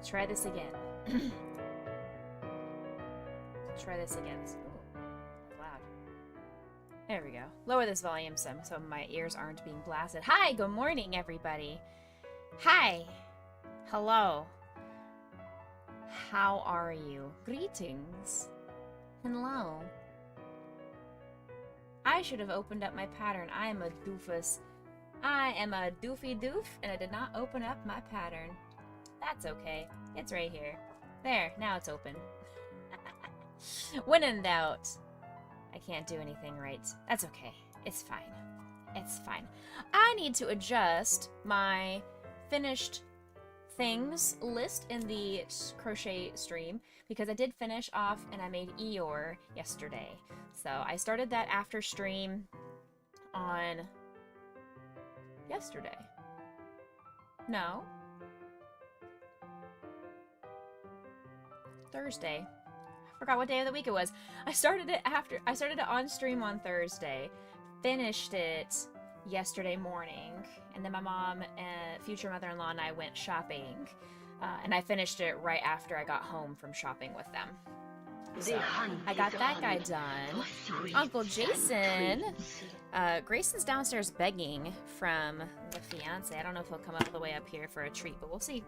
Try this again. Try this again. Ooh, that's loud. There we go. Lower this volume some so my ears aren't being blasted. Hi, good morning, everybody. Hi. Hello. How are you? Greetings. Hello. I should have opened up my pattern. I am a doofus. I am a doofy doof, and I did not open up my pattern. That's okay. It's right here. There, now it's open. When in doubt, I can't do anything right. That's okay. It's fine. It's fine. I need to adjust my finished things list in the crochet stream because I did finish off and I made Eeyore yesterday. So I started that after stream on yesterday. No. Thursday. I forgot what day of the week it was. I started it on stream on Thursday. Finished it yesterday morning, and then my mom and future mother-in-law and I went shopping, and I finished it right after I got home from shopping with them. So I got that guy done. Uncle Jason, Grayson's downstairs begging from the fiance. I don't know if he'll come all the way up here for a treat, but we'll see.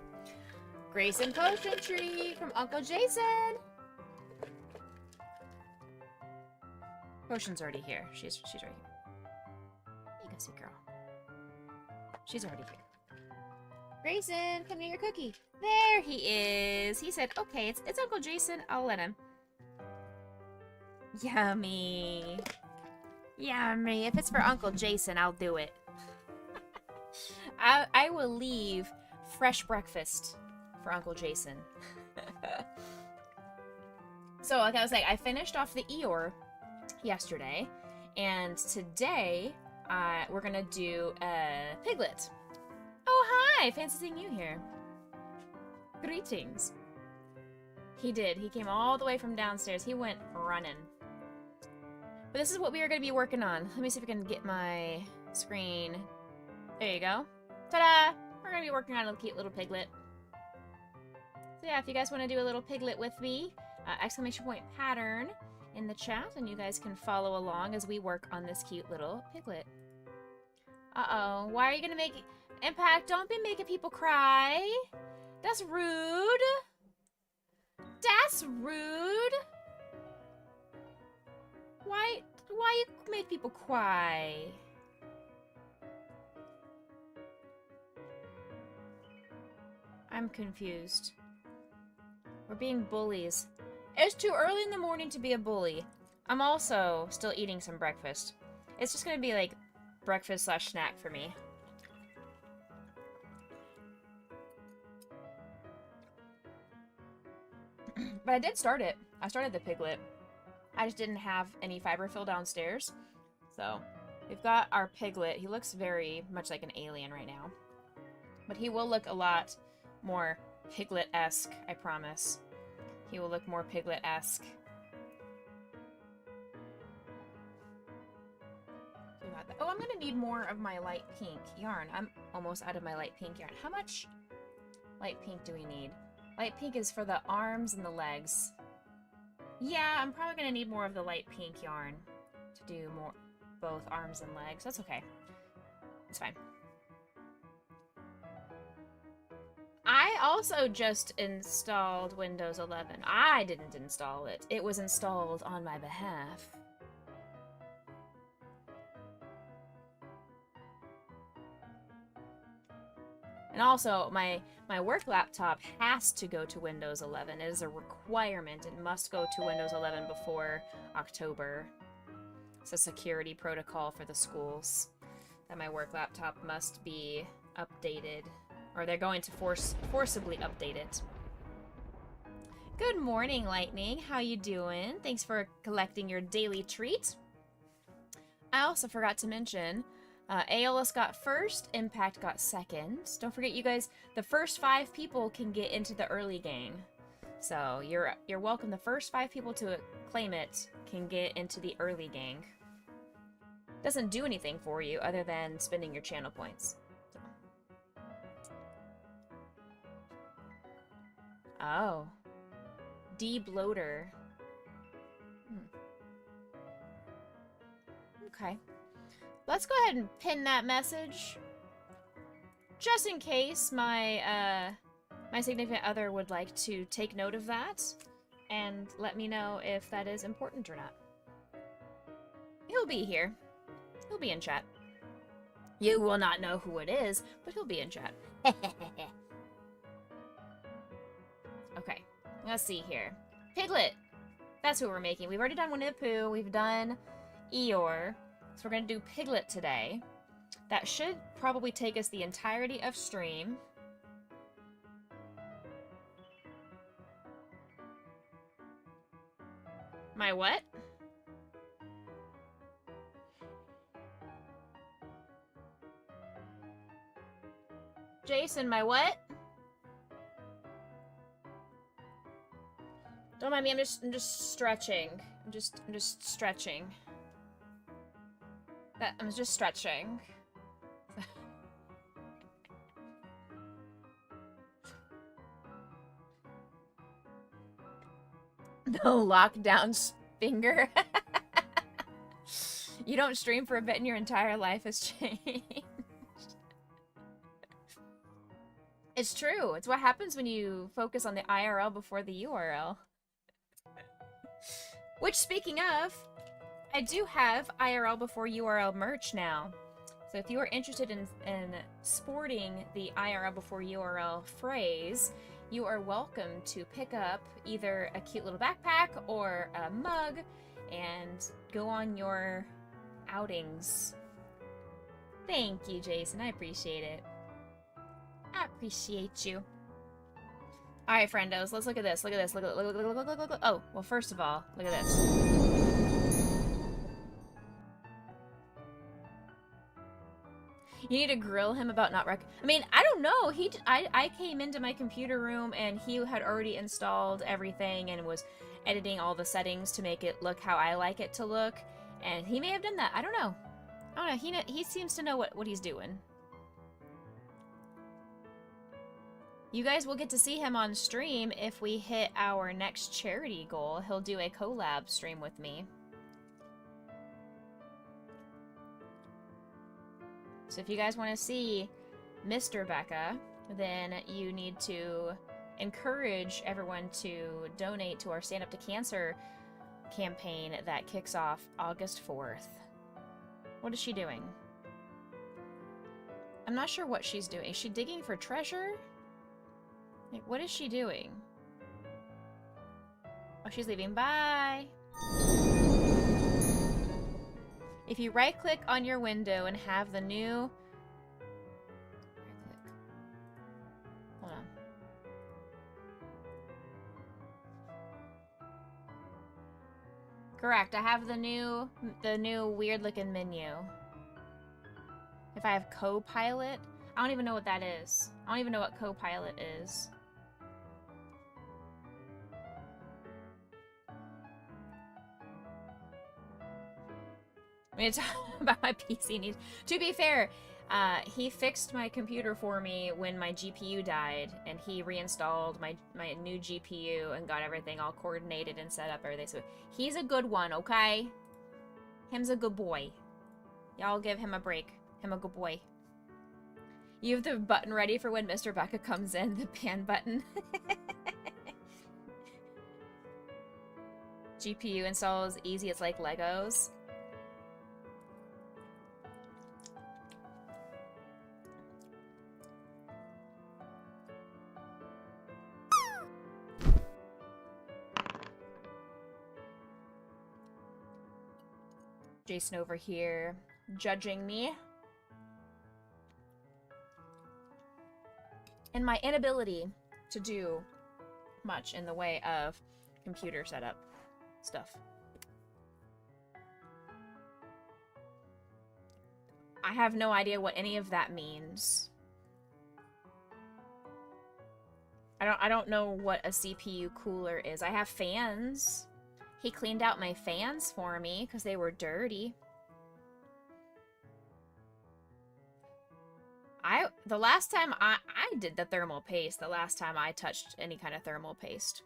Grayson potion treat from Uncle Jason. Potion's already here. She's right here. You go see, girl. She's already here. Grayson, come get your cookie. There he is. He said, okay, it's Uncle Jason. I'll let him. Yummy. Yummy. If it's for Uncle Jason, I'll do it. I will leave fresh breakfast for Uncle Jason. So, like I was saying, I finished off the Eeyore yesterday, and today we're gonna do a Piglet. Oh, hi! Fancy seeing you here. Greetings. He did. He came all the way from downstairs. He went running. But this is what we are going to be working on. Let me see if I can get my screen. There you go. Ta-da! We're going to be working on a cute little piglet. So yeah, if you guys want to do a little piglet with me, exclamation point pattern in the chat, and you guys can follow along as we work on this cute little piglet. Uh-oh. Why are you going to make... Impact, don't be making people cry. That's rude. That's rude. Why you make people cry? I'm confused. We're being bullies. It's too early in the morning to be a bully. I'm also still eating some breakfast. It's just gonna be like breakfast / snack for me. But I did start it. I started the Piglet. I just didn't have any fiber fill downstairs. So, we've got our Piglet. He looks very much like an alien right now. But he will look a lot more Piglet-esque, I promise. He will look more Piglet-esque. Oh, I'm gonna need more of my light pink yarn. I'm almost out of my light pink yarn. How much light pink do we need? Light pink is for the arms and the legs. Yeah, I'm probably gonna need more of the light pink yarn to do more both arms and legs. That's okay. It's fine. I also just installed Windows 11. I didn't install it. It was installed on my behalf. And also, my work laptop has to go to Windows 11. It is a requirement. It must go to Windows 11 before October. It's a security protocol for the schools that my work laptop must be updated. Or they're going to forcibly update it. Good morning, Lightning. How you doing? Thanks for collecting your daily treat. I also forgot to mention... Aeolus got first, Impact got second. Don't forget, you guys, the first 5 people can get into the early gang. So, you're welcome. The first 5 people to claim it can get into the early gang. Doesn't do anything for you other than spending your channel points. Oh. De-bloater. Okay. Let's go ahead and pin that message. Just in case my significant other would like to take note of that and let me know if that is important or not. He'll be here. He'll be in chat. You will not know who it is, but he'll be in chat. Okay, let's see here. Piglet! That's who we're making. We've already done Winnie the Pooh. We've done Eeyore. So we're going to do Piglet today. That should probably take us the entirety of stream. My what? Jason, my what? Don't mind me, I'm just stretching. I'm just stretching. I'm just stretching. The lockdown finger. You don't stream for a bit and your entire life has changed. It's true. It's what happens when you focus on the IRL before the URL. Which, speaking of, I do have IRL before URL merch now. So if you are interested in sporting the IRL before URL phrase, you are welcome to pick up either a cute little backpack or a mug and go on your outings. Thank you, Jason. I appreciate it. I appreciate you. Alright, friendos, let's look at this. Look at this. Look. Oh, well, first of all, look at this. You need to grill him about not I mean, I don't know. I came into my computer room and he had already installed everything and was editing all the settings to make it look how I like it to look. And he may have done that. I don't know. He seems to know what he's doing. You guys will get to see him on stream if we hit our next charity goal. He'll do a collab stream with me. So if you guys want to see Mr. Becca, then you need to encourage everyone to donate to our Stand Up to Cancer campaign that kicks off August 4th. What is she doing? I'm not sure what she's doing. Is she digging for treasure? Like, what is she doing? Oh, she's leaving. Bye! If you right-click on your window and have the new... Right-click. Hold on. Correct, I have the new weird-looking menu. If I have Copilot... I don't even know what that is. I don't even know what Copilot is. I'm gonna talk about my PC needs. To be fair, he fixed my computer for me when my GPU died, and he reinstalled my new GPU and got everything all coordinated and set up everything. So he's a good one, okay? Him's a good boy. Y'all give him a break. Him a good boy. You have the button ready for when Mr. Becca comes in, the pan button. GPU install is easy, it's like Legos. Jason over here judging me. And my inability to do much in the way of computer setup stuff. I have no idea what any of that means. I don't know what a CPU cooler is. I have fans. He cleaned out my fans for me because they were dirty. The last time I did the thermal paste, the last time I touched any kind of thermal paste.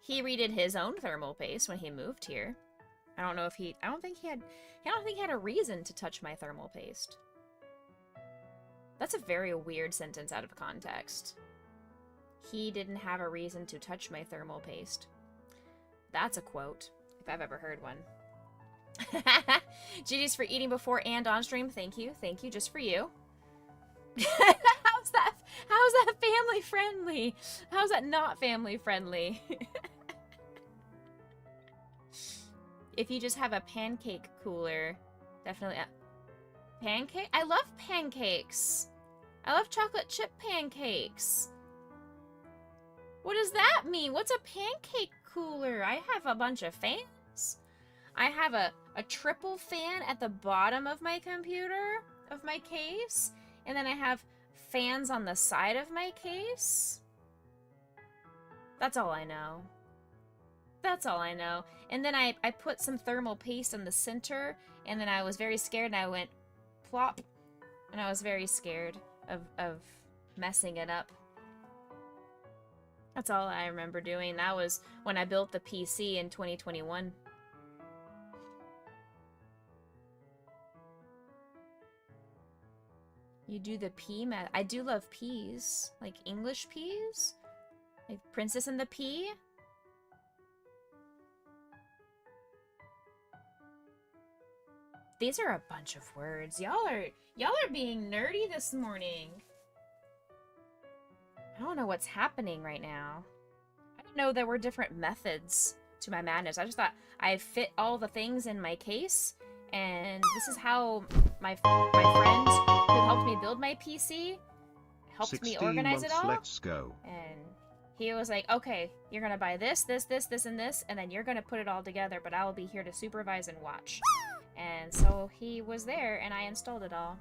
He redid his own thermal paste when he moved here. I don't know if I don't think he had a reason to touch my thermal paste. That's a very weird sentence out of context. He didn't have a reason to touch my thermal paste. That's a quote, if I've ever heard one. GG's for eating before and on stream. Thank you, just for you. How's that family friendly? How's that not family friendly? If you just have a pancake cooler, definitely. Pancake? I love pancakes. I love chocolate chip pancakes. What does that mean? What's a pancake cooler? I have a bunch of fans. I have a triple fan at the bottom of my computer, of my case. And then I have fans on the side of my case. That's all I know. That's all I know. And then I put some thermal paste in the center, and then I was very scared, and I went plop. And I was very scared of messing it up. That's all I remember doing. That was when I built the PC in 2021. You do the pea method. I do love peas. Like English peas? Like Princess and the Pea? These are a bunch of words. Y'all are being nerdy this morning. I don't know what's happening right now. I didn't know there were different methods to my madness. I just thought I fit all the things in my case, and this is how my friend who helped me build my PC helped me organize it all. Let's go. And he was like, okay, you're gonna buy this, this, this, this, and this, and then you're gonna put it all together, but I will be here to supervise and watch. And so he was there, and I installed it all.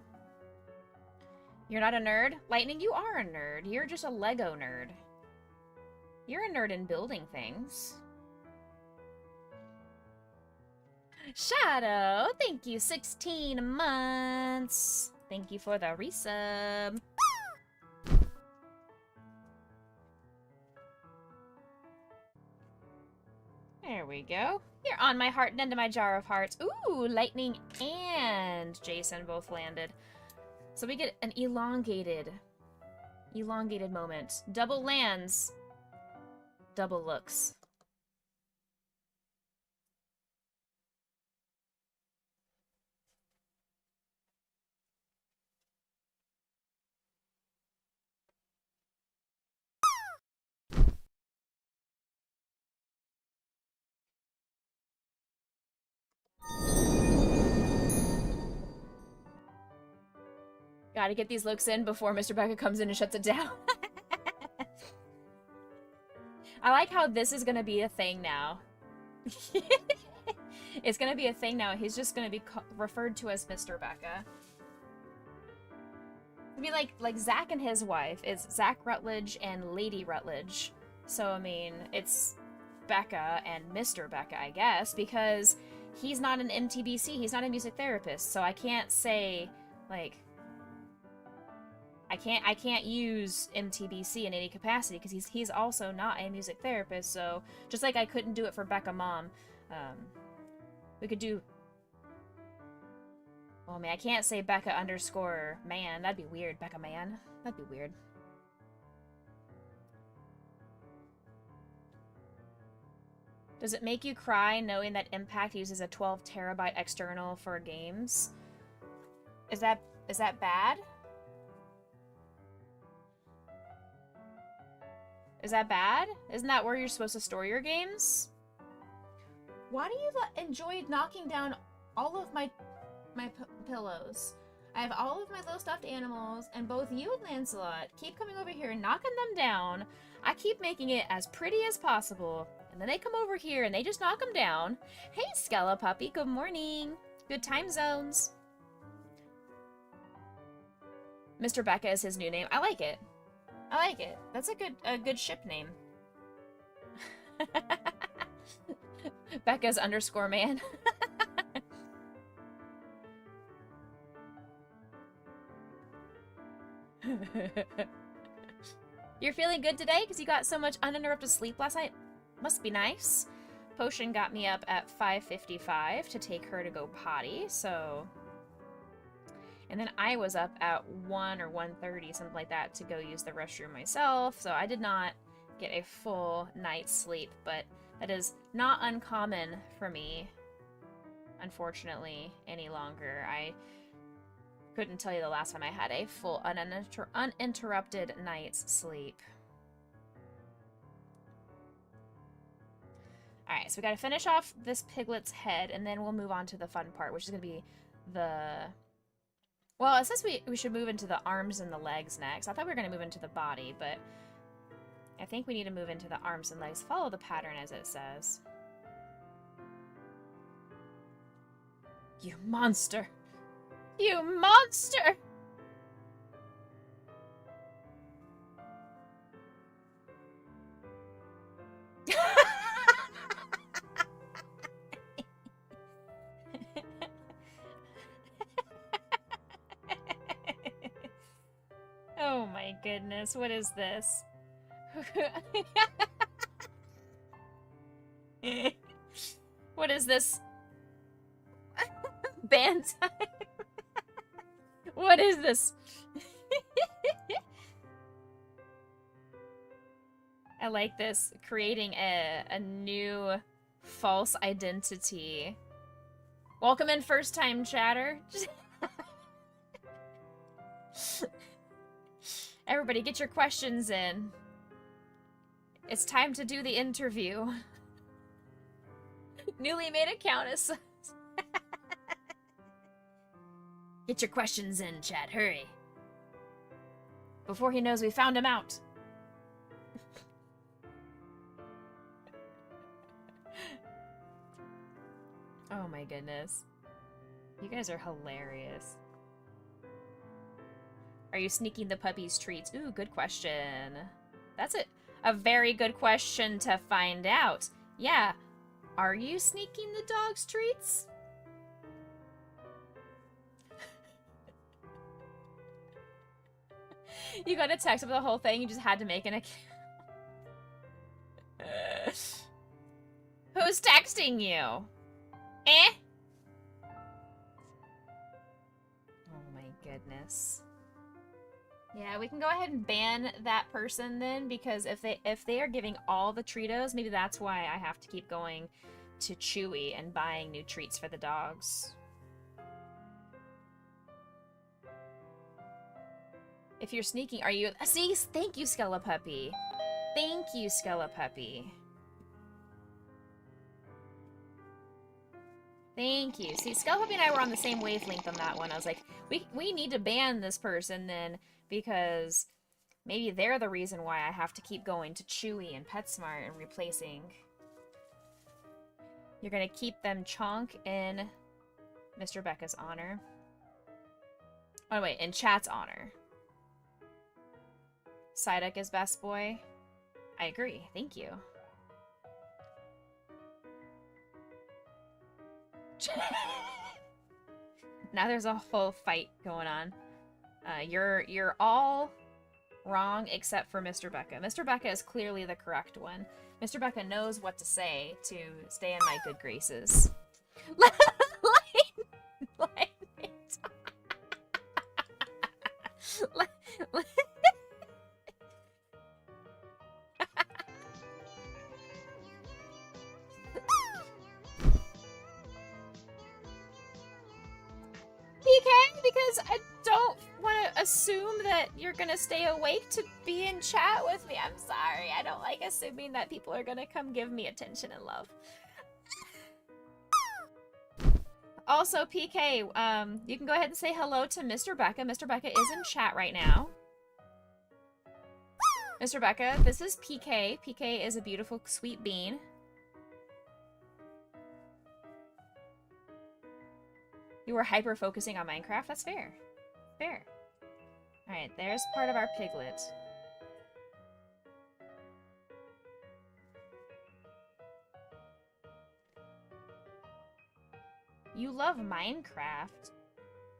You're not a nerd? Lightning, you are a nerd. You're just a Lego nerd. You're a nerd in building things. Shadow, thank you, 16 months. Thank you for the resub. There we go. You're on my heart and into my jar of hearts. Ooh, Lightning and Jason both landed. So we get an elongated moment. Double lands, double looks. Gotta get these looks in before Mr. Becca comes in and shuts it down. I like how this is gonna be a thing now. It's gonna be a thing now. He's just gonna be referred to as Mr. Becca. It'd be like Zach and his wife. It's Zach Rutledge and Lady Rutledge. So, I mean, it's Becca and Mr. Becca, I guess, because he's not an MTBC. He's not a music therapist. So I can't say, like... I can't use MTBC in any capacity because he's also not a music therapist. So just like I couldn't do it for Becca Mom, we could do. Oh man, I can't say Becca _ man. That'd be weird. Becca Man. That'd be weird. Does it make you cry knowing that Impact uses a 12 terabyte external for games? Is that bad? Is that bad? Isn't that where you're supposed to store your games? Why do you enjoy knocking down all of my pillows? I have all of my little stuffed animals, and both you and Lancelot keep coming over here and knocking them down. I keep making it as pretty as possible, and then they come over here and they just knock them down. Hey, Skella Puppy, good morning. Good time zones. Mr. Becca is his new name. I like it. I like it. That's a good ship name. Becca's _ man. You're feeling good today because you got so much uninterrupted sleep last night? Must be nice. Potion got me up at 5:55 to take her to go potty, so... And then I was up at 1 or 1:30, something like that, to go use the restroom myself, so I did not get a full night's sleep, but that is not uncommon for me, unfortunately, any longer. I couldn't tell you the last time I had a full uninterrupted night's sleep. Alright, so we gotta finish off this piglet's head, and then we'll move on to the fun part, which is gonna be the... Well, it says we should move into the arms and the legs next. I thought we were gonna move into the body, but I think we need to move into the arms and legs. Follow the pattern as it says. You monster! You monster! Oh my goodness, what is this? What is this? Band time? What is this? I like this. Creating a new false identity. Welcome in, first time chatter. Everybody get your questions in. It's time to do the interview. Newly made account is... Get your questions in, chat. Hurry. Before he knows we found him out. Oh my goodness. You guys are hilarious. Are you sneaking the puppies treats? Ooh, good question. That's a very good question to find out. Yeah. Are you sneaking the dog's treats? You got a text about the whole thing, you just had to make an account. Who's texting you? Eh? Oh my goodness. Yeah, we can go ahead and ban that person then, because if they are giving all the treatos, maybe that's why I have to keep going to Chewy and buying new treats for the dogs. If you're sneaking, are you... See, thank you, Skelepuppy. Thank you, Skelepuppy. Thank you. See, Skelepuppy and I were on the same wavelength on that one. I was like, we need to ban this person then, because maybe they're the reason why I have to keep going to Chewy and PetSmart and replacing. You're gonna keep them chonk in Mr. Becca's honor. Oh wait, in chat's honor. Psyduck is best boy. I agree. Thank you. Now there's a whole fight going on. You're all wrong except for Mr. Becca. Mr. Becca is clearly the correct one. Mr. Becca knows what to say to stay in my good graces. PK, because I don't want to assume that you're gonna stay awake to be in chat with me. I'm sorry. I don't like assuming that people are gonna come give me attention and love. Also, PK, you can go ahead and say hello to Mr. Becca. Mr. Becca is in chat right now. Mr. Becca, this is PK. PK is a beautiful, sweet bean. You were hyper-focusing on Minecraft? That's fair. Fair. Alright, there's part of our piglet. You love Minecraft.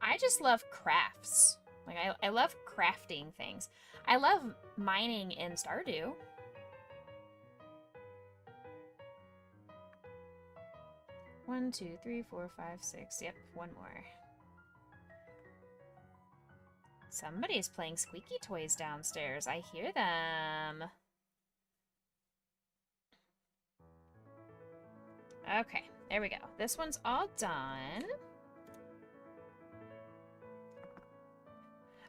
I just love crafts. Like, I love crafting things. I love mining in Stardew. One, two, three, four, five, six. Yep, one more. Somebody's playing squeaky toys downstairs. I hear them. Okay, there we go. This one's all done.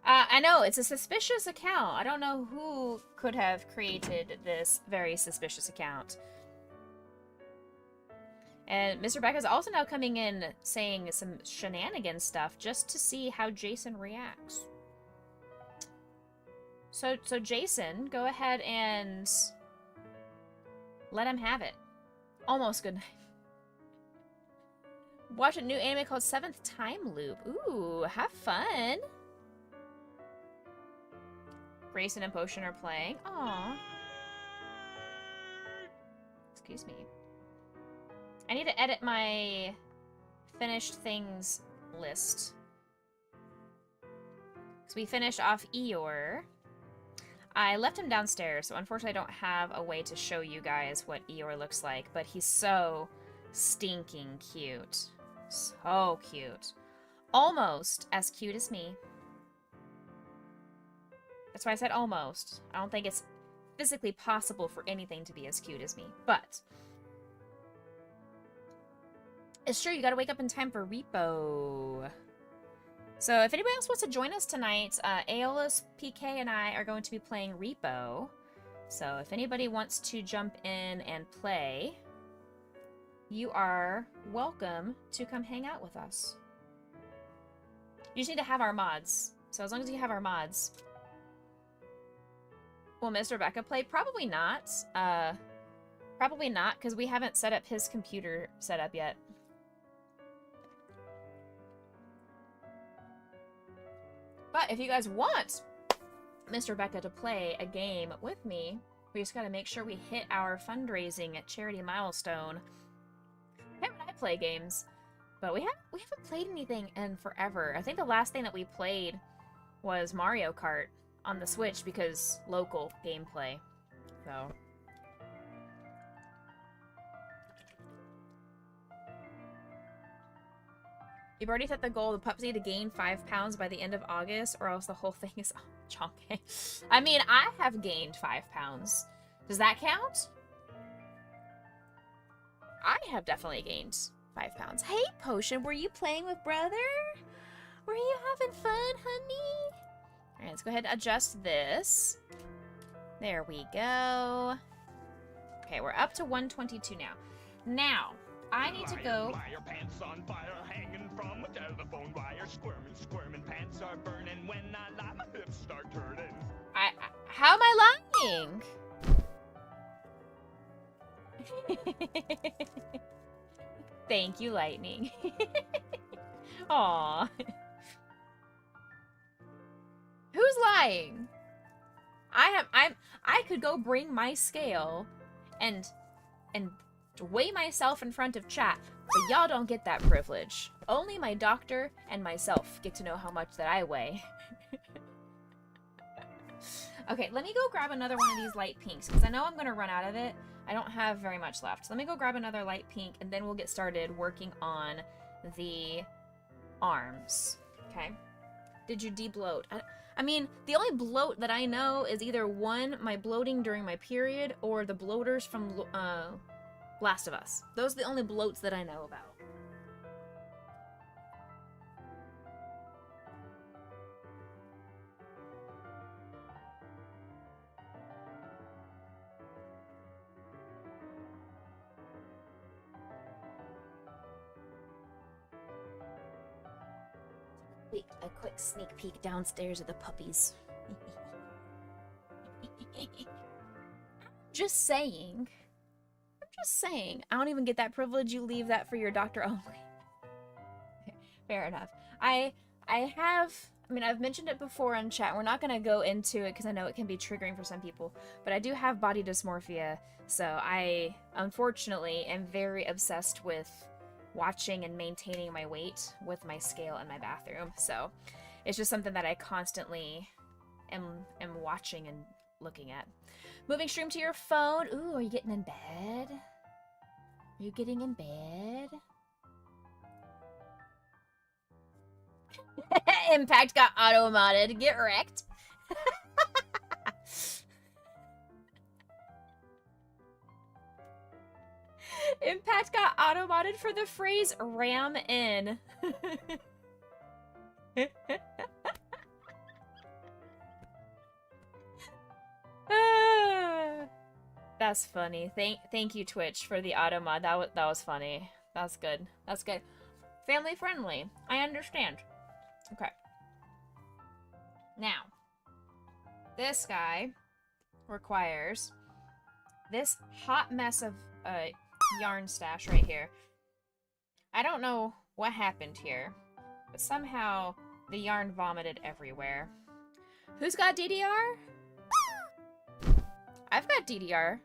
I know, it's a suspicious account. I don't know who could have created this very suspicious account. And Mr. Becca's also now coming in saying some shenanigan stuff just to see how Jason reacts. So Jason, go ahead and let him have it. Almost good night. Watch a new anime called Seventh Time Loop. Ooh, have fun. Grayson and Potion are playing. Aww. Excuse me. I need to edit my finished things list. So we finished off Eeyore. I left him downstairs, so unfortunately I don't have a way to show you guys what Eeyore looks like, but he's so stinking cute. So cute. Almost as cute as me. That's why I said almost. I don't think it's physically possible for anything to be as cute as me, but it's true, you gotta wake up in time for Repo. So if anybody else wants to join us tonight, Aeolus, PK, and I are going to be playing Repo. So if anybody wants to jump in and play, you are welcome to come hang out with us. You just need to have our mods. So as long as you have our mods. Will Mr. Becca play? Probably not. Probably not, because we haven't set up his computer setup yet. But if you guys want Mr. Becca to play a game with me, we just gotta make sure we hit our fundraising at charity milestone. Why would I play games? But we haven't played anything in forever. I think the last thing that we played was Mario Kart on the Switch because local gameplay. So you've already set the goal of Pupsy to gain 5 pounds by the end of August, or else the whole thing is chonky. I mean, I have gained 5 pounds. Does that count? I have definitely gained 5 pounds. Hey, Potion, were you playing with brother? Were you having fun, honey? Alright, let's go ahead and adjust this. There we go. Okay, we're up to 122 now. Now, I need to go... Fire, pants on fire, hanging from a telephone wire. Squirming, pants are burning. When I lie, my hips start turning. How am I lying? Thank you, Lightning. Aw. Who's lying? I could go bring my scale and weigh myself in front of chat, but y'all don't get that privilege. Only my doctor and myself get to know how much that I weigh. Okay, let me go grab another one of these light pinks, because I know I'm going to run out of it. I don't have very much left. So let me go grab another light pink, and then we'll get started working on the arms. Okay? Did you de-bloat? I mean, the only bloat that I know is either one, my bloating during my period, or the bloaters from Last of Us. Those are the only bloats that I know about. A quick sneak peek downstairs at the puppies. Just saying. I'm just saying. I don't even get that privilege. You leave that for your doctor only. Fair enough. I mean, I've mentioned it before in chat. We're not going to go into it because I know it can be triggering for some people. But I do have body dysmorphia. So I, unfortunately, am very obsessed with watching and maintaining my weight with my scale in my bathroom. So It's just something that I constantly am watching and looking at. Moving stream to your phone. Ooh, are you getting in bed? Are you getting in bed? Impact got auto-modded. Get wrecked. Impact got auto-modded for the phrase ram in. That's funny. Thank you, Twitch, for the auto mod. That was funny. That's good. That's good. Family friendly. I understand. Okay. Now, this guy requires this hot mess of yarn stash right here. I don't know what happened here, but somehow the yarn vomited everywhere. Who's got DDR? I've got DDR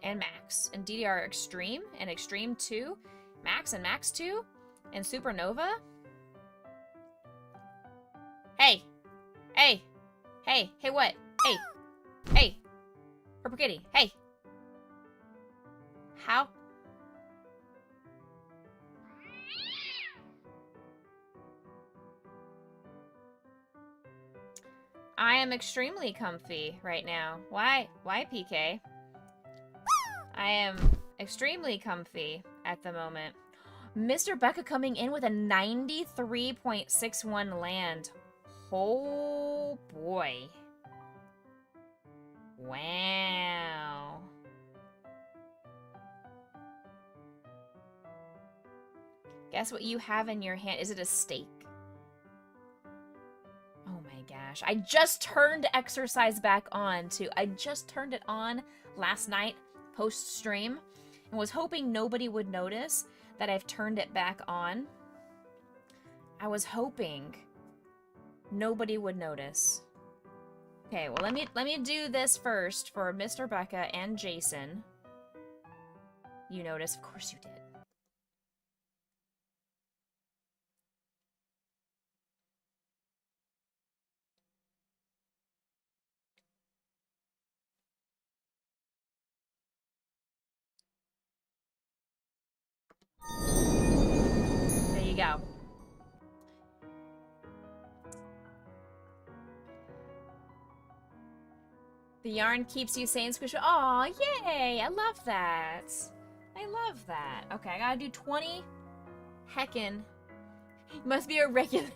and Max, and DDR Extreme, and Extreme 2, Max and Max 2, and Supernova. Hey! Hey! Hey! Hey, what? Hey! Hey! Purple Kitty, hey! How? I am extremely comfy right now. Why? Why, PK? I am extremely comfy at the moment. Mr. Becca coming in with a 93.61 land. Oh boy. Wow. Guess what you have in your hand? Is it a steak? Oh my gosh. I just turned exercise back on too. I just turned it on last night post stream and was hoping nobody would notice that I've turned it back on. I was hoping nobody would notice. Okay, well let me do this first for Mr. Becca and Jason. You notice, of course you did. There you go. The yarn keeps you sane, Squishy. Aw, yay! I love that. I love that. Okay, I gotta do 20. Heckin'. Must be a regular.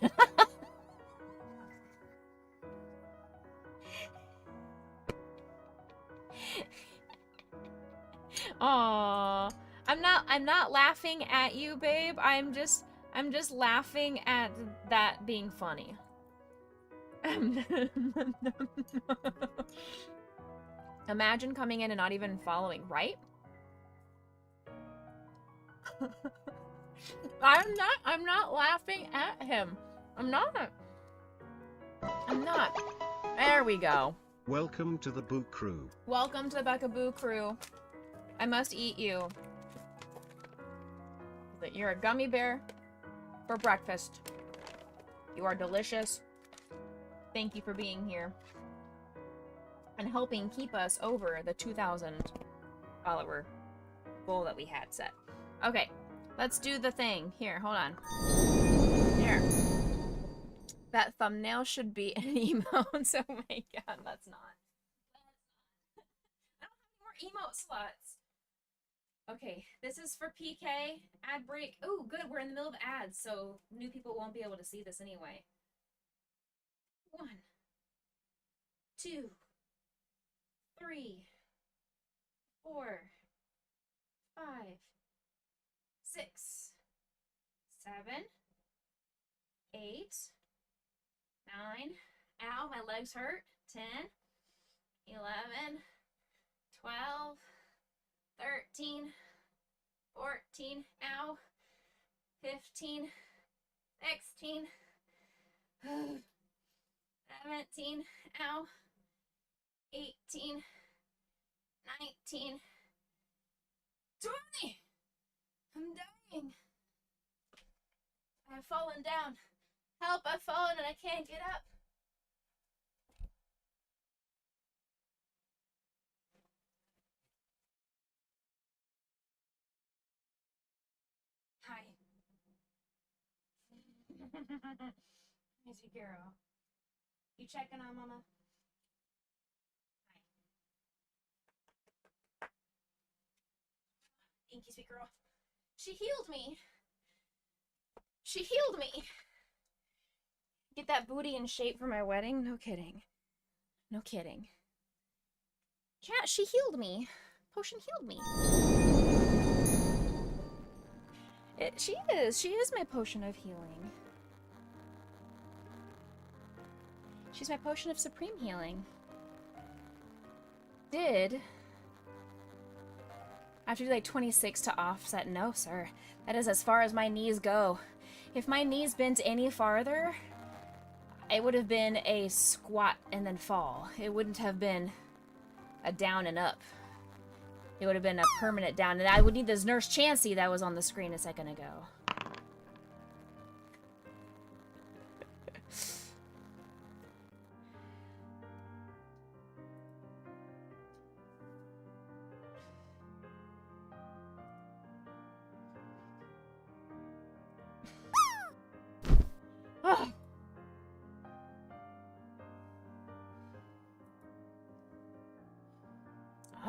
Aw. I'm not laughing at you, babe. I'm just laughing at that being funny. Imagine coming in and not even following, right? I'm not laughing at him. I'm not. There we go. Welcome to the Boo Crew. Welcome to the Becca Boo Crew. I must eat you. You're a gummy bear for breakfast. You are delicious. Thank you for being here and helping keep us over the 2,000 follower goal that we had set. Okay, let's do the thing. Here, hold on. Here. That thumbnail should be an emote. Oh my god, that's not. I don't have any more emote slots. Okay, this is for PK. Ad break. Oh, good. We're in the middle of ads, so new people won't be able to see this anyway. 1, 2, 3, 4, 5, 6, 7, 8, 9. Ow, my legs hurt. 10, 11, 12, 13, 14, ow, 15, 16, 17, ow, 18, 19, 20! I'm dying! I have fallen down Help, I've fallen and I can't get up. Hi. Easy girl. You checking on Mama? Hi. Inky sweet girl. She healed me. She healed me. Get that booty in shape for my wedding? No kidding. No kidding. Chat, she healed me. Potion healed me. She is. She is my potion of healing. She's my potion of supreme healing. Did I have to do like 26 to offset? No, sir. That is as far as my knees go. If my knees bent any farther, it would have been a squat and then fall. It wouldn't have been a down and up. It would have been a permanent down. And I would need this Nurse Chansey that was on the screen a second ago.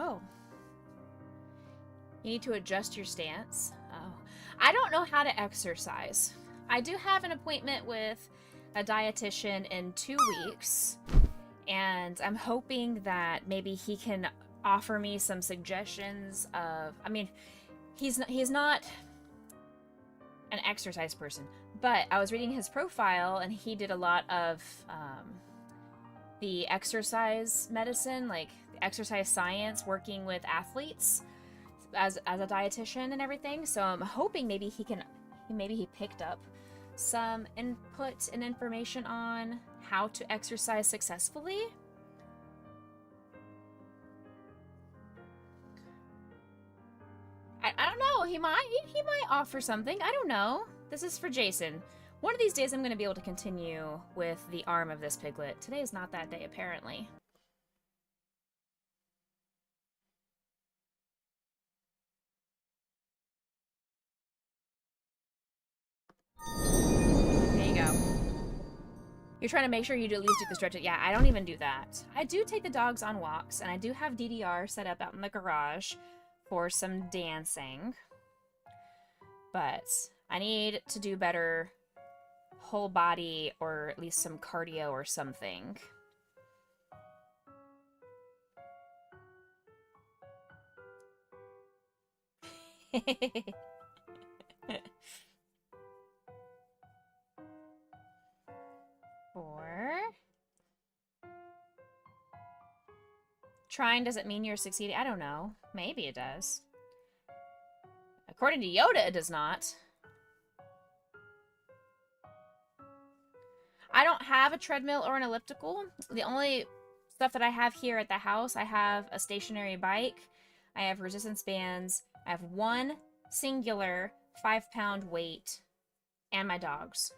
Oh. You need to adjust your stance. Oh. I don't know how to exercise. I do have an appointment with a dietitian in 2 weeks, and I'm hoping that maybe he can offer me some suggestions of, I mean, he's not an exercise person, but I was reading his profile and he did a lot of the exercise medicine, like exercise science, working with athletes as a dietitian and everything. So I'm hoping maybe he picked up some input and information on how to exercise successfully. I don't know. He might offer something. I don't know. This is for Jason. One of these days I'm going to be able to continue with the arm of this piglet. Today is not that day, apparently. There you go. You're trying to make sure you at least do the stretch. Yeah, I don't even do that. I do take the dogs on walks, and I do have DDR set up out in the garage for some dancing. But I need to do better whole body, or at least some cardio or something. Four. Trying doesn't mean you're succeeding. I don't know. Maybe it does. According to Yoda, it does not. I don't have a treadmill or an elliptical. The only stuff that I have here at the house, I have a stationary bike, I have resistance bands, I have one singular 5-pound weight, and my dogs.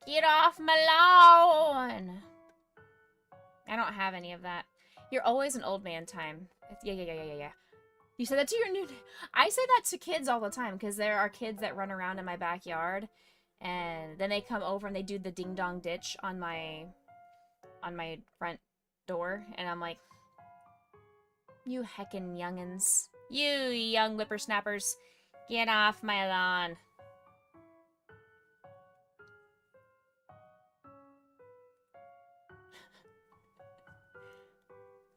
Get off my lawn! I don't have any of that. You're always an old man time. Yeah. You said that to your new... I say that to kids all the time, because there are kids that run around in my backyard, and then they come over and they do the ding-dong ditch on my front door, and I'm like, you heckin' youngins. You young whippersnappers. Get off my lawn.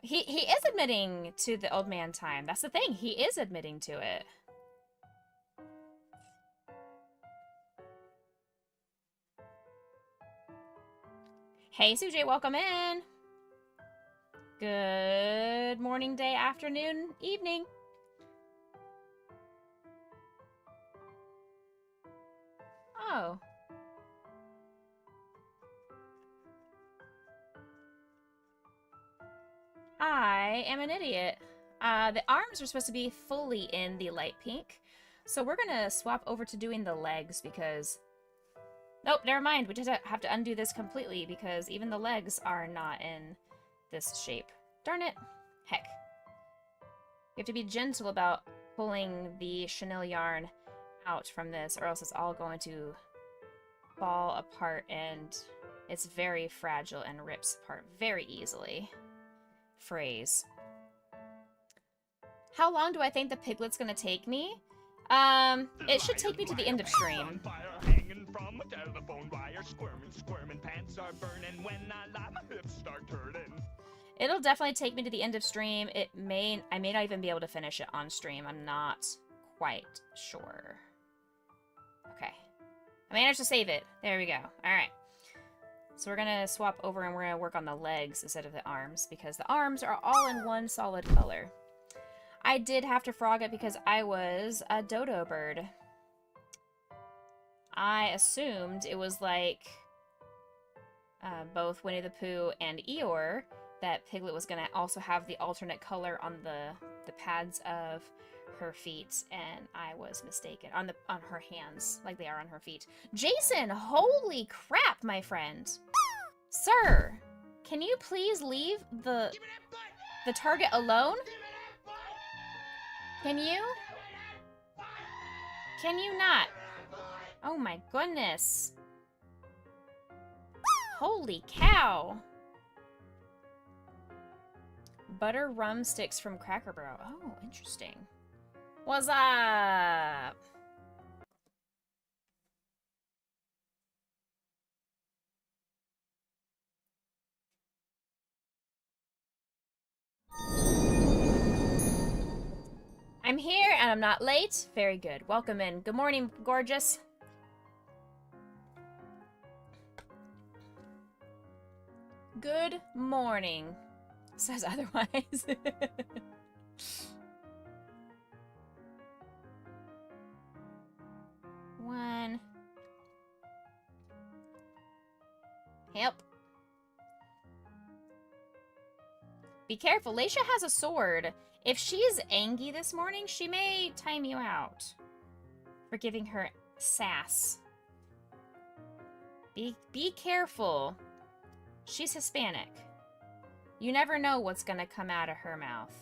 He is admitting to the old man time. That's the thing. He is admitting to it. Hey, Sujay, welcome in. Good morning, day, afternoon, evening. Oh. I am an idiot. The arms are supposed to be fully in the light pink. So we're gonna swap over to doing the legs because... Nope, never mind. We just have to undo this completely because even the legs are not in this shape. Darn it. Heck. You have to be gentle about pulling the chenille yarn out from this or else it's all going to fall apart and it's very fragile and rips apart very easily. Phrase. How long do I think the piglet's gonna take me? It should take me to the end of stream. Hanging from a telephone wire, squirming, pants are burning. When I lie, my hips start turning. It'll definitely take me to the end of stream. I may not even be able to finish it on stream. I'm not quite sure. Okay. I managed to save it. There we go. Alright. So we're gonna swap over and we're gonna work on the legs instead of the arms because the arms are all in one solid color. I did have to frog it because I was a dodo bird. I assumed it was like both Winnie the Pooh and Eeyore that Piglet was gonna also have the alternate color on the pads of her feet, and I was mistaken. On her hands, like they are on her feet. Jason, holy crap, my friend. Sir, can you please leave the target alone? Can you? Can you not? Oh my goodness. Holy cow. Butter rum sticks from Cracker Barrel. Oh, interesting. What's up? I'm here and I'm not late. Very good. Welcome in. Good morning, gorgeous. Good morning. Says otherwise. One. Help. Be careful. Leisha has a sword. If she's angry this morning, she may time you out for giving her sass. Be careful. She's Hispanic. You never know what's gonna come out of her mouth.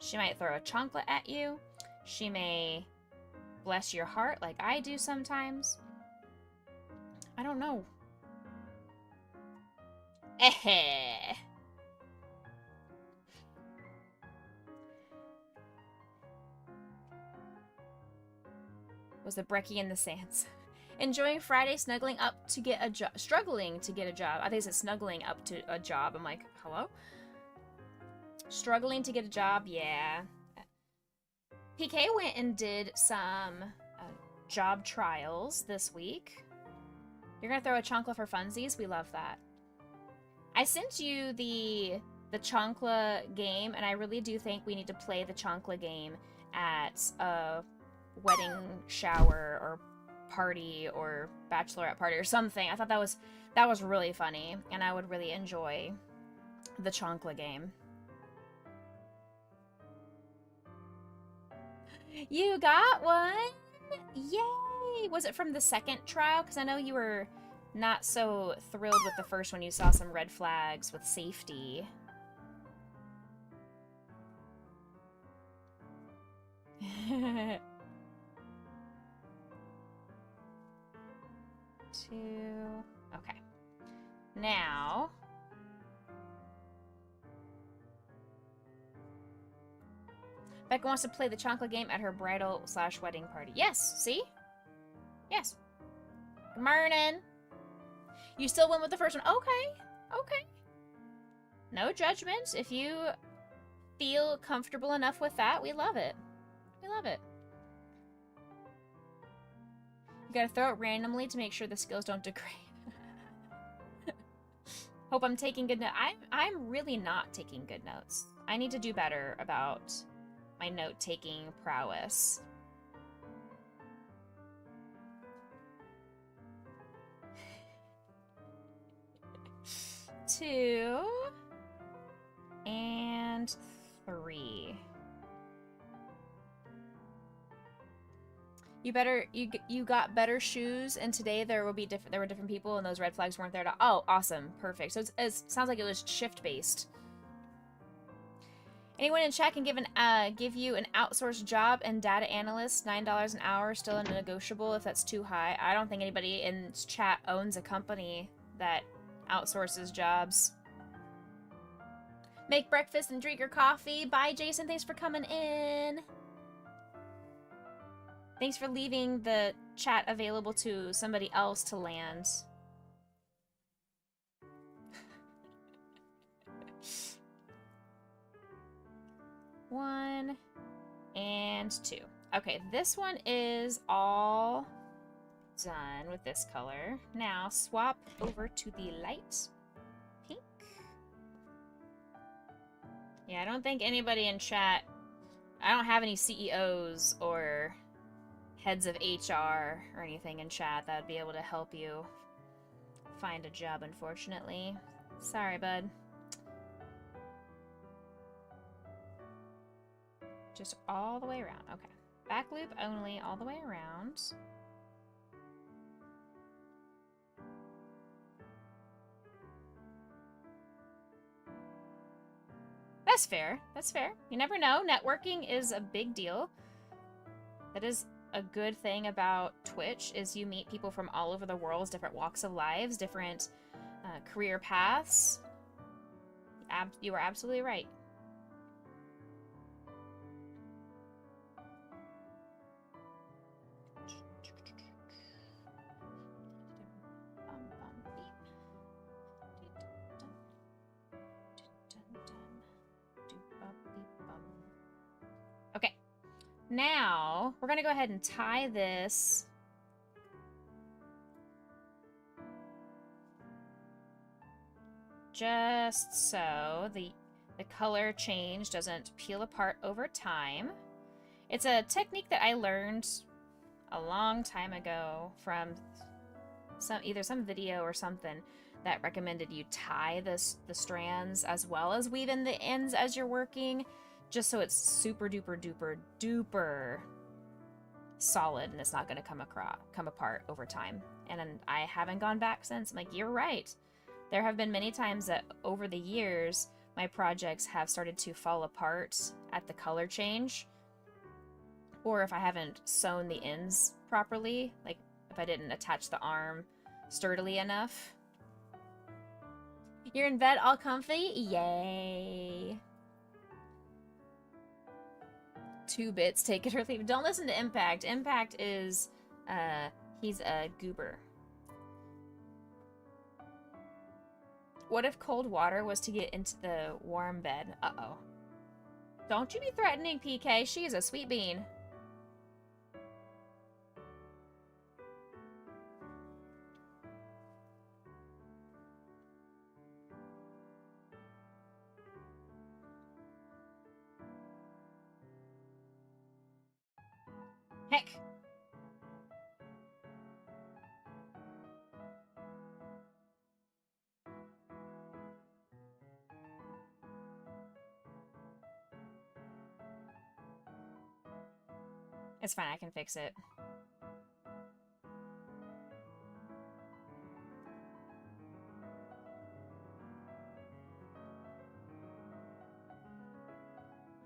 She might throw a chocolate at you. She may bless your heart like I do sometimes. I don't know. Eh. Was the brekkie in the sands. Enjoying Friday, snuggling up to get a job. Struggling to get a job. I think it's snuggling up to a job. I'm like, hello? Struggling to get a job, yeah. PK went and did some job trials this week. You're gonna throw a chancla for funsies? We love that. I sent you the chancla game, and I really do think we need to play the chancla game at a wedding shower or party or bachelorette party or something. I thought that was really funny, and I would really enjoy the chancla game. You got one? Yay! Was it from the second trial? Because I know you were not so thrilled with the first one. You saw some red flags with safety. Two. Okay. Now. Becca wants to play the chancla game at her bridal/wedding party. Yes, see? Yes. Good morning. You still went with the first one. Okay. Okay. No judgment. If you feel comfortable enough with that, we love it. We love it. You gotta throw it randomly to make sure the skills don't degrade. Hope I'm taking good notes. I'm really not taking good notes. I need to do better about my note-taking prowess. Two. And three. You got better shoes, and today there were different people, and those red flags weren't there to. Oh, awesome, perfect. So it sounds like it was shift based. Anyone in chat can give you an outsourced job and data analyst, $9 an hour, still negotiable if that's too high. I don't think anybody in chat owns a company that outsources jobs. Make breakfast and drink your coffee. Bye, Jason. Thanks for coming in. Thanks for leaving the chat available to somebody else to land. One and two. Okay, this one is all done with this color. Now swap over to the light pink. Yeah, I don't think anybody in chat, I don't have any CEOs or heads of HR or anything in chat that would be able to help you find a job, unfortunately. Sorry, bud. Just all the way around. Okay. Back loop only, all the way around. That's fair. That's fair. You never know. Networking is a big deal. That is a good thing about Twitch, is you meet people from all over the world, different walks of lives, different career paths. You are absolutely right. Okay, now we're gonna go ahead and tie this just so the color change doesn't peel apart over time. It's a technique that I learned a long time ago from either some video or something that recommended you tie the strands as well as weave in the ends as you're working, just so it's super duper duper duper solid and it's not going to come apart over time. And I haven't gone back since. I'm like, you're right. There have been many times that over the years my projects have started to fall apart at the color change, or if I haven't sewn the ends properly, like if I didn't attach the arm sturdily enough. You're in bed all comfy? Yay. 2 bits, take it or leave it. Don't listen to Impact. Impact is, he's a goober. What if cold water was to get into the warm bed? Uh-oh. Don't you be threatening PK. She is a sweet bean. Heck. It's fine, I can fix it.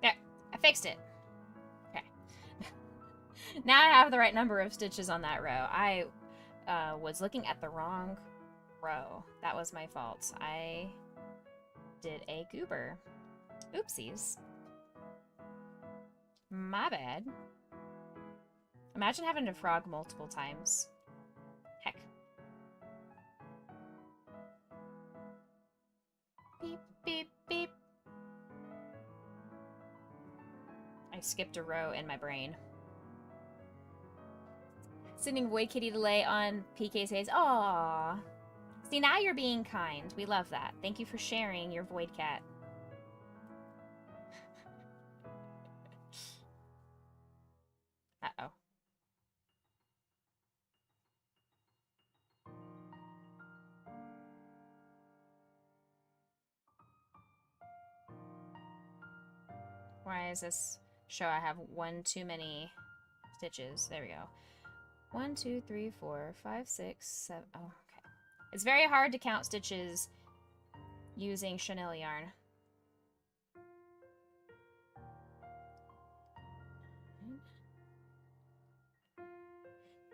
There, I fixed it. Okay. Now I have the right number of stitches on that row. I was looking at the wrong row. That was my fault. I did a goober. Oopsies. My bad. Imagine having to frog multiple times. Heck. Beep, beep, beep. I skipped a row in my brain. Sending Void Kitty delay on PK says, "Aww." See, now you're being kind. We love that. Thank you for sharing your Void Cat. Uh-oh. Why is this show I have one too many stitches. There we go. 1, 2, 3, 4, 5, 6, 7. Oh, okay. It's very hard to count stitches using chenille yarn.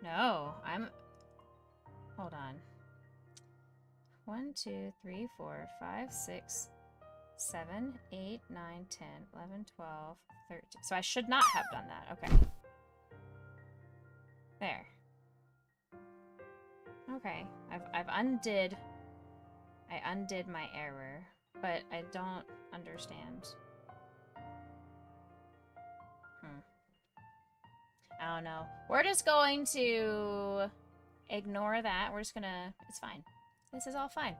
No, hold on. 1, 2, 3, 4, 5, 6, 7, 8, 9, 10, 11, 12, 13. So I should not have done that. Okay. There. Okay. I undid my error, but I don't understand. I don't know. We're just going to ignore that. We're just gonna... It's fine. This is all fine.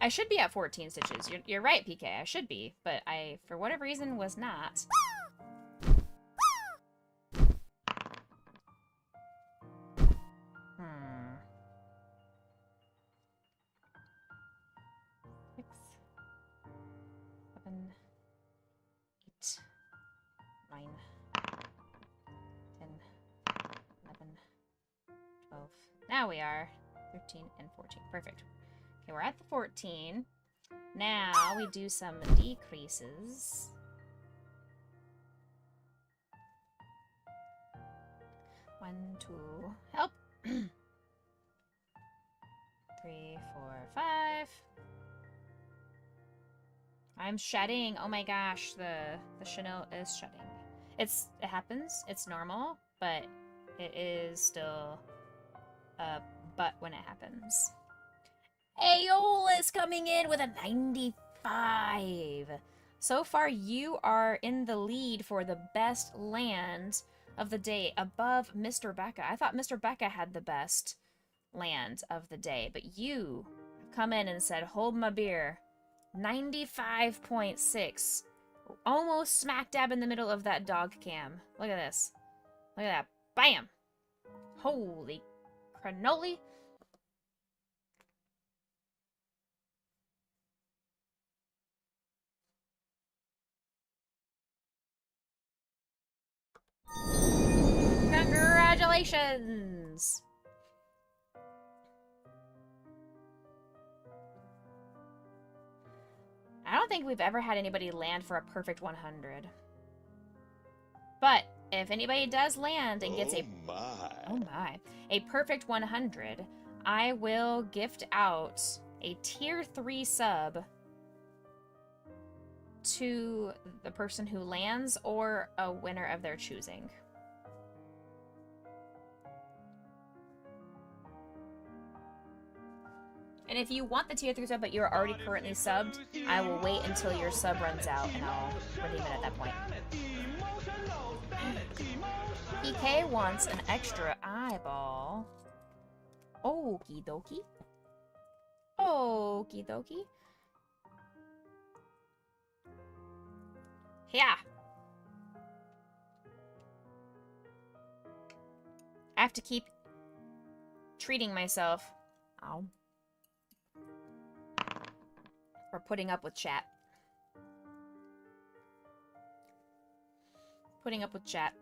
I should be at 14 stitches. You're right, PK. I should be, but I, for whatever reason, was not. Six, 7, 8, 9, 10, 11, 12. Now we are 13 and 14. Perfect. Okay, we're at the 14. Now we do some decreases. 1, 2, help. 3, 4, 5. I'm shedding. Oh my gosh, the chenille is shedding. It happens. It's normal, but it is still a butt when it happens. Ayola is coming in with a 95. So far, you are in the lead for the best land of the day, above Mr. Becca. I thought Mr. Becca had the best land of the day, but you have come in and said, hold my beer. 95.6. Almost smack dab in the middle of that dog cam. Look at this. Look at that. Bam! Holy cannoli. Congratulations! I don't think we've ever had anybody land for a perfect 100. But if anybody does land and gets a perfect 100, I will gift out a tier 3 sub to the person who lands or a winner of their choosing. And if you want the tier 3 sub but you're already currently subbed, I will wait until your sub runs out and I'll redeem it at that point. PK wants an extra eyeball. Okie dokie. Okie dokie. Yeah. I have to keep treating myself. Ow. For putting up with chat. Putting up with chat.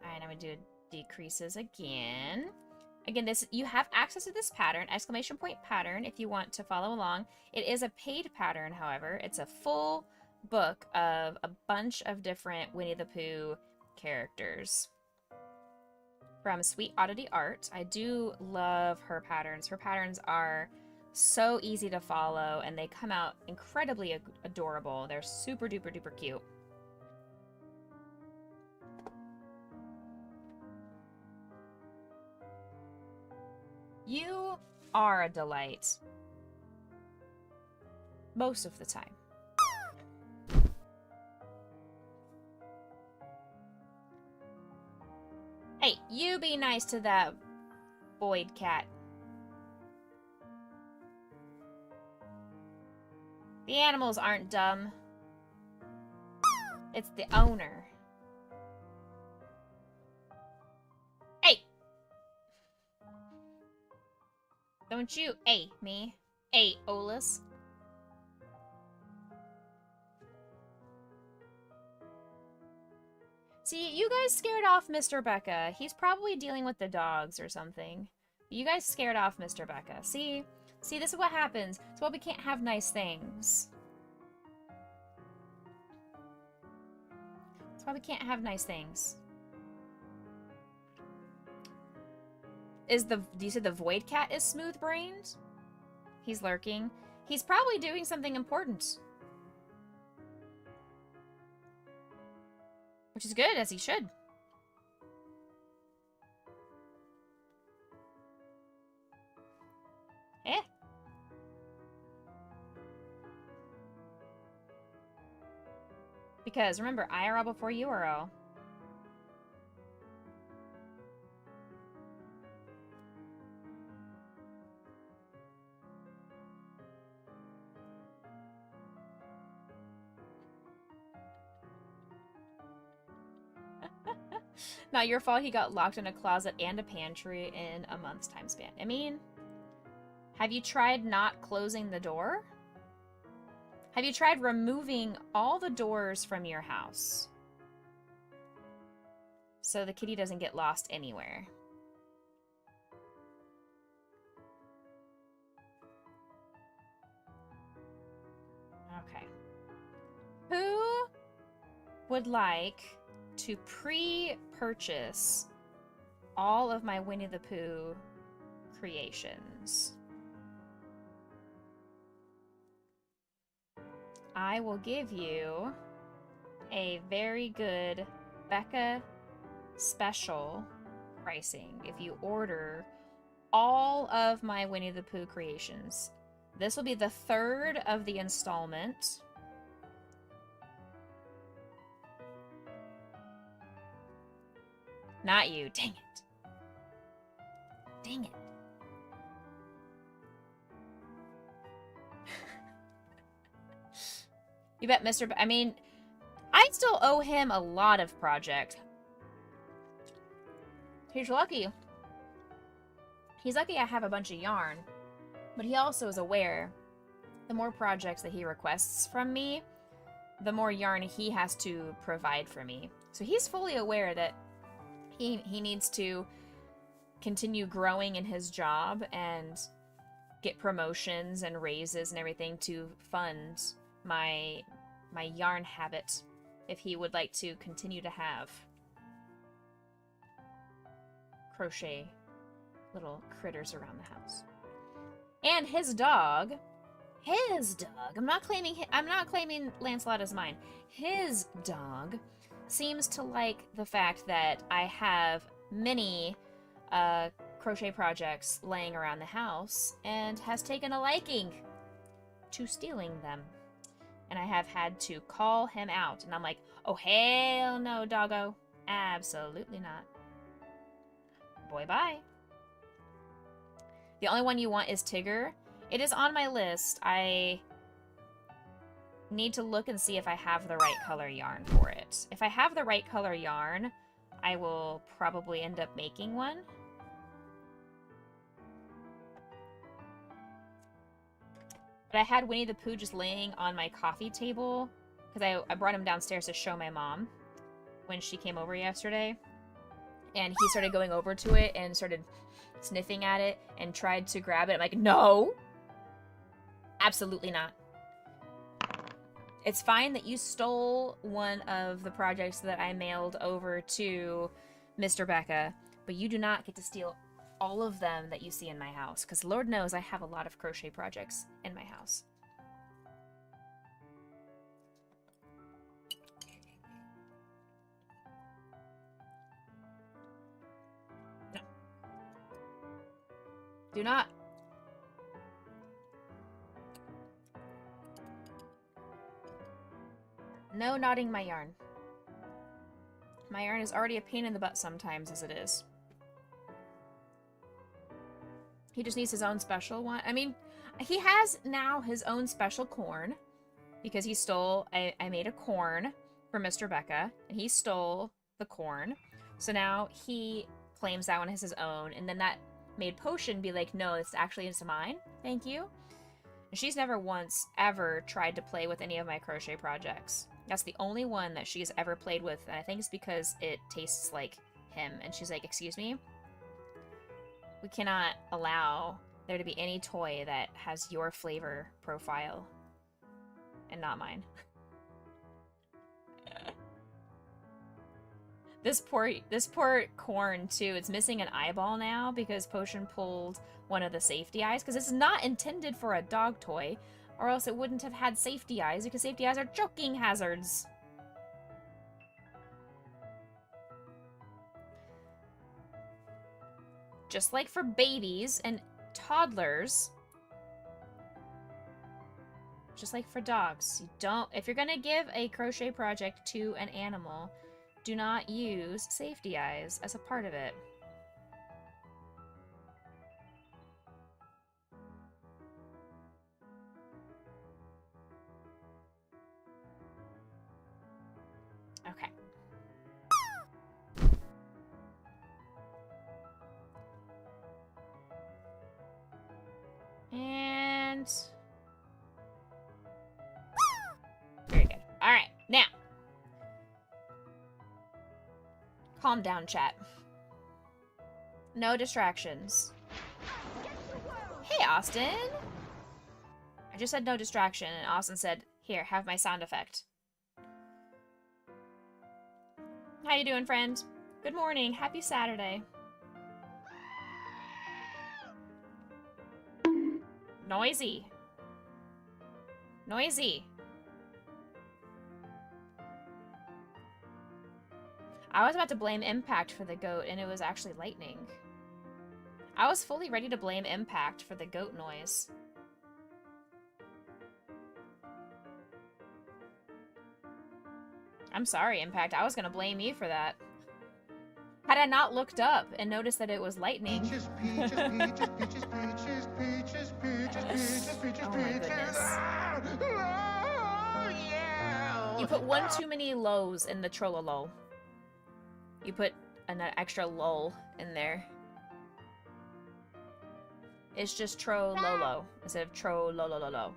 Alright, I'm gonna do decreases again. Again, you have access to this pattern, exclamation point pattern, if you want to follow along. It is a paid pattern, however. It's a full book of a bunch of different Winnie the Pooh characters. From Sweet Oddity Art. I do love her patterns. Her patterns are so easy to follow, and they come out incredibly adorable. They're super duper duper cute. You are a delight. Most of the time. Hey, you be nice to that Boyd cat. The animals aren't dumb. It's the owner. Hey! Don't you me. Olus. you guys scared off Mr. Becca. He's probably dealing with the dogs or something. You guys scared off Mr. Becca. See? See, this is what happens. It's why we can't have nice things. That's why we can't have nice things. You said the void cat is smooth-brained? He's lurking. He's probably doing something important. Which is good, as he should. Eh. Because, remember, IRL before URL. Not your fault he got locked in a closet and a pantry in a month's time span. I mean, have you tried not closing the door? Have you tried removing all the doors from your house so the kitty doesn't get lost anywhere? Okay. Who would like to pre-purchase all of my Winnie the Pooh creations? I will give you a very good Becca special pricing if you order all of my Winnie the Pooh creations. This will be the third of the installment. Not you. Dang it. Dang it. You bet Mr. I mean, I still owe him a lot of projects. He's lucky. He's lucky I have a bunch of yarn. But he also is aware the more projects that he requests from me, the more yarn he has to provide for me. So he's fully aware that he needs to continue growing in his job and get promotions and raises and everything to fund my yarn habit if he would like to continue to have crochet little critters around the house. And his dog, I'm not claiming Lancelot as mine. His dog seems to like the fact that I have many crochet projects laying around the house and has taken a liking to stealing them. And I have had to call him out. And I'm like, oh, hell no, doggo. Absolutely not. Boy, bye. The only one you want is Tigger. It is on my list. I need to look and see if I have the right color yarn for it. If I have the right color yarn, I will probably end up making one. But I had Winnie the Pooh just laying on my coffee table because I brought him downstairs to show my mom when she came over yesterday. And he started going over to it and started sniffing at it and tried to grab it. I'm like, no! Absolutely not. It's fine that you stole one of the projects that I mailed over to Mr. Becca, but you do not get to steal all of them that you see in my house, because Lord knows I have a lot of crochet projects in my house. No. Do not. No knotting my yarn. My yarn is already a pain in the butt sometimes as it is. He just needs his own special one. I mean, he has now his own special corn because he stole, I made a corn for Mr. Becca and he stole the corn. So now he claims that one as his own, and then that made Potion be like, no, it's mine. Thank you. And she's never once ever tried to play with any of my crochet projects. That's the only one that she's ever played with, and I think it's because it tastes like him. And she's like, excuse me? We cannot allow there to be any toy that has your flavor profile and not mine. This poor corn, too. It's missing an eyeball now because Potion pulled one of the safety eyes, because it's not intended for a dog toy, or else it wouldn't have had safety eyes, because safety eyes are choking hazards. Just like for babies and toddlers, just like for dogs, you don't, if you're gonna give a crochet project to an animal, do not use safety eyes as a part of it. Okay. And very good. All right, now calm down, chat. No distractions. Hey, Austin. I just said no distraction, and Austin said, "Here, have my sound effect." How you doing, friend? Good morning. Happy Saturday. Noisy. Noisy. I was about to blame Impact for the goat, and it was actually lightning. I was fully ready to blame Impact for the goat noise. I'm sorry, Impact. I was gonna blame you for that. Had I not looked up and noticed that it was lightning. Peaches, peaches, peaches, peaches, peaches, peaches, peaches, peaches, Oh my peaches. goodness. Oh, yeah. You put one too many lows in the trollolo. You put an extra lull in there. It's just tro-lolo instead of tro-lo-lo-lo-lo.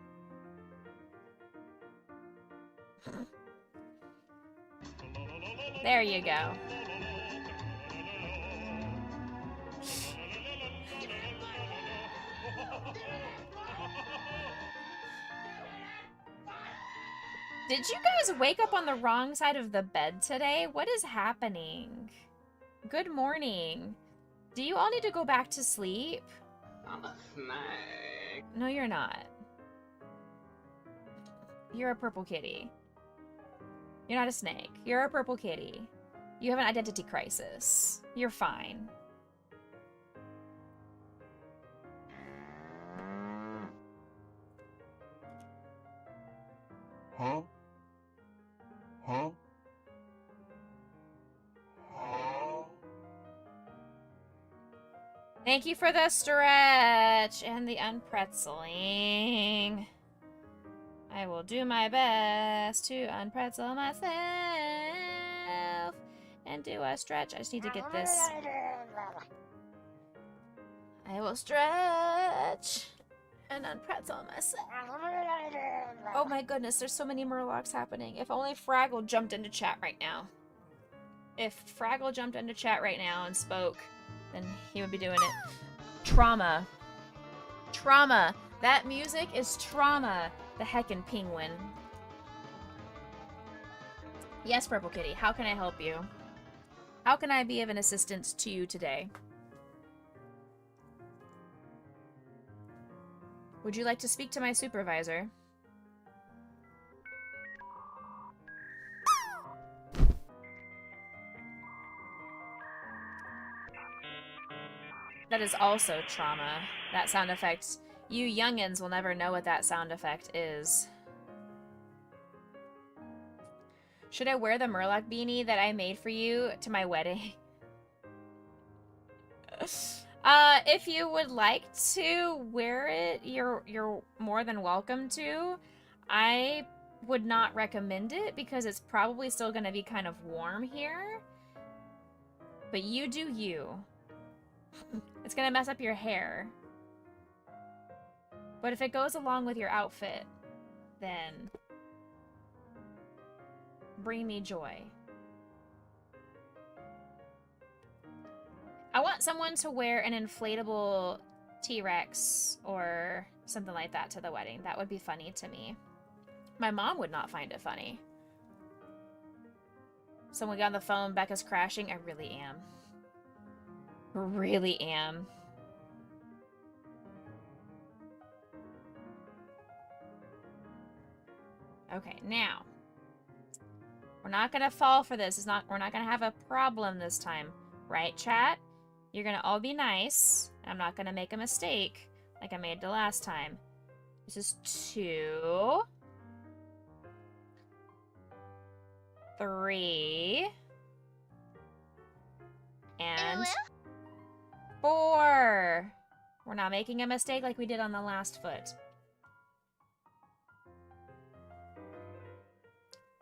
There you go. Did you guys wake up on the wrong side of the bed today? What is happening? Good morning. Do you all need to go back to sleep? I'm a snake. No, you're not. You're a purple kitty. You're not a snake. You're a purple kitty. You have an identity crisis. You're fine. Huh? Huh? Huh? Thank you for the stretch and the unpretzeling. I will do my best to unpretzel myself and do a stretch. I just need to get this. I will stretch and unpretzel myself. Oh my goodness, there's so many murlocs happening. If only Fraggle jumped into chat right now. If Fraggle jumped into chat right now and spoke, then he would be doing it. Trauma. Trauma. That music is trauma. The heckin' penguin. Yes, Purple Kitty, how can I help you? How can I be of an assistance to you today? Would you like to speak to my supervisor? That is also trauma. That sound effect. You youngins will never know what that sound effect is. Should I wear the Murloc beanie that I made for you to my wedding? If you would like to wear it, you're more than welcome to. I would not recommend it because it's probably still going to be kind of warm here. But you do you. It's going to mess up your hair. But if it goes along with your outfit, then bring me joy. I want someone to wear an inflatable T-Rex or something like that to the wedding. That would be funny to me. My mom would not find it funny. Someone got on the phone, Becca's crashing. I really am. Really am. Okay, now. We're not gonna fall for this. We're not gonna have a problem this time. Right, chat? You're gonna all be nice. I'm not gonna make a mistake like I made the last time. This is 2. 3. And 4. We're not making a mistake like we did on the last foot.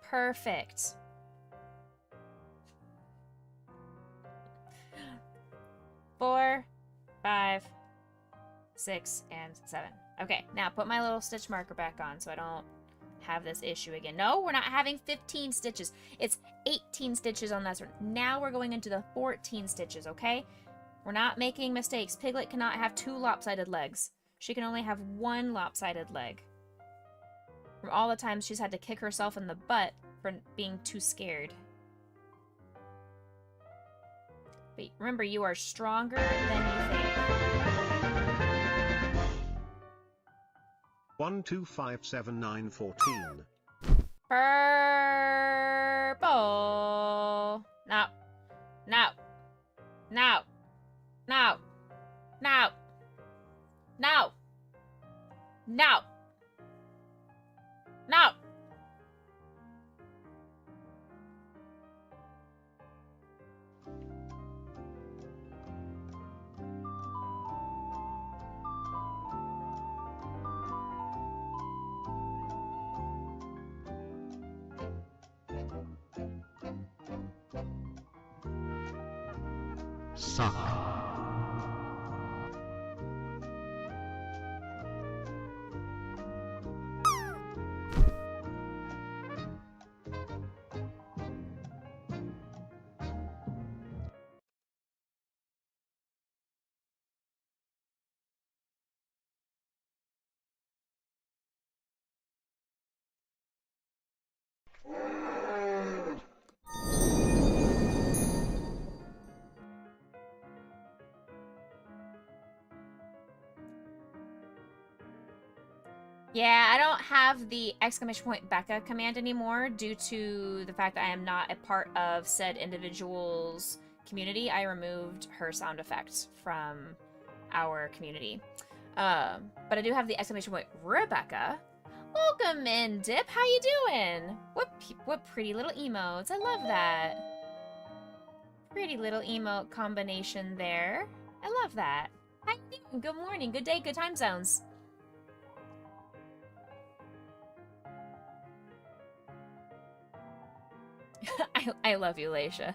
Perfect. 4, 5, 6, and 7. Okay, now put my little stitch marker back on so I don't have this issue again. No, we're not having 15 stitches. It's 18 stitches on this one. Now we're going into the 14 stitches, okay? We're not making mistakes. Piglet cannot have 2 lopsided legs. She can only have 1 lopsided leg. From all the times she's had to kick herself in the butt for being too scared. But remember, you are stronger than you think. 1 2 5 7 9 14. Purple. No. No. No. No. No. No. No. No. Suck. Yeah, I don't have the exclamation point Becca command anymore due to the fact that I am not a part of said individual's community. I removed her sound effect from our community. But I do have the exclamation point Rebecca. Welcome in, Dip. How you doing? What pretty little emotes. I love that. Pretty little emote combination there. I love that. How you doing? Good morning, good day, good time zones. I love you, Laisha.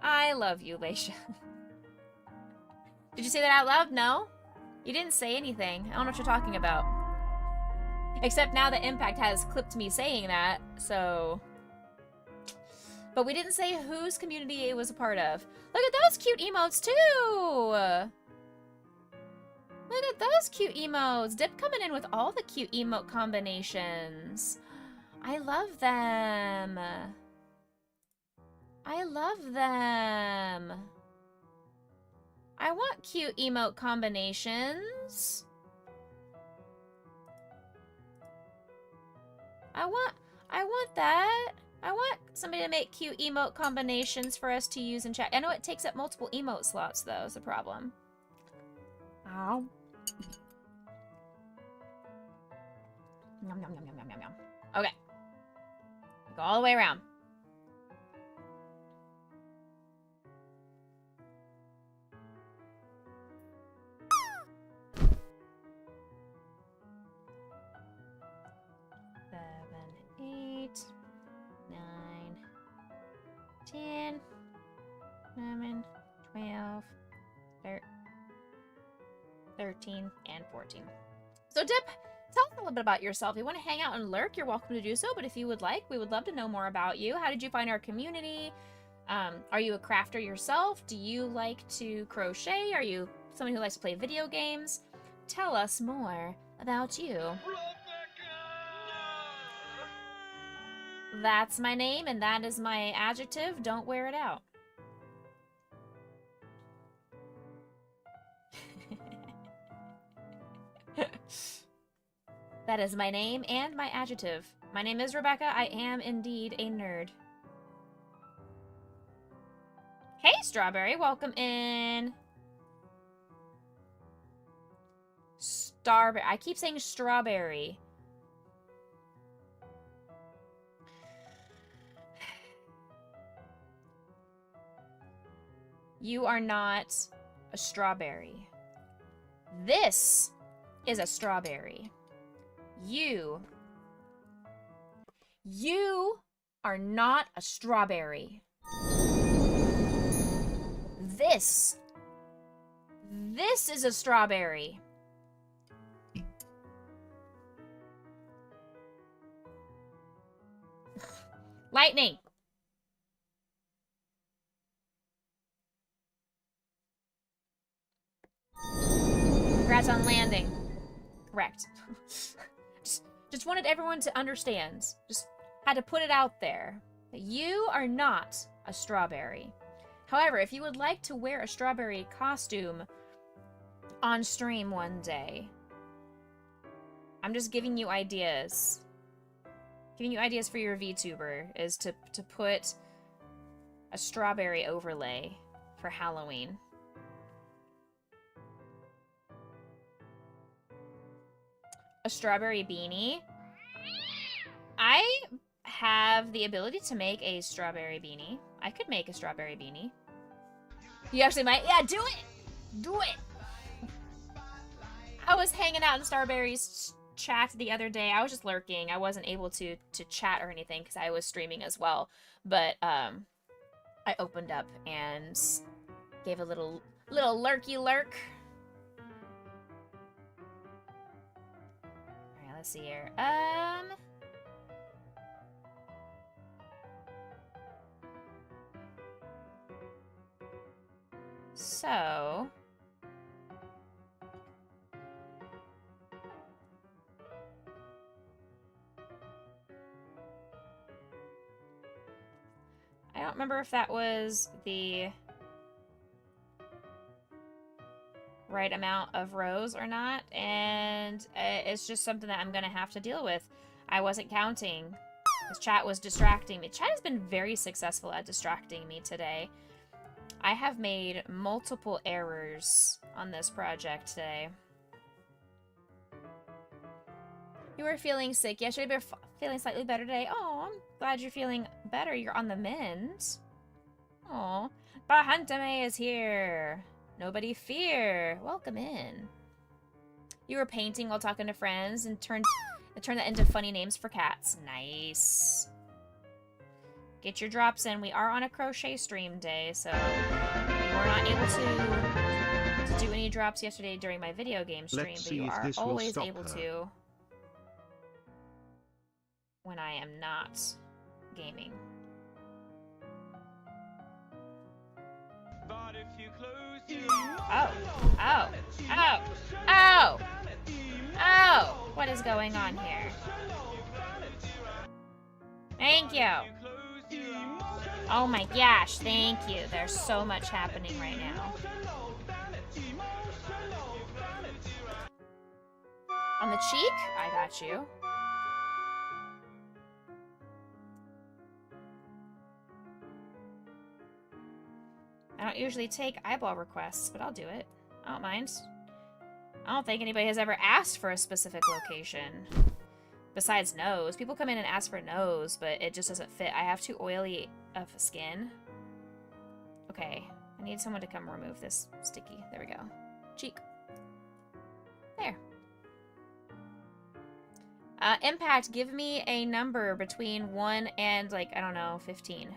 I love you, Laisha. Did you say that out loud? No? You didn't say anything. I don't know what you're talking about. Except now the Impact has clipped me saying that, so... But we didn't say whose community it was a part of. Look at those cute emotes, too! Look at those cute emotes. Dip coming in with all the cute emote combinations. I love them. I love them. I want cute emote combinations. I want that. I want somebody to make cute emote combinations for us to use in chat. I know it takes up multiple emote slots, though, is the problem. Ow. Yum, yum, yum, yum, yum, yum, yum. Okay. Go all the way around. Eight, 9, 10, 11, 12, 13, and 14. So Dip tell us a little bit about yourself. If you want to hang out and lurk, you're welcome to do so. But if you would like, we would love to know more about you. How did you find our community? Are you a crafter yourself? Do you like to crochet? Are you someone who likes to play video games? Tell us more about you. That's my name, and that is my adjective. Don't wear it out. That is my name and my adjective. My name is Rebecca. I am indeed a nerd. Hey, Strawberry. Welcome in. Starberry. I keep saying strawberry. You are not a strawberry. This is a strawberry. You are not a strawberry. This is a strawberry. Lightning. Congrats on landing. Correct. Just wanted everyone to understand. Just had to put it out there. That you are not a strawberry. However, if you would like to wear a strawberry costume on stream one day, I'm just giving you ideas. Giving you ideas for your VTuber is to put a strawberry overlay for Halloween. A strawberry beanie. I have the ability to make a strawberry beanie. I could make a strawberry beanie. You actually might? Yeah, do it! Do it! I was hanging out in Starberry's chat the other day. I was just lurking. I wasn't able to chat or anything because I was streaming as well. But I opened up and gave a little lurky lurk. Alright, let's see here. So I don't remember if that was the right amount of rows or not, and it's just something that I'm gonna have to deal with. I wasn't counting. This chat was distracting me. Chat has been very successful at distracting me today. I have made multiple errors on this project today. You were feeling sick yesterday, but feeling slightly better today. Oh, I'm glad you're feeling better. You're on the mend. Oh, Bahantame is here. Nobody fear. Welcome in. You were painting while talking to friends and turned that into funny names for cats. Nice. Get your drops in. We are on a crochet stream day, so we were not able to do any drops yesterday during my video game stream, but you are always able to when I am not gaming. Oh! What is going on here? Thank you. Oh my gosh, thank you. There's so much happening right now. On the cheek? I got you. I don't usually take eyeball requests, but I'll do it. I don't mind. I don't think anybody has ever asked for a specific location. Besides nose. People come in and ask for nose, but it just doesn't fit. I have too oily of skin. Okay. I need someone to come remove this sticky. There we go. Cheek. There. Impact, give me a number between 1 and, like, I don't know, 15.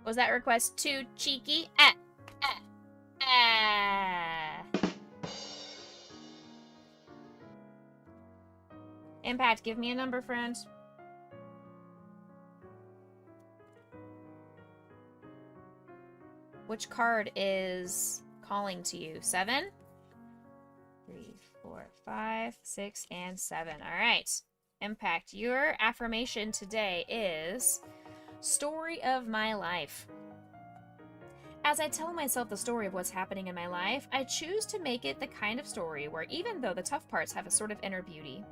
Was that request too cheeky? Ah, ah, ah. Impact, give me a number, friend. Which card is calling to you? 7? 3, 4, 5, 6, and 7. All right. Impact, your affirmation today is story of my life. As I tell myself the story of what's happening in my life, I choose to make it the kind of story where even though the tough parts have a sort of inner beauty,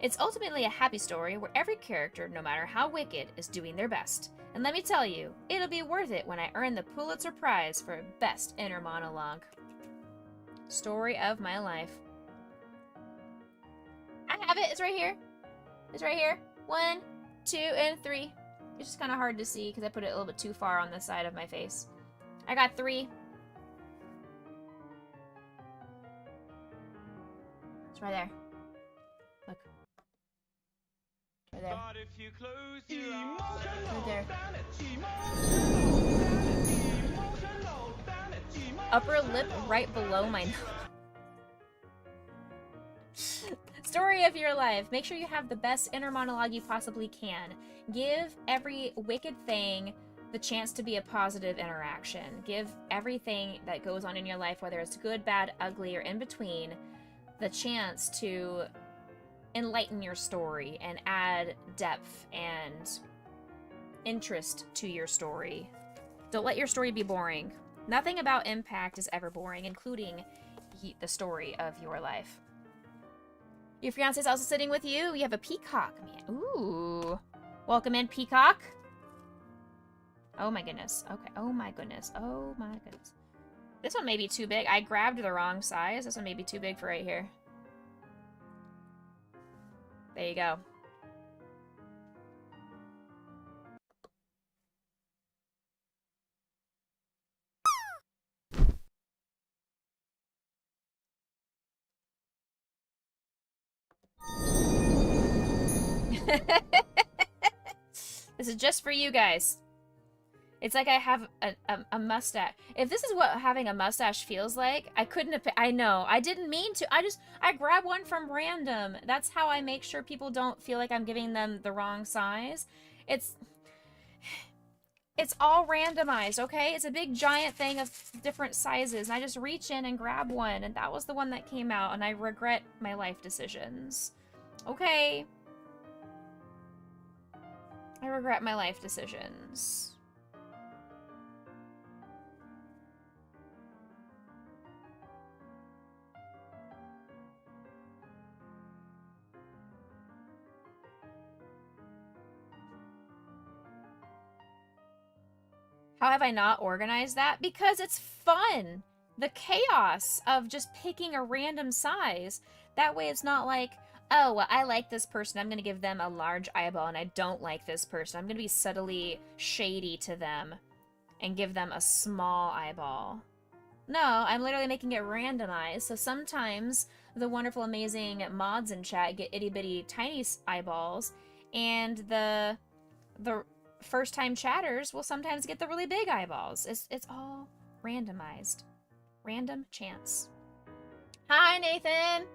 it's ultimately a happy story where every character, no matter how wicked, is doing their best. And let me tell you, it'll be worth it when I earn the Pulitzer Prize for Best Inner Monologue. Story of my life. I have it. It's right here. It's right here. 1, 2, and 3. It's just kind of hard to see because I put it a little bit too far on the side of my face. I got 3. It's right there. Look. Right there. Right there. Upper lip right below my nose. Story of your life. Make sure you have the best inner monologue you possibly can. Give every wicked thing the chance to be a positive interaction. Give everything that goes on in your life, whether it's good, bad, ugly, or in between, the chance to enlighten your story and add depth and interest to your story. Don't let your story be boring. Nothing about Impact is ever boring, including the story of your life. Your fiance is also sitting with you. You have a peacock, man. Ooh. Welcome in, peacock. Oh my goodness. Okay. Oh my goodness. Oh my goodness. This one may be too big. I grabbed the wrong size. This one may be too big for right here. There you go. This is just for you guys. It's like I have a mustache. If this is what having a mustache feels like, I couldn't have... I know. I didn't mean to. I grab one from random. That's how I make sure people don't feel like I'm giving them the wrong size. It's all randomized, okay? It's a big giant thing of different sizes. And I just reach in and grab one. And that was the one that came out. And I regret my life decisions. Okay. I regret my life decisions. How have I not organized that? Because it's fun. The chaos of just picking a random size. That way it's not like, oh, well, I like this person. I'm going to give them a large eyeball, and I don't like this person. I'm going to be subtly shady to them and give them a small eyeball. No, I'm literally making it randomized. So sometimes the wonderful, amazing mods in chat get itty-bitty tiny eyeballs, and the first-time chatters will sometimes get the really big eyeballs. It's all randomized. Random chance. Hi, Nathan!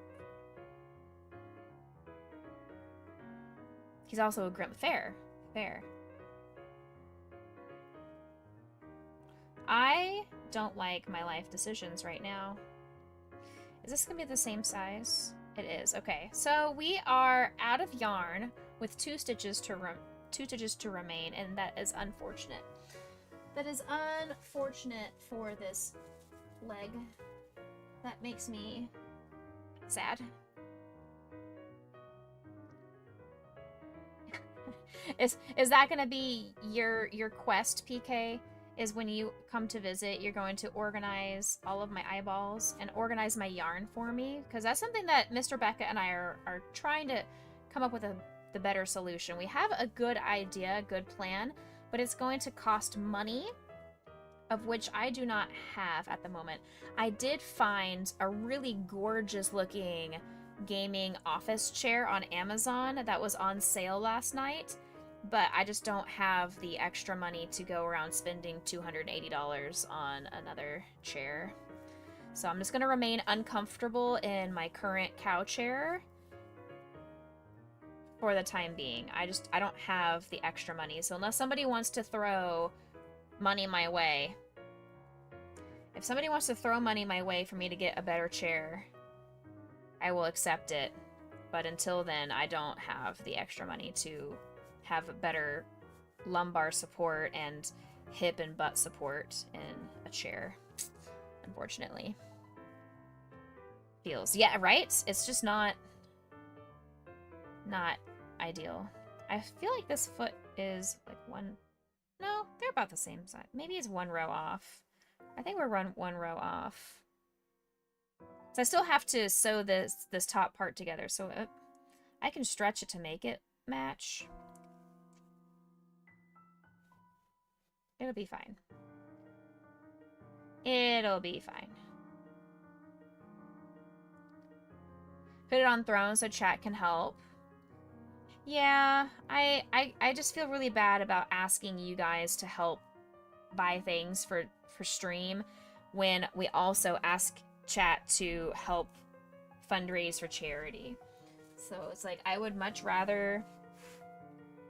He's also a grim. Fair. I don't like my life decisions right now. Is this gonna be the same size? It is. Okay, so we are out of yarn with 2 stitches to remain, and that is unfortunate. That is unfortunate for this leg. That makes me sad. Is that gonna be your quest, PK? Is when you come to visit, you're going to organize all of my eyeballs and organize my yarn for me? Because that's something that Mr. Becca and I are trying to come up with the better solution. We have a good idea, a good plan, but it's going to cost money, of which I do not have at the moment. I did find a really gorgeous looking gaming office chair on Amazon that was on sale last night, but I just don't have the extra money to go around spending $280 on another chair. So I'm just going to remain uncomfortable in my current cow chair for the time being. I don't have the extra money. So unless somebody wants to throw money my way, if somebody wants to throw money my way for me to get a better chair, I will accept it. But until then, I don't have the extra money to have better lumbar support and hip and butt support in a chair, unfortunately. Feels, yeah, right? It's just not ideal. I feel like this foot is like no, they're about the same size. Maybe it's one row off. I think we're one row off. So I still have to sew this top part together, so I can stretch it to make it match. It'll be fine. It'll be fine. Put it on throne so chat can help. Yeah, I just feel really bad about asking you guys to help buy things for stream when we also ask chat to help fundraise for charity. So it's like I would much rather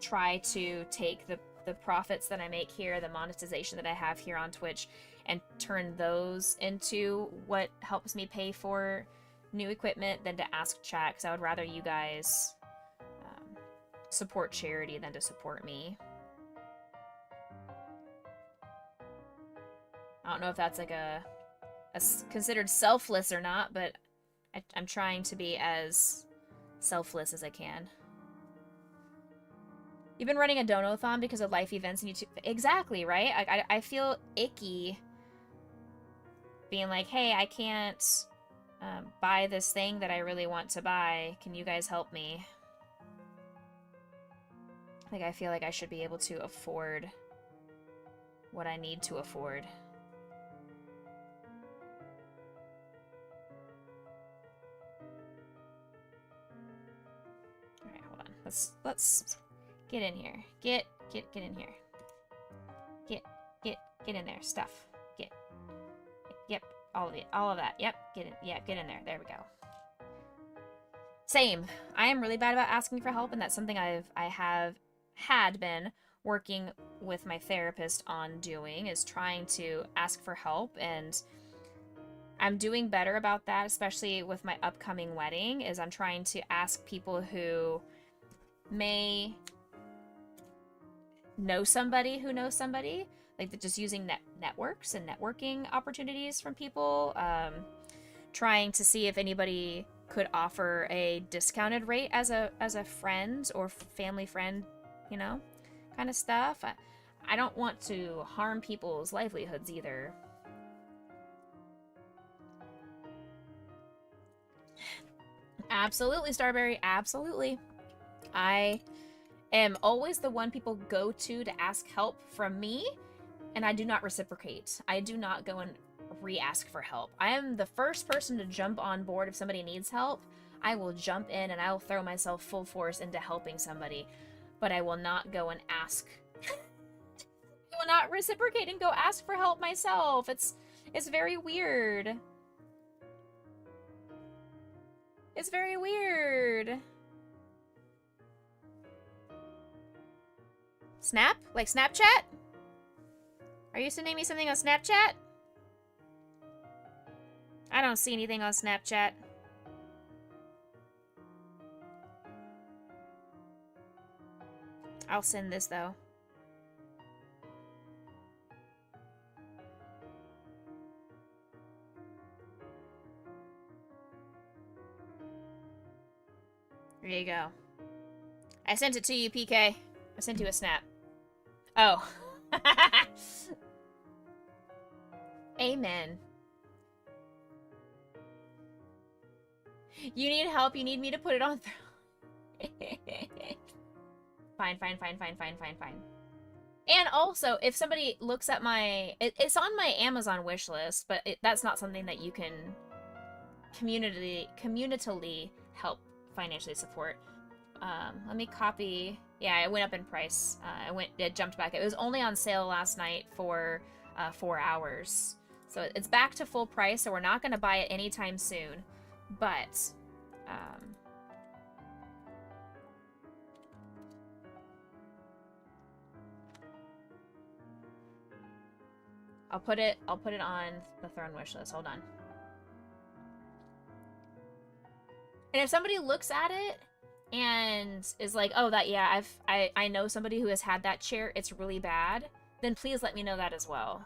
try to take the profits that I make here, the monetization that I have here on Twitch, and turn those into what helps me pay for new equipment than to ask chat, because I would rather you guys support charity than to support me. I don't know if that's like a considered selfless or not, but I'm trying to be as selfless as I can. You've been running a donathon because of life events and YouTube. Exactly, right? I feel icky being like, hey, I can't buy this thing that I really want to buy. Can you guys help me? Like, I feel like I should be able to afford what I need to afford. Alright, hold on. Let's get in here. Get in here. Get in there. Stuff. Yep. All of it. All of that. Yep. Get in there. There we go. Same. I am really bad about asking for help, and that's something I had been working with my therapist on doing, is trying to ask for help, and I'm doing better about that, especially with my upcoming wedding, is I'm trying to ask people who may know somebody who knows somebody, like just using networks and networking opportunities from people, trying to see if anybody could offer a discounted rate as a friend or family friend, you know, kind of stuff. I don't want to harm people's livelihoods either. Absolutely, Starberry, absolutely. I am always the one people go to ask help from me, and I do not reciprocate. I do not go and re-ask for help. I am the first person to jump on board if somebody needs help. I will jump in and I will throw myself full force into helping somebody, but I will not go and ask. I will not reciprocate and go ask for help myself. It's very weird. It's very weird. Snap? Like Snapchat? Are you sending me something on Snapchat? I don't see anything on Snapchat. I'll send this, though. There you go. I sent it to you, PK. I sent you a snap. Oh. Amen. You need help? You need me to put it on Fine. And also, if somebody looks at my... It's on my Amazon wish list, but that's not something that you can communitally help financially support. Let me copy Yeah, it went up in price. It jumped back. It was only on sale last night for 4 hours. So it's back to full price, so we're not going to buy it anytime soon. But, I'll put it on the Throne wish list. Hold on. And if somebody looks at it and is like, oh, I know somebody who has had that chair, it's really bad, then please let me know that as well.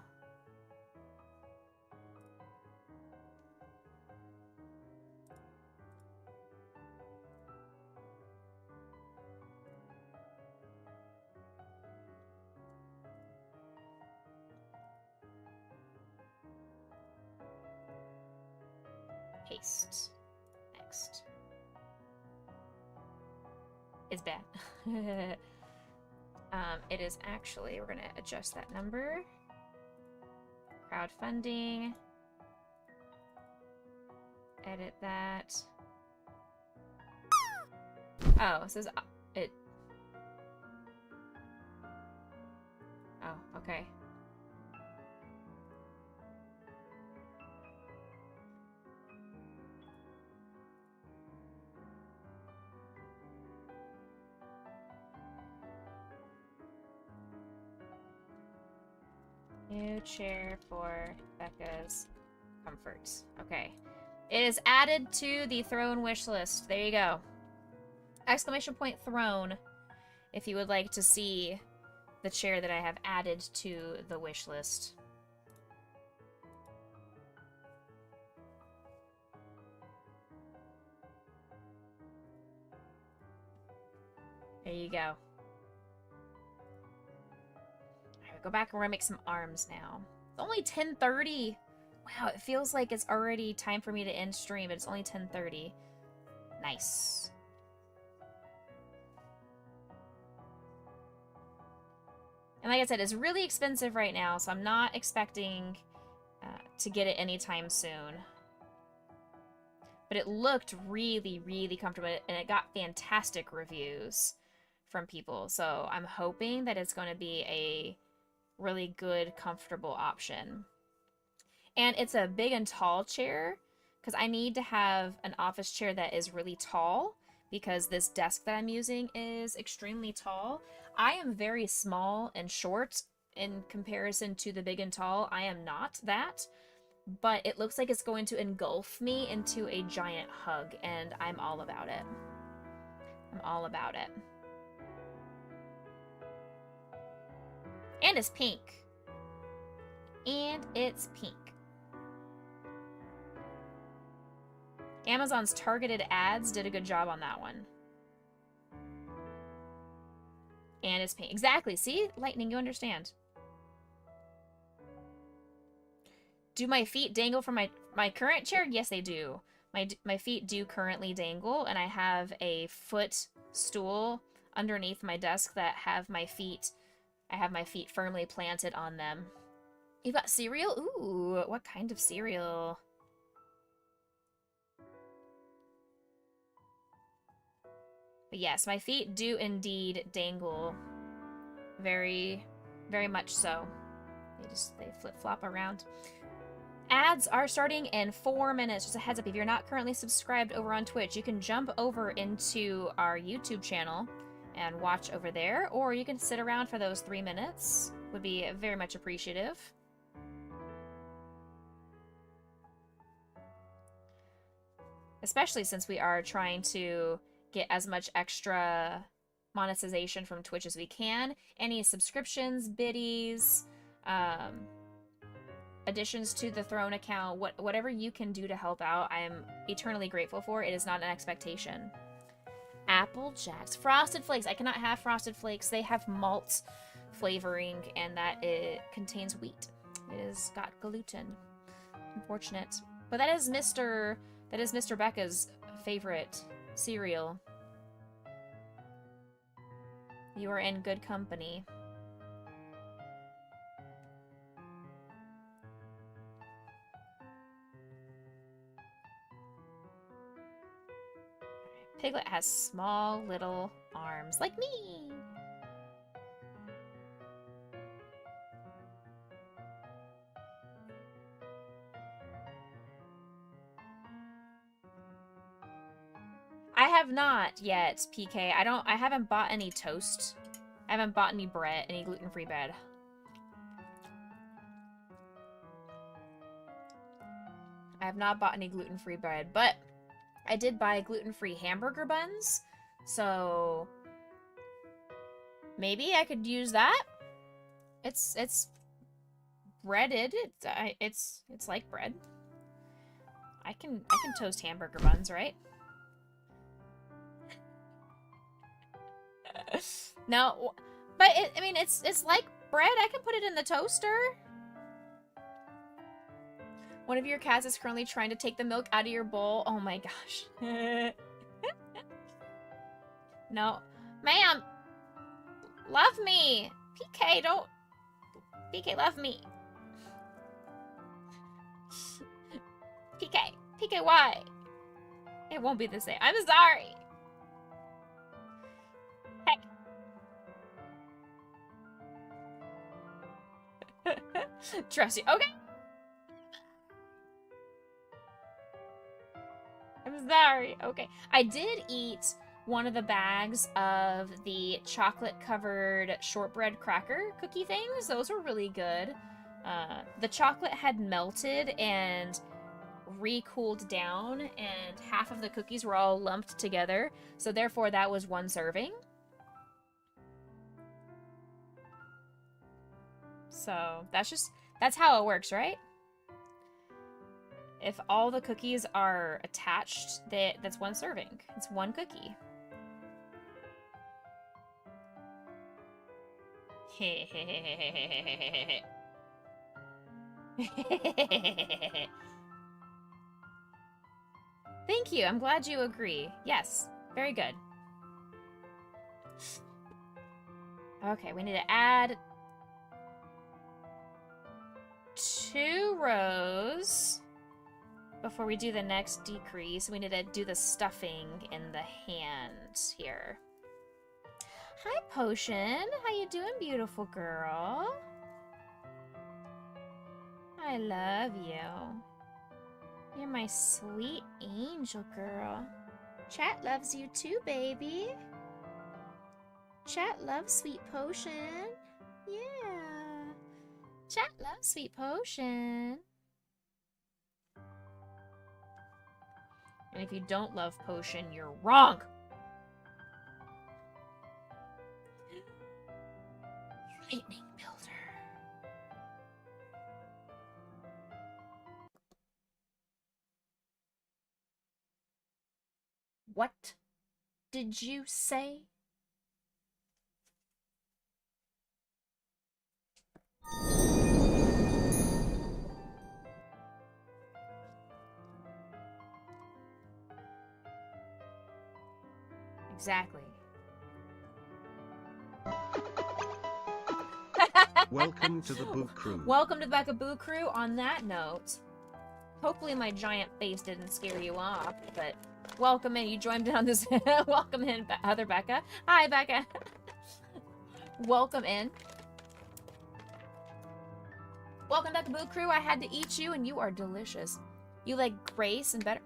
Paste. Next. It's bad. It is actually, we're gonna adjust that number. Crowdfunding. Edit that. Oh, it says it. Oh, okay. New chair for Becca's comfort. Okay. It is added to the throne wish list. There you go. Exclamation point throne if you would like to see the chair that I have added to the wish list. There you go. Go back and we're gonna make some arms now. It's only 10:30. Wow, it feels like it's already time for me to end stream, but it's only 10:30. Nice. And like I said, it's really expensive right now, so I'm not expecting to get it anytime soon. But it looked really, really comfortable, and it got fantastic reviews from people. So I'm hoping that it's going to be a really good, comfortable option. And it's a big and tall chair, because I need to have an office chair that is really tall, because this desk that I'm using is extremely tall. I am very small and short in comparison to the big and tall. I am not that, but it looks like it's going to engulf me into a giant hug, and I'm all about it. I'm all about it. And it's pink. And it's pink. Amazon's targeted ads did a good job on that one. And it's pink. Exactly. See? Lightning, you understand. Do my feet dangle from my current chair? Yes, they do. My feet do currently dangle, and I have a footstool underneath my desk that have my feet... I have my feet firmly planted on them. You've got cereal? Ooh, what kind of cereal? But yes, my feet do indeed dangle. Very, very much so. They flip-flop around. Ads are starting in 4 minutes. Just a heads up, if you're not currently subscribed over on Twitch, you can jump over into our YouTube channel and watch over there, or you can sit around for those 3 minutes. Would be very much appreciative. Especially since we are trying to get as much extra monetization from Twitch as we can. Any subscriptions, biddies, additions to the Throne account, whatever you can do to help out, I am eternally grateful for. It is not an expectation. Apple Jacks. Frosted Flakes. I cannot have Frosted Flakes. They have malt flavoring, and that it contains wheat. It has got gluten. Unfortunate. But that is Mr. Becca's favorite cereal. You are in good company. Piglet has small little arms, like me. I have not yet, PK. I haven't bought any toast. I haven't bought any bread, any gluten-free bread. I have not bought any gluten-free bread, but I did buy gluten-free hamburger buns, so maybe I could use that. It's breaded. It's like bread. I can toast hamburger buns, right? No, but I mean it's like bread. I can put it in the toaster. One of your cats is currently trying to take the milk out of your bowl. Oh my gosh. No. Ma'am! Love me! PK, don't... PK, love me. PK, why? It won't be the same. I'm sorry. Heck. Trust you. Okay. I'm sorry. Okay. I did eat one of the bags of the chocolate-covered shortbread cracker cookie things. Those were really good. The chocolate had melted and re-cooled down, and half of the cookies were all lumped together. So therefore, that was one serving. So that's how it works, right? If all the cookies are attached, that's one serving. It's one cookie. Thank you. I'm glad you agree. Yes. Very good. Okay, we need to add 2 rows before we do the next decrease. We need to do the stuffing in the hand here. Hi, Potion. How you doing, beautiful girl? I love you. You're my sweet angel girl. Chat loves you too, baby. Chat loves Sweet Potion. Yeah. Chat loves Sweet Potion. And if you don't love Potion, you're wrong. Lightning Builder. What did you say? Exactly. Welcome to the Boo Crew. Welcome to the Becca Boo Crew. On that note, hopefully my giant face didn't scare you off, but welcome in. You joined in on this. Welcome in, other Becca. Hi, Becca. Welcome in. Welcome to Becca Boo Crew. I had to eat you, and you are delicious. You like Grace and better.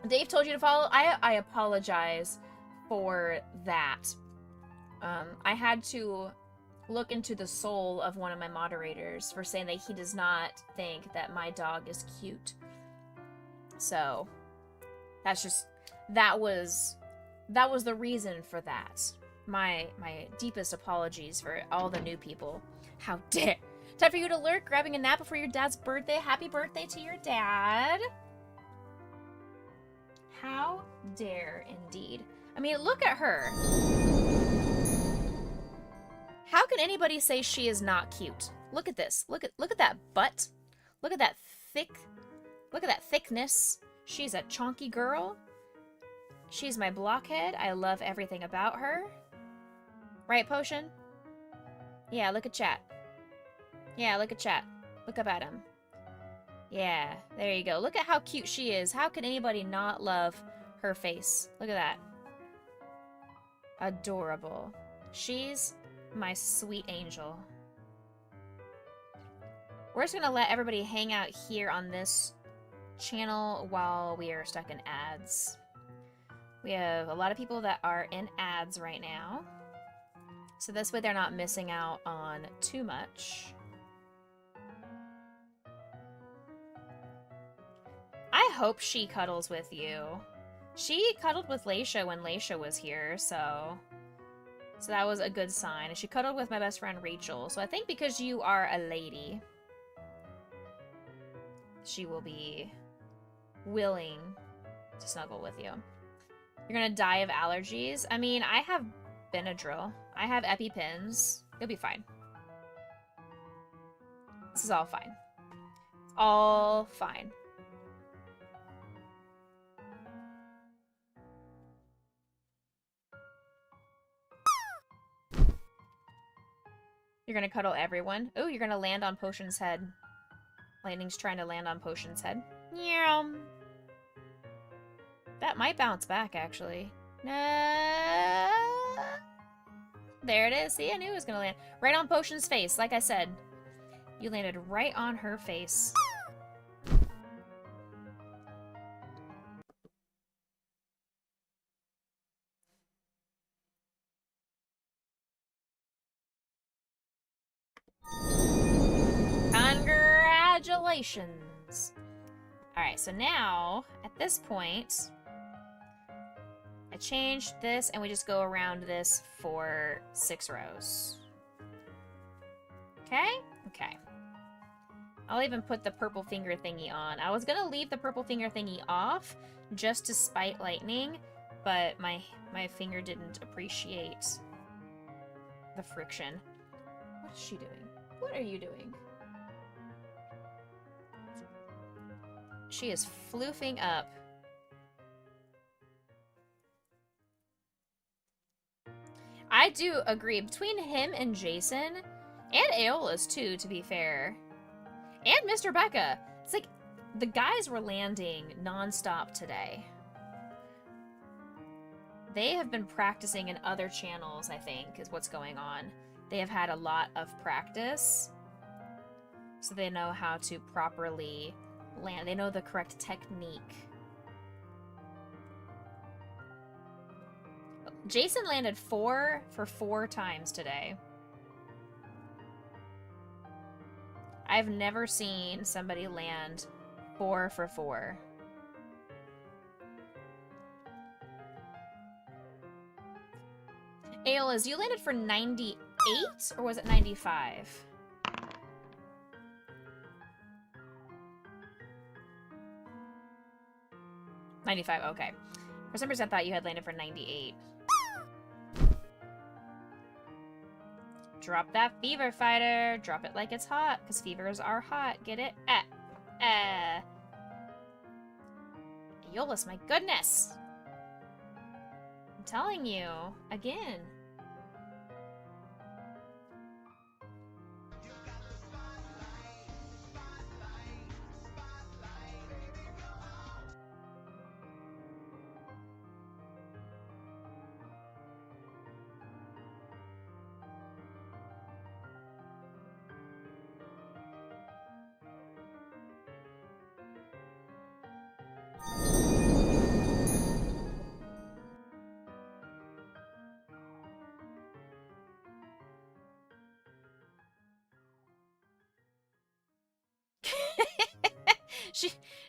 Dave told you to follow. I apologize for that. I had to look into the soul of one of my moderators for saying that he does not think that my dog is cute. So that's just that was the reason for that. My deepest apologies for all the new people. How dare. Time for you to lurk, grabbing a nap before your dad's birthday. Happy birthday to your dad. How dare indeed. I mean, look at her. How can anybody say she is not cute? Look at this. Look at that butt. Look at that thickness. She's a chonky girl. She's my blockhead. I love everything about her. Right, Potion? Yeah, look at chat. Yeah, look at chat. Look up at him. Yeah, there you go. Look at how cute she is. How can anybody not love her face? Look at that. Adorable. She's my sweet angel. We're just gonna let everybody hang out here on this channel while we are stuck in ads. We have a lot of people that are in ads right now. So this way they're not missing out on too much. I hope she cuddles with you. She cuddled with Leisha when Leisha was here, so that was a good sign. And she cuddled with my best friend Rachel. So I think because you are a lady, she will be willing to snuggle with you. You're gonna die of allergies? I mean, I have Benadryl. I have EpiPens. You'll be fine. This is all fine. It's all fine. You're gonna cuddle everyone. Oh, you're gonna land on Potion's head. Lightning's trying to land on Potion's head. Meow. That might bounce back, actually. There it is. See, I knew it was gonna land. Right on Potion's face, like I said. You landed right on her face. Congratulations! Alright, so now, at this point, I changed this, and we just go around this for 6 rows. Okay? Okay. I'll even put the purple finger thingy on. I was gonna leave the purple finger thingy off, just to spite Lightning, but my finger didn't appreciate the friction. What is she doing? What are you doing? She is floofing up. I do agree. Between him and Jason, and Aeola's too, to be fair, and Mr. Becca, it's like the guys were landing non-stop today. They have been practicing in other channels, I think, is what's going on. They have had a lot of practice, so they know how to properly land. They know the correct technique. Jason landed 4 for 4 times today. I've never seen somebody land 4 for 4. Aeola's, you landed for 98, or was it 95? $95, okay. For some reason I thought you had landed for 98. Drop that fever, fighter. Drop it like it's hot, because fevers are hot. Get it? Aeolus, my goodness! I'm telling you, again.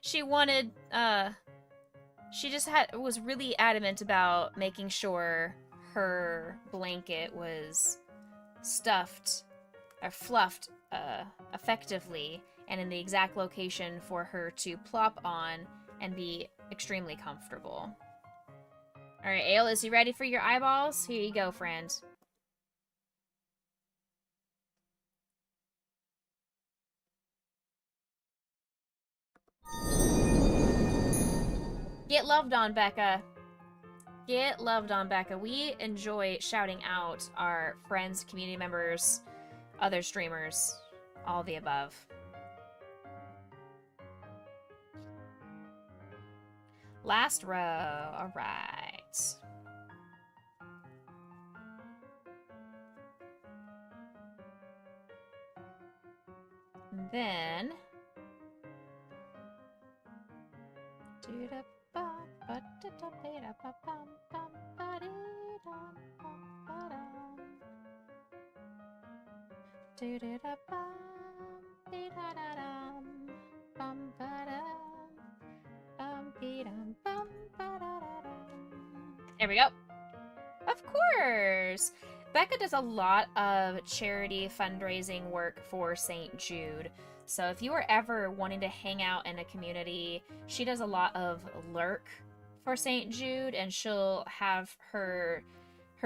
She wanted, she just was really adamant about making sure her blanket was stuffed, or fluffed, effectively, and in the exact location for her to plop on and be extremely comfortable. Alright, Aeolus, you ready for your eyeballs? Here you go, friend. Get loved on, Becca. Get loved on, Becca. We enjoy shouting out our friends, community members, other streamers, all the above. Last row. All right. then... There we go. Of course! Becca does a lot of charity fundraising work for St. Jude. So if you are ever wanting to hang out in a community, she does a lot of lurk for St. Jude, and she'll have her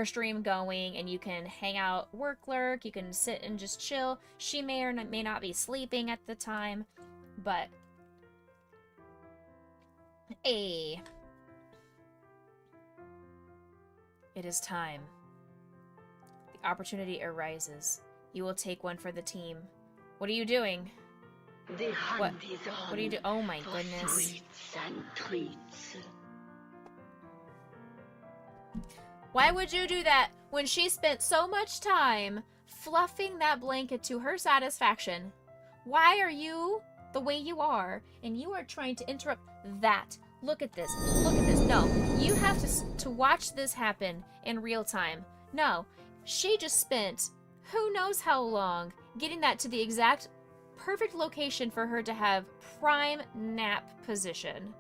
stream going, and you can hang out, work lurk, you can sit and just chill. She may or may not be sleeping at the time, but hey, it is time. The opportunity arises. You will take one for the team. What are you doing? The hunt What? is on. What do you do? Oh my for goodness. Sweets and treats. Why would you do that when she spent so much time fluffing that blanket to her satisfaction? Why are you the way you are, and you are trying to interrupt that? Look at this. Look at this. No, you have to watch this happen in real time. No, she just spent who knows how long getting that to the exact perfect location for her to have prime nap position.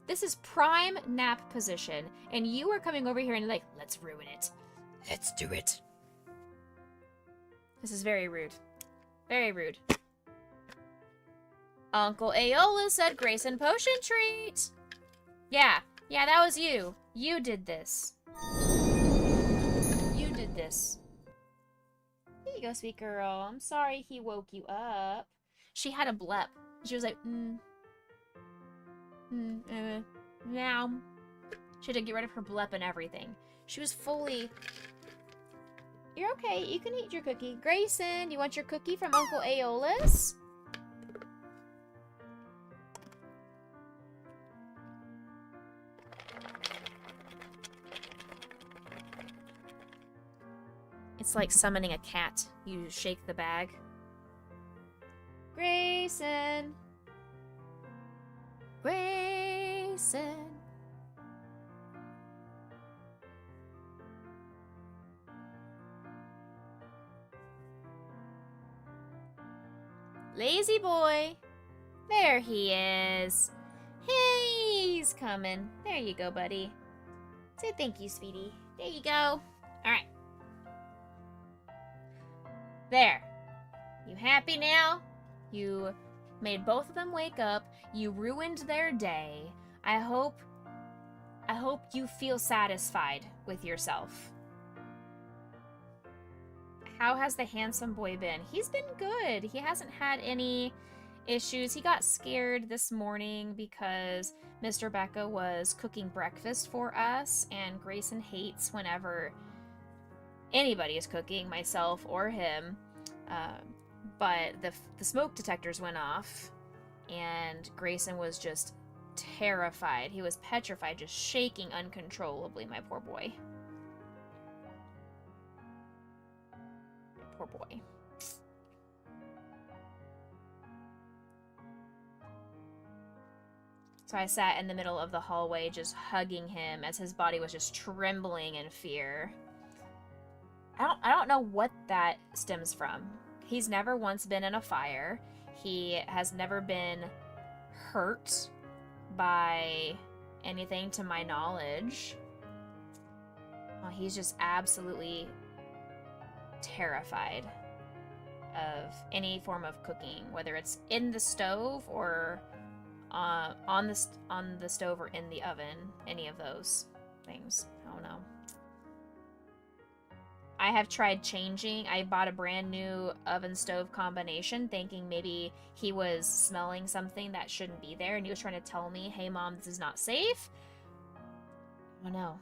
This is prime nap position, and you are coming over here and like, let's ruin it. Let's do it. This is very rude. Very rude. Uncle Aeola said Grayson potion treat. Yeah, that was you. You did this. You did this. Here you go, sweet girl. I'm sorry he woke you up. She had a blep. She was like, now. She had to get rid of her blep and everything. She was fully... You're okay. You can eat your cookie. Grayson, you want your cookie from Uncle Aeolus? It's like summoning a cat. You shake the bag. Grayson. Grayson. Lazy boy. There he is. Hey, he's coming. There you go, buddy. Say thank you, sweetie. There you go. All right. There. You happy now? You made both of them wake up. You ruined their day. I hope you feel satisfied with yourself. How has the handsome boy been? He's been good. He hasn't had any issues. He got scared this morning because Mr. Becca was cooking breakfast for us, and Grayson hates whenever anybody is cooking, myself or him. But the smoke detectors went off, and Grayson was just terrified. He was petrified, just shaking uncontrollably, my poor boy. Poor boy. So I sat in the middle of the hallway just hugging him as his body was just trembling in fear. I don't know what that stems from. He's never once been in a fire. He has never been hurt by anything to my knowledge. Oh, he's just absolutely terrified of any form of cooking, whether it's in the stove or on the stove or in the oven. Any of those things. I don't know. I have tried changing. I bought a brand new oven stove combination thinking maybe he was smelling something that shouldn't be there, and he was trying to tell me, hey mom, this is not safe. Oh no.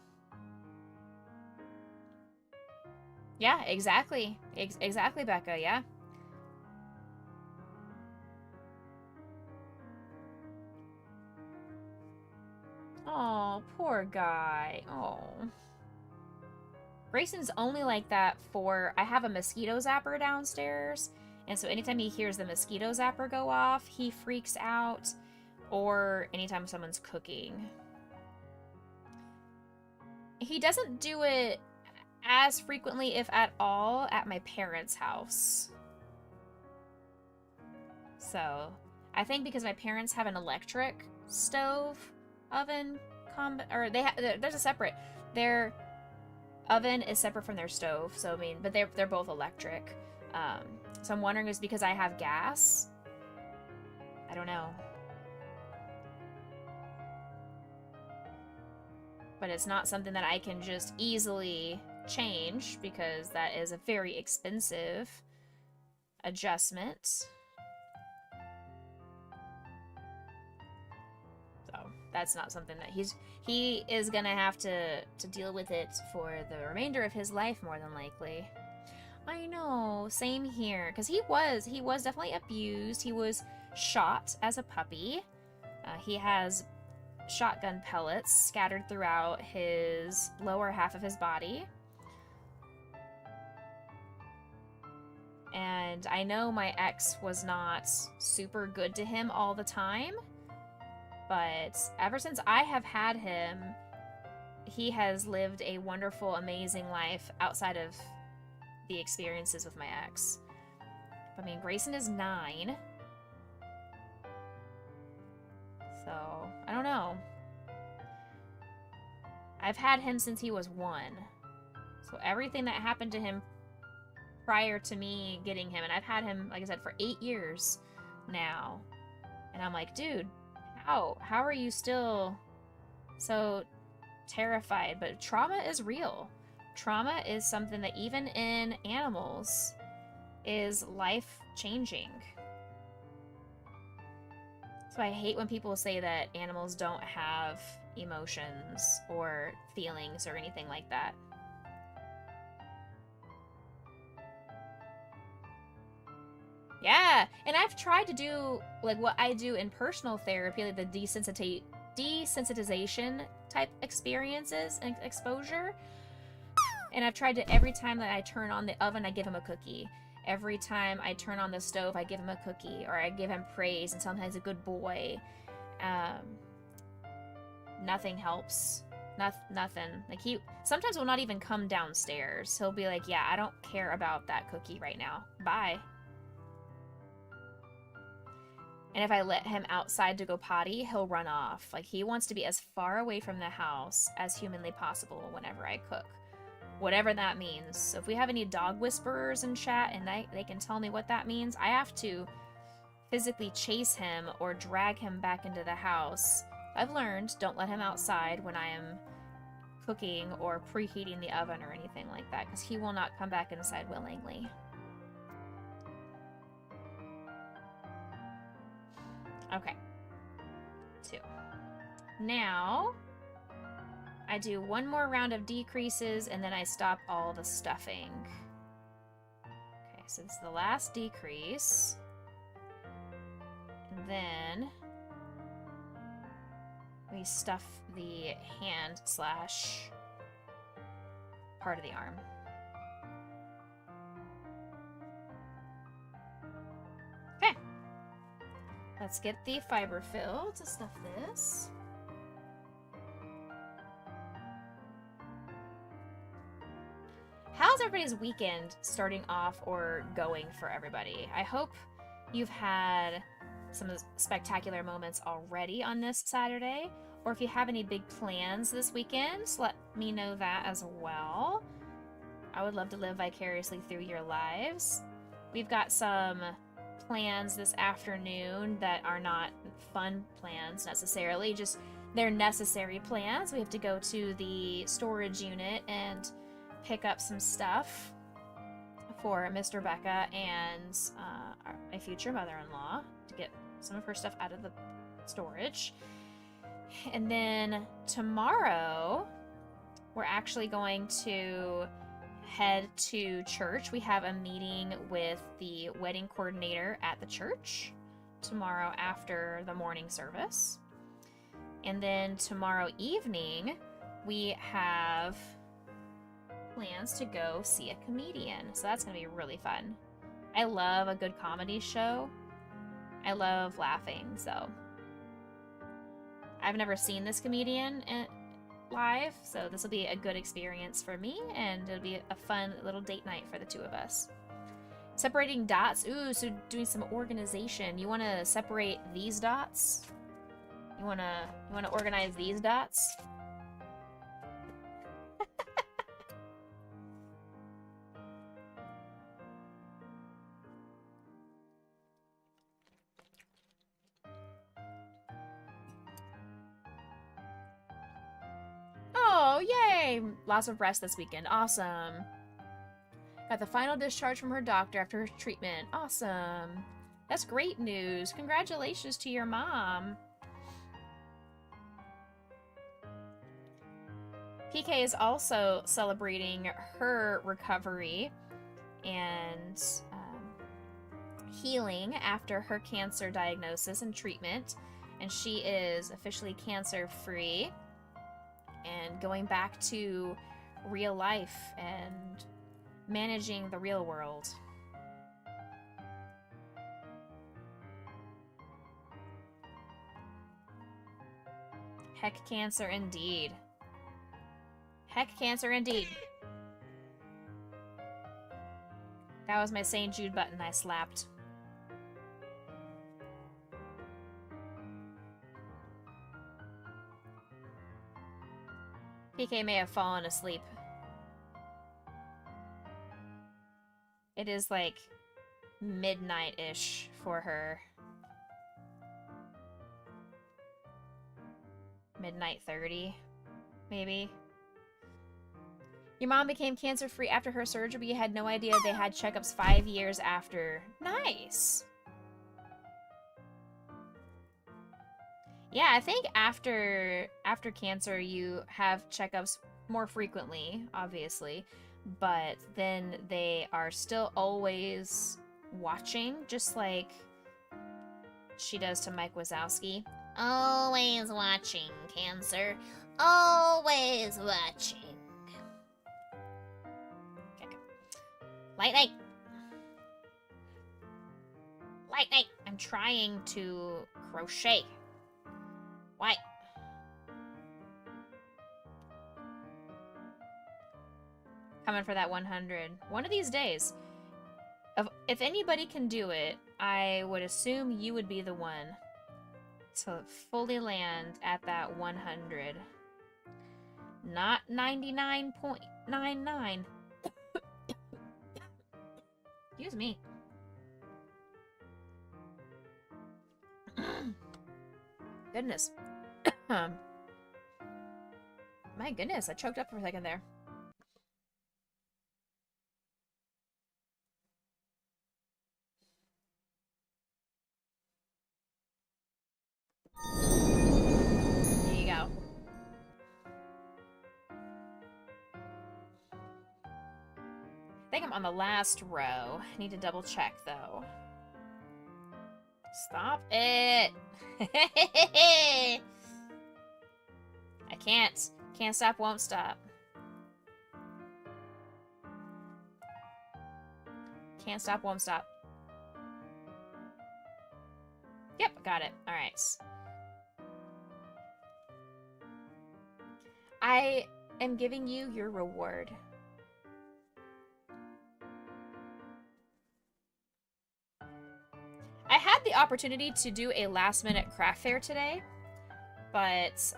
Yeah, exactly. Exactly, Becca, yeah. Oh, poor guy. Oh. Grayson's only like that for... I have a mosquito zapper downstairs, And so anytime he hears the mosquito zapper go off, he freaks out, or anytime someone's cooking. He doesn't do it as frequently, if at all, at my parents' house. So, I think because my parents have an electric stove oven there's a separate. Their oven is separate from their stove, so I mean, but they're both electric. So I'm wondering if it's because I have gas. I don't know. But it's not something that I can just easily change because that is a very expensive adjustment. So that's not something that he is gonna have to deal with it for the remainder of his life, more than likely. I know, same here, because he was definitely abused. He was shot as a puppy. He has shotgun pellets scattered throughout his lower half of his body. And I know my ex was not super good to him all the time, but ever since I have had him, he has lived a wonderful, amazing life outside of the experiences with my ex. I mean, Grayson is 9. So, I don't know. I've had him since he was 1. So everything that happened to him prior to me getting him, and I've had him, like I said, for 8 years now. And I'm like, dude, how are you still so terrified? But trauma is real. Trauma is something that even in animals is life-changing. So I hate when people say that animals don't have emotions or feelings or anything like that. Yeah, and I've tried to do like what I do in personal therapy, like the desensitization type experiences and exposure. And I've tried to, every time that I turn on the oven, I give him a cookie. Every time I turn on the stove, I give him a cookie, or I give him praise and tell him he's a good boy. Nothing helps. Nothing. Like, he sometimes will not even come downstairs. He'll be like, yeah, I don't care about that cookie right now. Bye. And if I let him outside to go potty, he'll run off. Like, he wants to be as far away from the house as humanly possible whenever I cook. Whatever that means. So if we have any dog whisperers in chat and they can tell me what that means, I have to physically chase him or drag him back into the house. I've learned, don't let him outside when I am cooking or preheating the oven or anything like that, because he will not come back inside willingly. Okay. 2. Now, I do one more round of decreases, and then I stop all the stuffing. Okay, so it's the last decrease. And then we stuff the hand / part of the arm. Okay. Let's get the fiber fill to stuff this. How's everybody's weekend starting off or going for everybody? I hope you've had some spectacular moments already on this Saturday, or if you have any big plans this weekend, let me know that as well. I would love to live vicariously through your lives. We've got some plans this afternoon that are not fun plans necessarily, just they're necessary plans. We have to go to the storage unit and pick up some stuff for Mr. Becca and my future mother-in-law to get some of her stuff out of the storage. And then tomorrow, we're actually going to head to church. We have a meeting with the wedding coordinator at the church tomorrow after the morning service. And then tomorrow evening, we have plans to go see a comedian. So that's going to be really fun. I love a good comedy show. I love laughing, so. I've never seen this comedian live, so this will be a good experience for me, and it'll be a fun little date night for the two of us. Separating dots. Ooh, so doing some organization. You want to separate these dots? You want to organize these dots? Oh, yay! Lots of rest this weekend. Awesome. Got the final discharge from her doctor after her treatment. Awesome. That's great news. Congratulations to your mom. PK is also celebrating her recovery and healing after her cancer diagnosis and treatment. And she is officially cancer-free and going back to real life and managing the real world. Heck cancer indeed. Heck cancer indeed. That was my St. Jude button I slapped. PK may have fallen asleep. It is like midnight-ish for her. Midnight 30, maybe. Your mom became cancer-free after her surgery, but you had no idea they had checkups 5 years after. Nice! Yeah, I think after cancer you have checkups more frequently, obviously, but then they are still always watching, just like she does to Mike Wazowski. Always watching, cancer. Always watching. Okay. Light night. Light night. I'm trying to crochet. Why? Coming for that 100. One of these days. If anybody can do it, I would assume you would be the one to fully land at that 100. Not 99.99. Excuse me. Goodness. My goodness, I choked up for a second there. There you go. I think I'm on the last row. I need to double check though. Stop it! I can't. Can't stop, won't stop. Can't stop, won't stop. Yep, got it. Alright. I am giving you your reward. I had the opportunity to do a last-minute craft fair today, but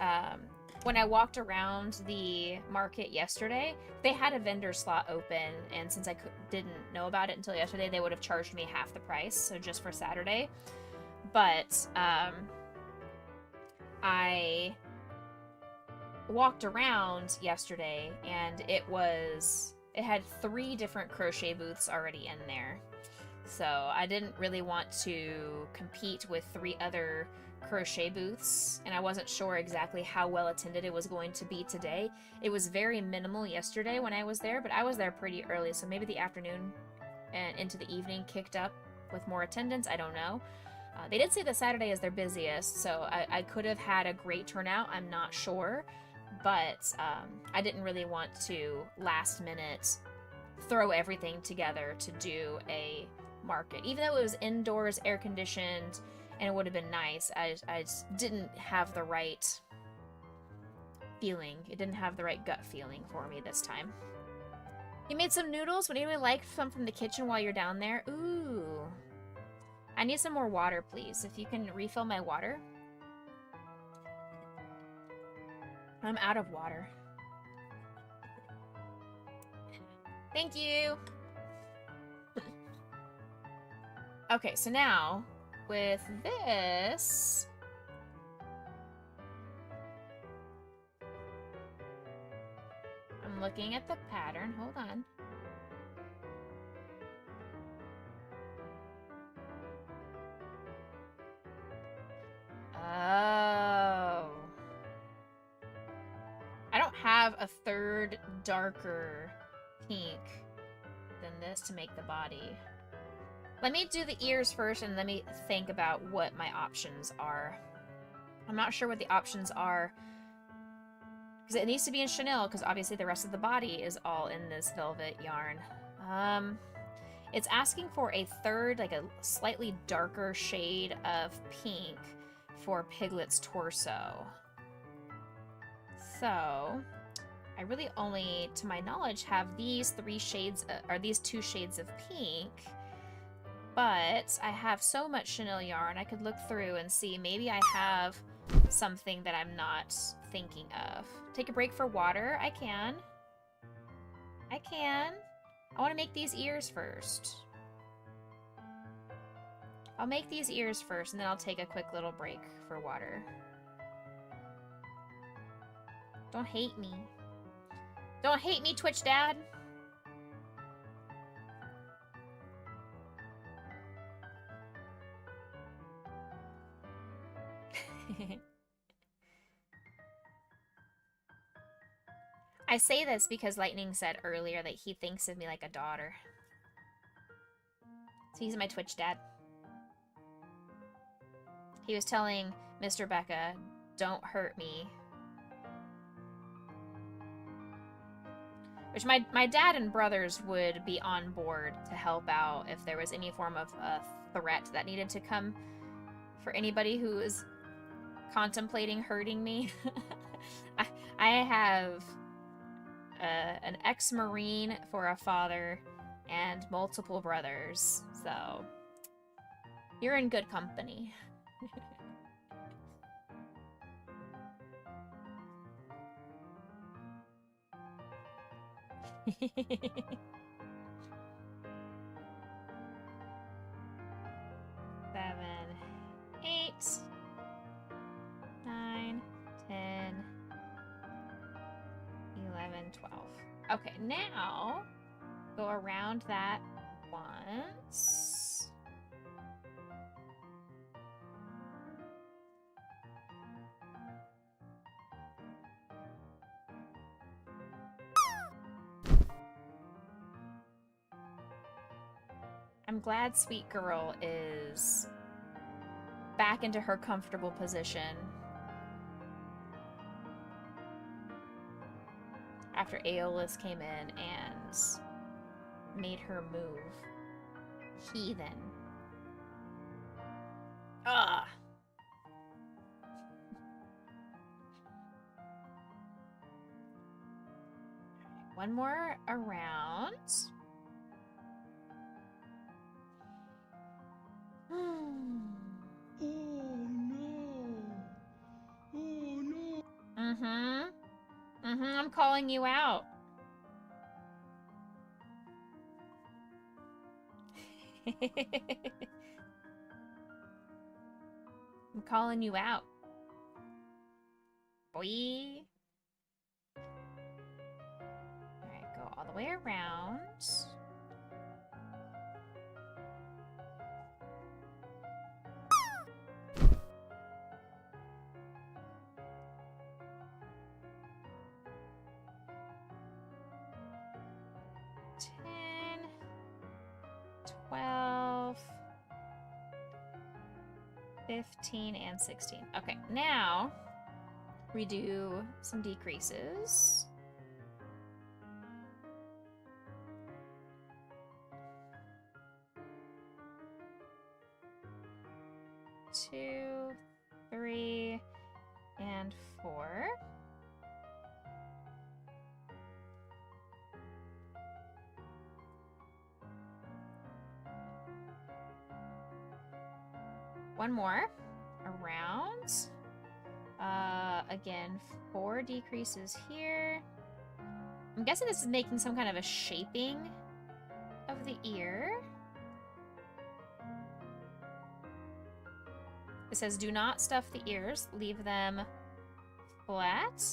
when I walked around the market yesterday, they had a vendor slot open, and since I didn't know about it until yesterday, they would have charged me half the price, so just for Saturday. But I walked around yesterday, and it had 3 different crochet booths already in there. So I didn't really want to compete with 3 other crochet booths, and I wasn't sure exactly how well attended it was going to be today. It was very minimal yesterday when I was there, but I was there pretty early, so maybe the afternoon and into the evening kicked up with more attendance. I don't know. They did say that Saturday is their busiest, so I could have had a great turnout. I'm not sure, but I didn't really want to last minute throw everything together to do a market. Even though it was indoors, air conditioned, and it would have been nice, I just didn't have the right feeling. It didn't have the right gut feeling for me this time. You made some noodles? Would anyone like some from the kitchen while you're down there? Ooh. I need some more water, please. If you can refill my water. I'm out of water. Thank you. Okay, so now with this, I'm looking at the pattern. Hold on. Oh. I don't have a third darker pink than this to make the body. Let me do the ears first and let me think about what my options are. I'm not sure what the options are because it needs to be in chenille because obviously the rest of the body is all in this velvet yarn. It's asking for a third, like a slightly darker shade of pink for Piglet's torso. So I really only, to my knowledge, have these three shades, or these two shades of pink, but I have so much chenille yarn, I could look through and see maybe I have something that I'm not thinking of. Take a break for water? I can. I can. I want to make these ears first. I'll make these ears first, and then I'll take a quick little break for water. Don't hate me. Don't hate me, Twitch Dad. I say this because Lightning said earlier that he thinks of me like a daughter. So he's my Twitch Dad. He was telling Mr. Becca, don't hurt me. Which my dad and brothers would be on board to help out if there was any form of a threat that needed to come for anybody who is contemplating hurting me. I have an ex-Marine for a father and multiple brothers, so you're in good company. 7, 8, 9, 10, 11, 12. Okay, now go around that once. I'm glad Sweet Girl is back into her comfortable position after Aeolus came in and made her move. Heathen. Ugh. One more around. I'm calling you out. I'm calling you out. Boy. Alright, go all the way around. $10, $12, $15, and $16. Okay, now we do some decreases. 4. One more around. Again, 4 decreases here. I'm guessing this is making some kind of a shaping of the ear. It says, do not stuff the ears, leave them flat.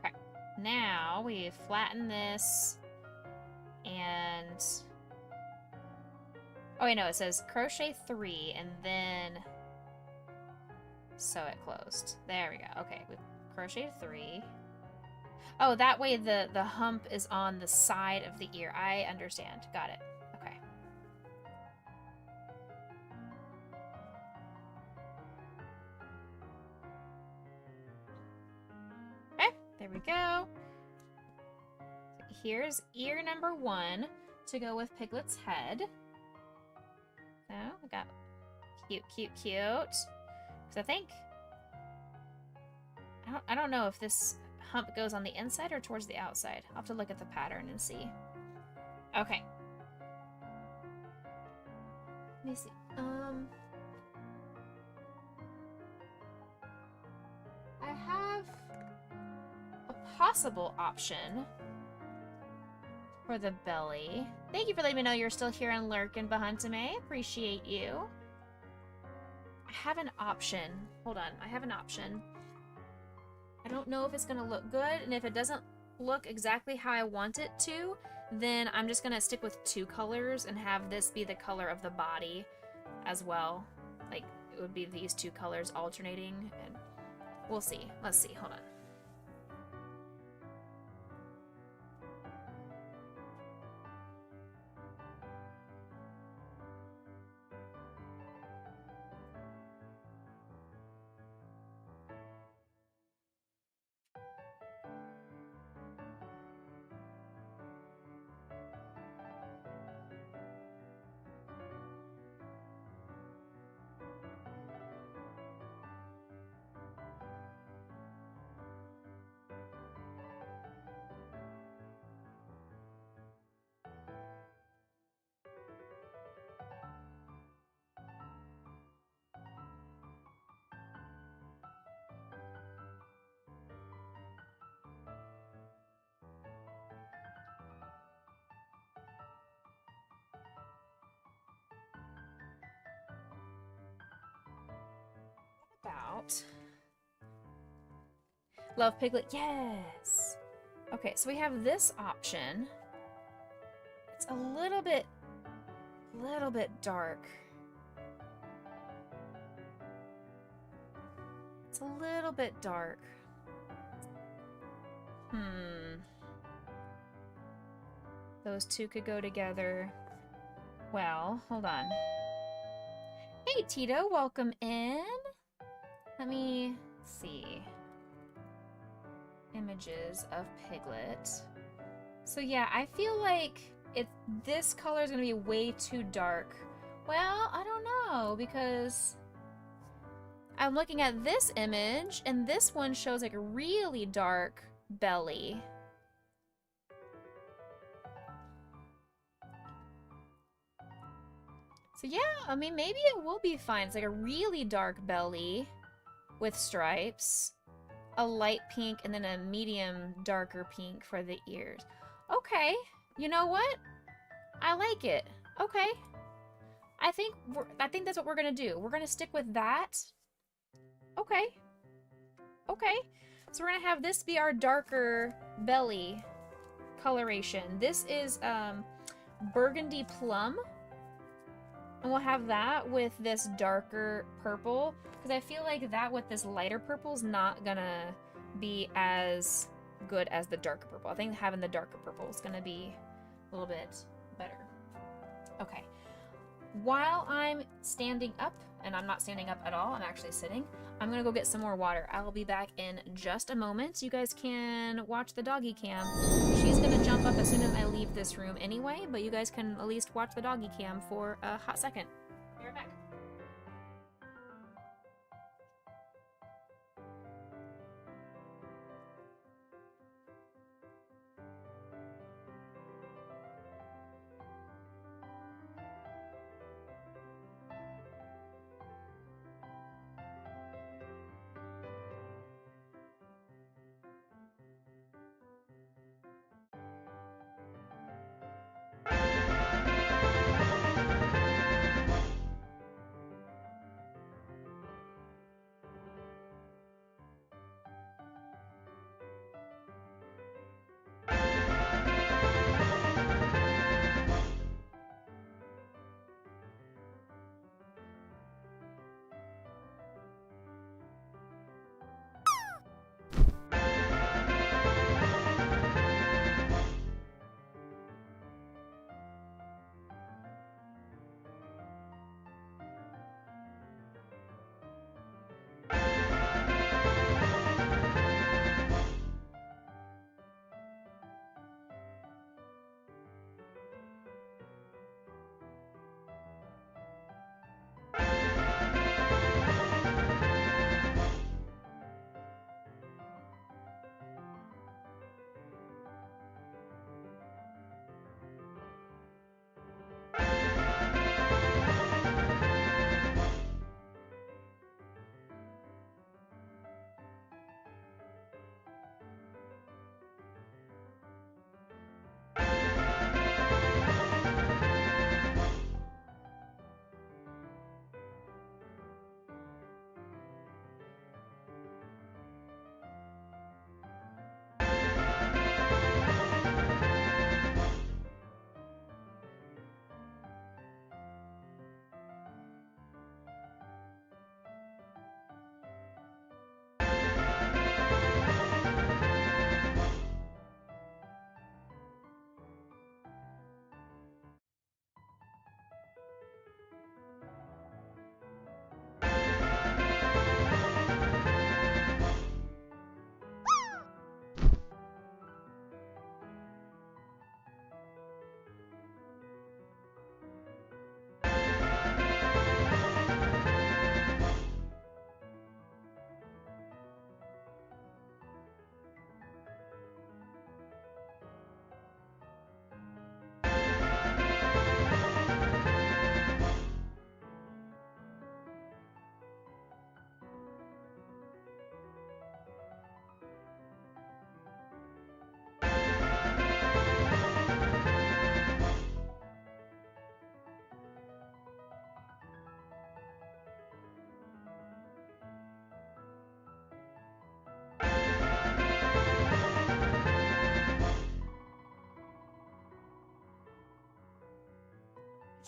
Okay, now we flatten this and... Oh, wait, no, it says crochet 3 and then sew it closed. There we go. Okay, we crocheted 3. Oh, that way the hump is on the side of the ear. I understand. Got it. Okay. Okay, there we go. Here's ear number 1 to go with Piglet's head. So, we got cute, cute, cute. Because I don't know if this hump goes on the inside or towards the outside. I'll have to look at the pattern and see. Okay. Let me see. I have a possible option for the belly. Thank you for letting me know you're still here and lurking, Bahantame. Appreciate you. I have an option. Hold on. I have an option. I don't know if it's going to look good, and if it doesn't look exactly how I want it to, then I'm just going to stick with 2 colors and have this be the color of the body as well. Like, it would be these 2 colors alternating, and we'll see. Let's see. Hold on. About Love Piglet, yes. Okay, so we have this option. It's a little bit dark. It's a little bit dark. Those 2 could go together. Well, hold on. Hey, Tito, welcome in. Let me see. Images of Piglet. So yeah, I feel like this color is going to be way too dark. Well, I don't know, because I'm looking at this image, and this one shows like a really dark belly. So yeah, I mean, maybe it will be fine. It's like a really dark belly with stripes, a light pink, and then a medium darker pink for the ears. Okay, you know what? I like it. Okay, I think that's what we're gonna do. We're gonna stick with that. Okay. Okay, so we're gonna have this be our darker belly coloration. This is burgundy plum. And we'll have that with this darker purple, because I feel like that with this lighter purple is not gonna be as good as the darker purple. I think having the darker purple is gonna be a little bit better. Okay. While I'm standing up and I'm not standing up at all. I'm actually sitting. I'm gonna go get some more water. I will be back in just a moment. You guys can watch the doggy cam. She's gonna jump up as soon as I leave this room anyway, but you guys can at least watch the doggy cam for a hot second. Be right back.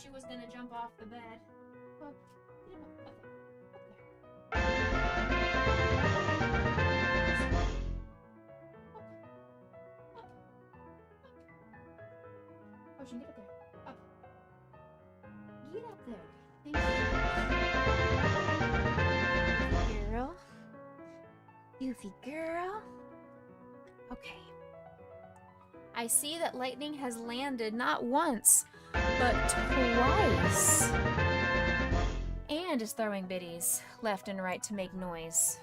She was gonna jump off the bed. Well, get him up there. Ocean, get up there. Up. Get up there. Thank you. Girl. Goofy girl. Okay. I see that lightning has landed not once, but twice. And is throwing biddies left and right to make noise.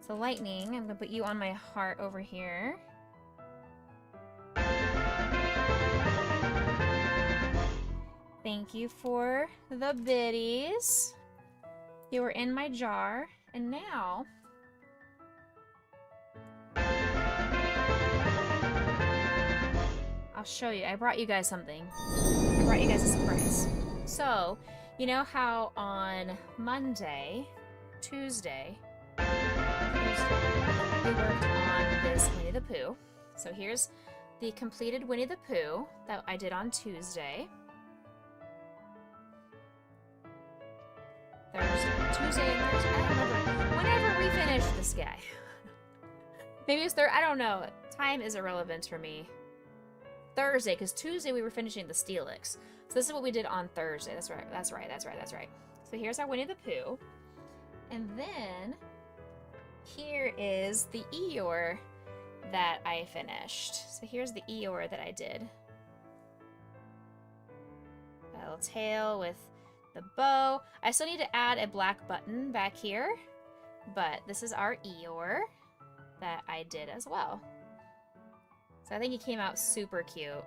So lightning, I'm gonna put you on my heart over here. Thank you for the biddies. You were in my jar, and now I'll show you. I brought you guys something. I brought you guys a surprise. So, you know how on Monday, Tuesday, we worked on this Winnie the Pooh. So here's the completed Winnie the Pooh that I did on Tuesday. Tuesday and Thursday. I don't remember. Whenever we finished this guy. Maybe it's Thursday. I don't know. Time is irrelevant for me. Thursday, because Tuesday we were finishing the Steelix. So this is what we did on Thursday. That's right. So here's our Winnie the Pooh. And then here is the Eeyore that I finished. So here's the Eeyore that I did. A little tail with the bow. I still need to add a black button back here, but this is our Eeyore that I did as well. So I think he came out super cute.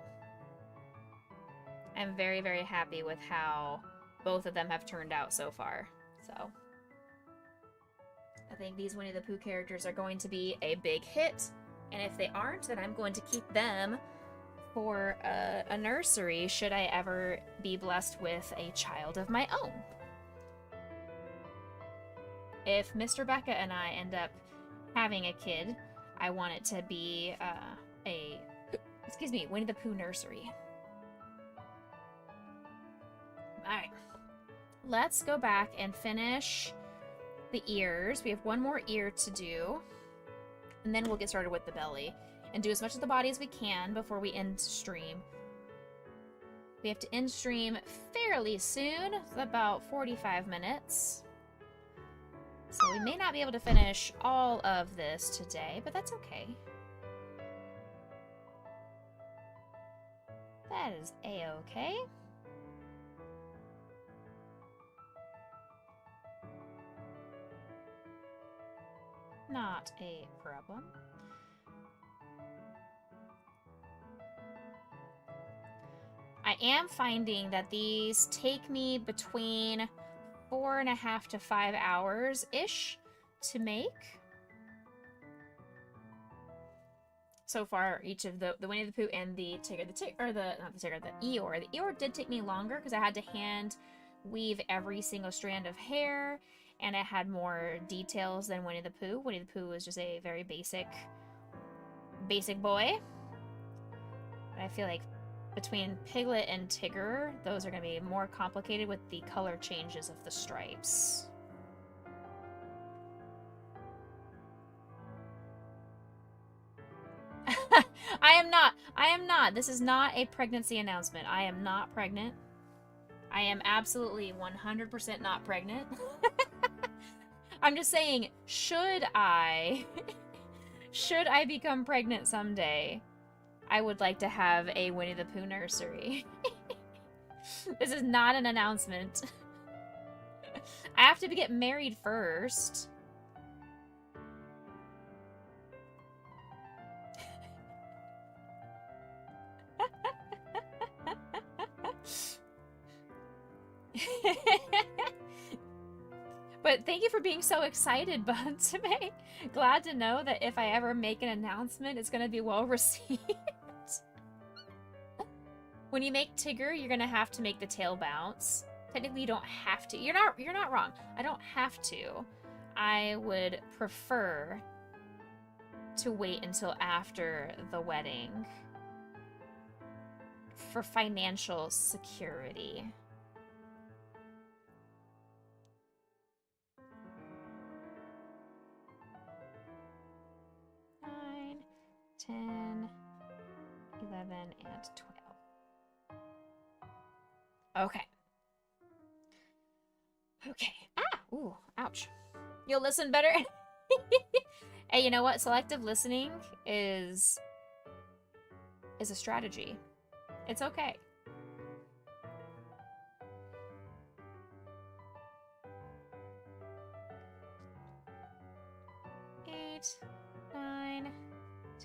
I'm very, very happy with how both of them have turned out so far. So I think these Winnie the Pooh characters are going to be a big hit. And if they aren't, then I'm going to keep them for a nursery should I ever be blessed with a child of my own. If Mr. Becca and I end up having a kid, I want it to be Winnie the Pooh nursery. Alright, let's go back and finish the ears. We have one more ear to do, and then we'll get started with the belly and do as much of the body as we can before we end stream. We have to end stream fairly soon, about 45 minutes. So we may not be able to finish all of this today, but that's okay. That is a-okay. Not a problem. I am finding that these take me between 4.5 to 5 hours-ish to make. So far, each of the Winnie the Pooh and the Tigger, the Eeyore. The Eeyore did take me longer because I had to hand weave every single strand of hair, and it had more details than Winnie the Pooh. Winnie the Pooh was just a very basic boy. But I feel like between Piglet and Tigger, those are going to be more complicated with the color changes of the stripes. I am not. This is not a pregnancy announcement. I am not pregnant. I am absolutely 100% not pregnant. I'm just saying, should I become pregnant someday, I would like to have a Winnie the Pooh nursery. This is not an announcement. I have to get married first. But thank you for being so excited, Bud, today. Glad to know that if I ever make an announcement, it's going to be well received. When you make Tigger, you're going to have to make the tail bounce. Technically, you don't have to. You're not wrong. I don't have to. I would prefer to wait until after the wedding for financial security. 9, 10, 11, and 12. Okay. Okay. Ah! Ooh, ouch. You'll listen better? Hey, you know what? Selective listening is a strategy. It's okay. Eight, 9,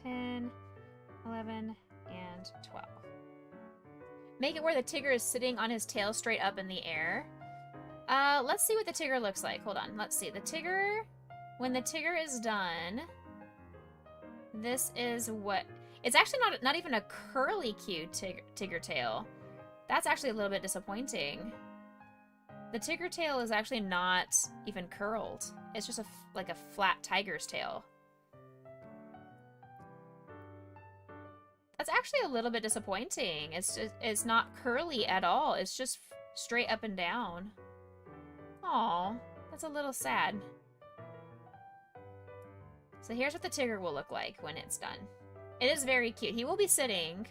10, 11, and 12. Make it where the Tigger is sitting on his tail straight up in the air. Let's see what the Tigger looks like. Hold on. Let's see. The Tigger, when the Tigger is done, this is what... It's actually not even a curly cute Tigger tail. That's actually a little bit disappointing. The Tigger tail is actually not even curled. It's just like a flat tiger's tail. That's actually a little bit disappointing. It's not curly at all. It's just straight up and down. Aw, that's a little sad. So here's what the Tigger will look like when it's done. It is very cute. He will be sitting,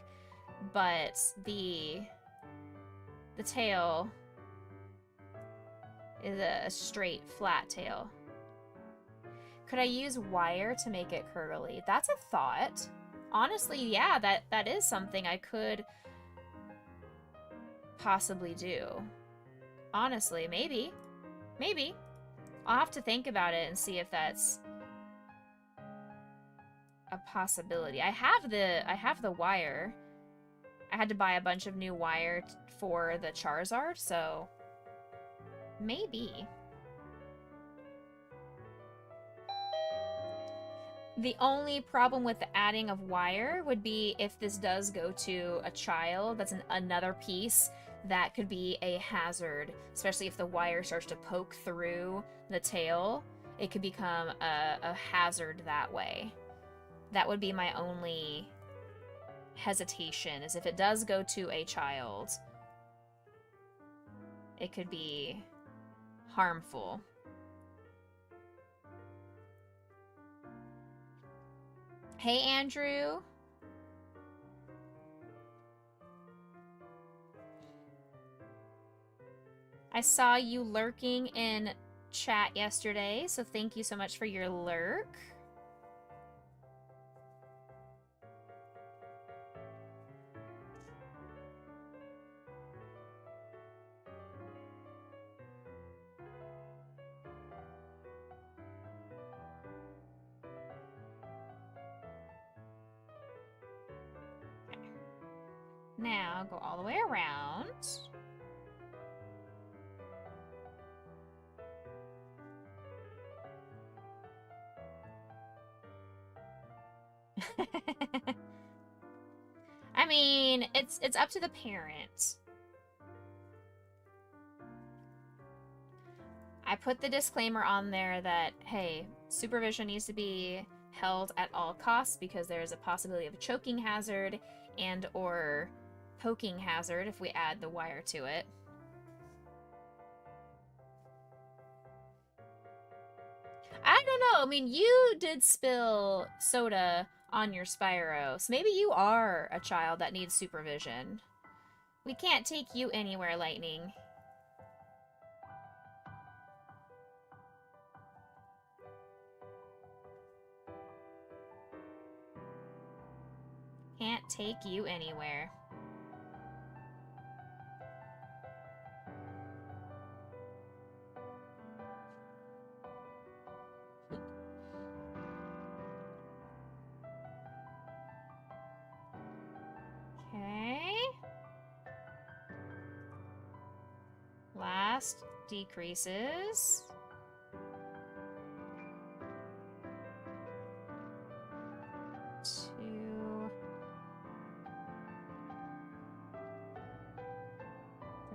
but the tail is a straight, flat tail. Could I use wire to make it curly? That's a thought. Honestly, yeah, that is something I could possibly do. Honestly, maybe. Maybe. I'll have to think about it and see if that's a possibility. I have the wire. I had to buy a bunch of new wire for the Charizard, so maybe. The only problem with the adding of wire would be if this does go to a child, that's another piece that could be a hazard, especially if the wire starts to poke through the tail. It could become a hazard that way. That would be my only hesitation, is if it does go to a child, it could be harmful. Hey, Andrew. I saw you lurking in chat yesterday, so thank you so much for your lurk. Now, go all the way around. I mean, it's up to the parent. I put the disclaimer on there that, hey, supervision needs to be held at all costs because there is a possibility of a choking hazard and or poking hazard if we add the wire to it. I don't know. I mean, you did spill soda on your Spyro, so maybe you are a child that needs supervision. We can't take you anywhere, Lightning. Can't take you anywhere. Okay. Last decreases. Two.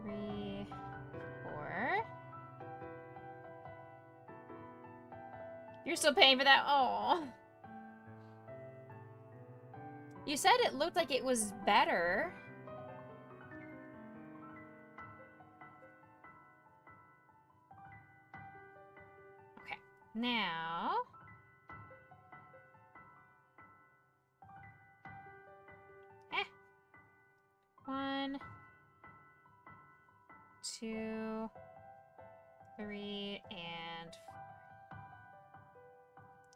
3, 4. You're still paying for that? Oh. You said it looked like it was better. Okay, now... One, 2, 3, and 4.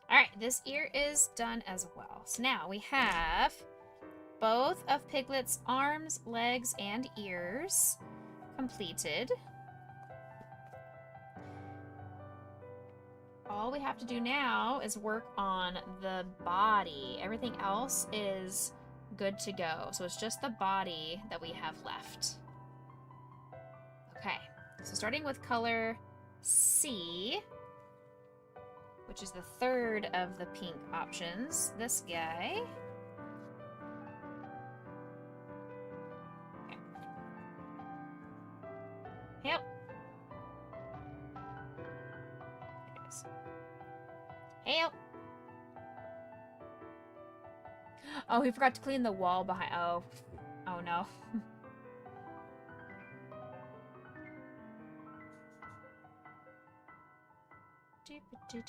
Alright, this ear is done as well. So now we have both of Piglet's arms, legs, and ears completed. All we have to do now is work on the body. Everything else is good to go. So it's just the body that we have left. Okay, so starting with color C, which is the third of the pink options, this guy. Okay. Yep. There it is. Help. Oh, he forgot to clean the wall behind. Oh. Oh no. Two.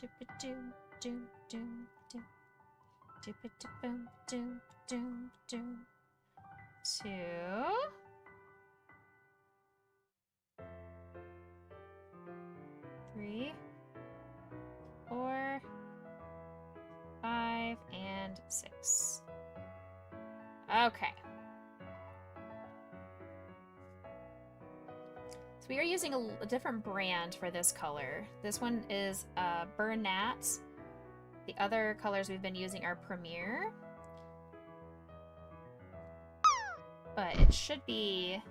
6. Okay. So we are using a different brand for this color. This one is Bernat. The other colors we've been using are Premier. But it should be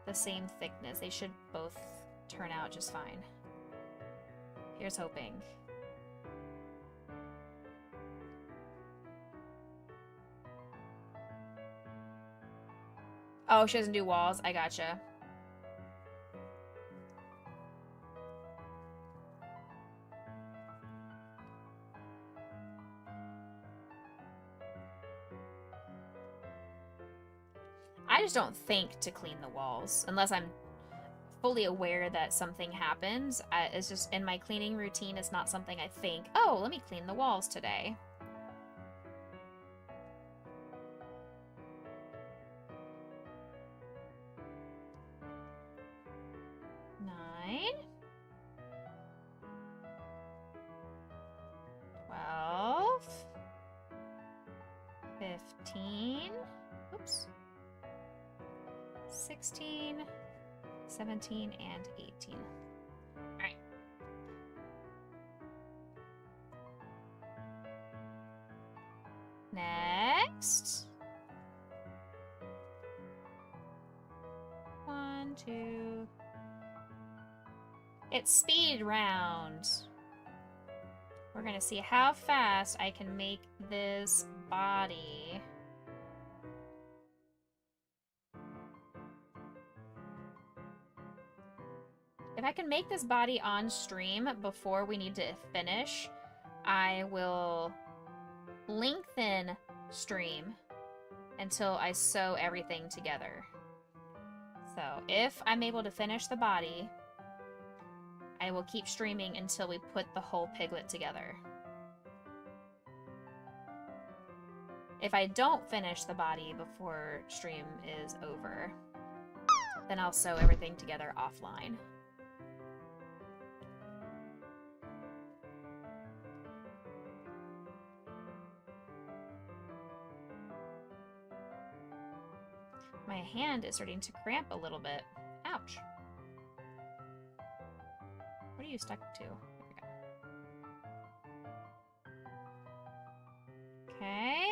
the same thickness. They should both turn out just fine. Here's hoping. Oh, she doesn't do walls. I gotcha. I just don't think to clean the walls unless I'm fully aware that something happens. It's just in my cleaning routine. It's not something I think, oh, let me clean the walls today. Nine. 12. 15. Oops. 16, 17, and 18. Alright. Next. 1, 2. It's speed round. We're gonna see how fast I can make this body. If I can make this body on stream before we need to finish, I will lengthen stream until I sew everything together. So if I'm able to finish the body, I will keep streaming until we put the whole piglet together. If I don't finish the body before stream is over, then I'll sew everything together offline. My hand is starting to cramp a little bit. Ouch. What are you stuck to? There we go. Okay.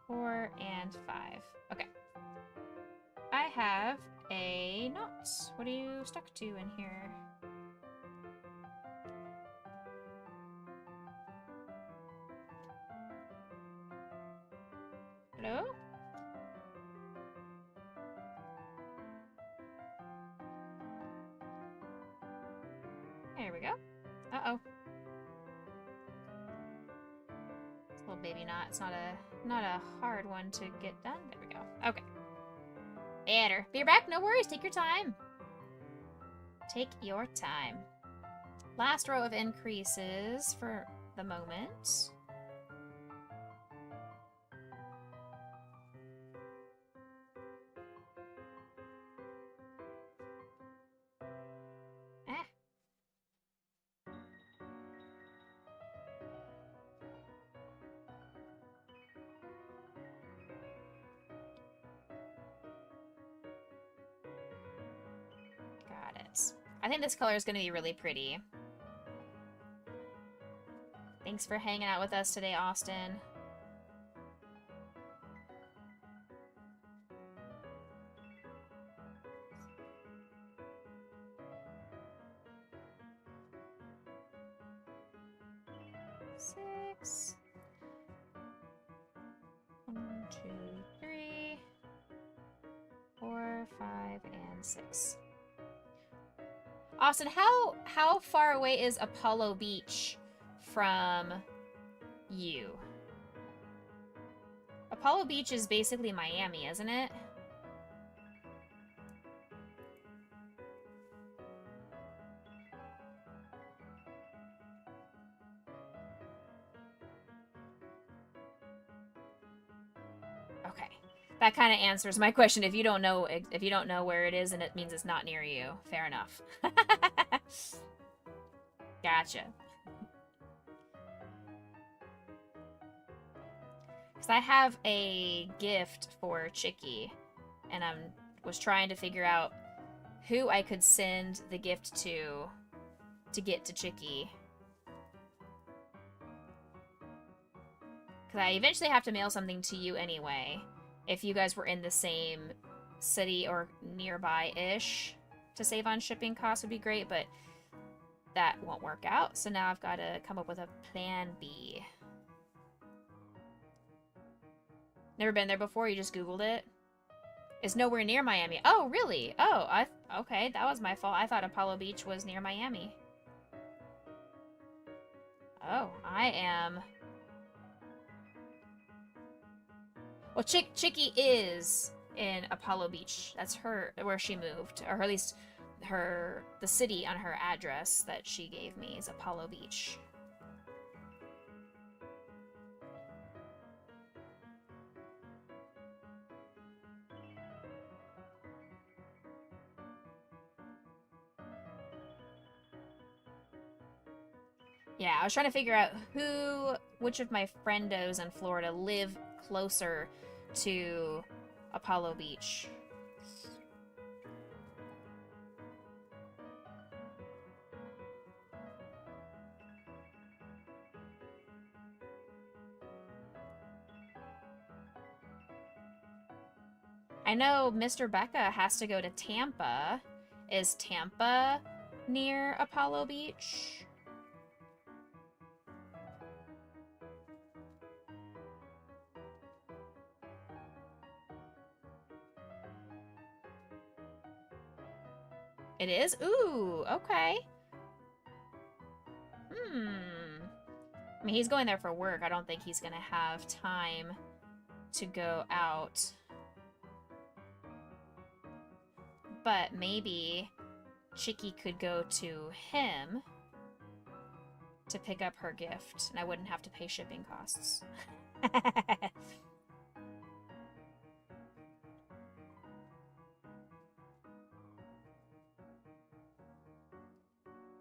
4 and 5. Okay. I have a knot. What are you stuck to in here? Hello? There we go. Uh-oh. It's a little baby knot. It's not a hard one to get done. There we go. Okay. Better. Be back. No worries. Take your time. Take your time. Last row of increases for the moment. Got it. I think this color is going to be really pretty. Thanks for hanging out with us today, Austin. Six. 1, 2, 3, 4, 5, and 6. Austin, how far away is Apollo Beach from you? Apollo Beach is basically Miami, isn't it? That kind of answers my question. If you don't know where it is, and it means it's not near you. Fair enough. Gotcha. Because I have a gift for Chicky, and was trying to figure out who I could send the gift to get to Chicky. Because I eventually have to mail something to you anyway. If you guys were in the same city or nearby-ish to save on shipping costs would be great, but that won't work out. So now I've got to come up with a plan B. Never been there before? You just Googled it? It's nowhere near Miami. Oh, really? Oh, okay, that was my fault. I thought Apollo Beach was near Miami. Oh, I am... Well, Chicky is in Apollo Beach. That's where she moved, or at least the city on her address that she gave me is Apollo Beach. Yeah, I was trying to figure out which of my friendos in Florida live closer to Apollo Beach. I know Mr. Becca has to go to Tampa. Is Tampa near Apollo Beach? It is? Ooh, okay. I mean, he's going there for work. I don't think he's gonna have time to go out. But maybe Chicky could go to him to pick up her gift, and I wouldn't have to pay shipping costs.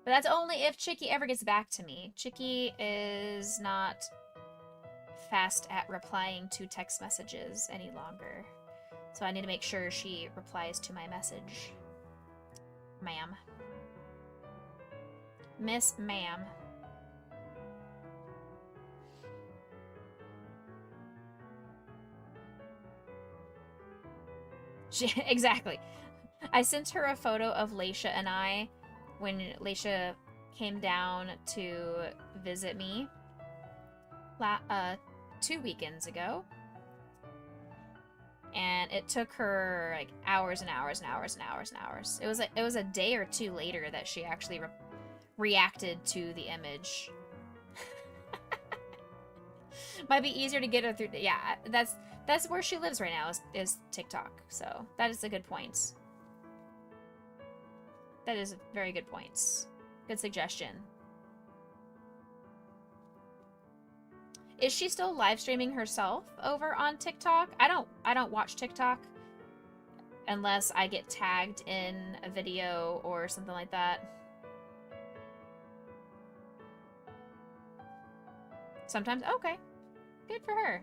But that's only if Chicky ever gets back to me. Chicky is not fast at replying to text messages any longer. So I need to make sure she replies to my message. Ma'am. Miss Ma'am. Exactly. I sent her a photo of Leisha and I when Leisha came down to visit me 2 weekends ago. And it took her like hours and hours and hours and hours and hours. It was a day or two later that she actually reacted to the image. Might be easier to get her through. Yeah, that's where she lives right now is TikTok. So that is a good point. That is very good points. Good suggestion. Is she still live streaming herself over on TikTok? I don't watch TikTok unless I get tagged in a video or something like that. Sometimes, okay. Good for her.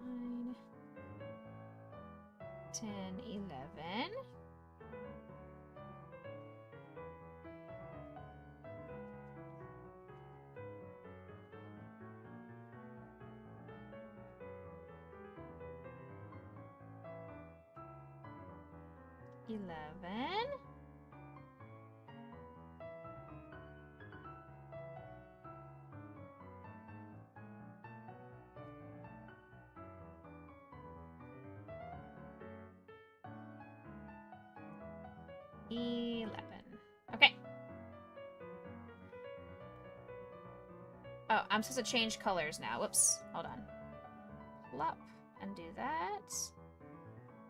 Nine, 10, 11. Okay. Oh, I'm supposed to change colors now. Whoops. Hold on. Plop and do that.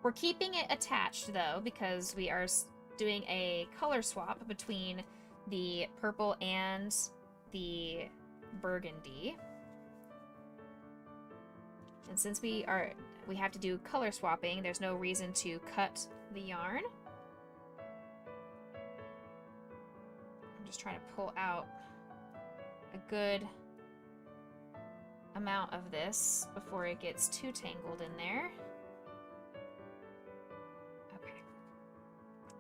We're keeping it attached, though, because we are doing a color swap between the purple and the burgundy. And since we have to do color swapping, there's no reason to cut the yarn. I'm just trying to pull out a good amount of this before it gets too tangled in there. Okay.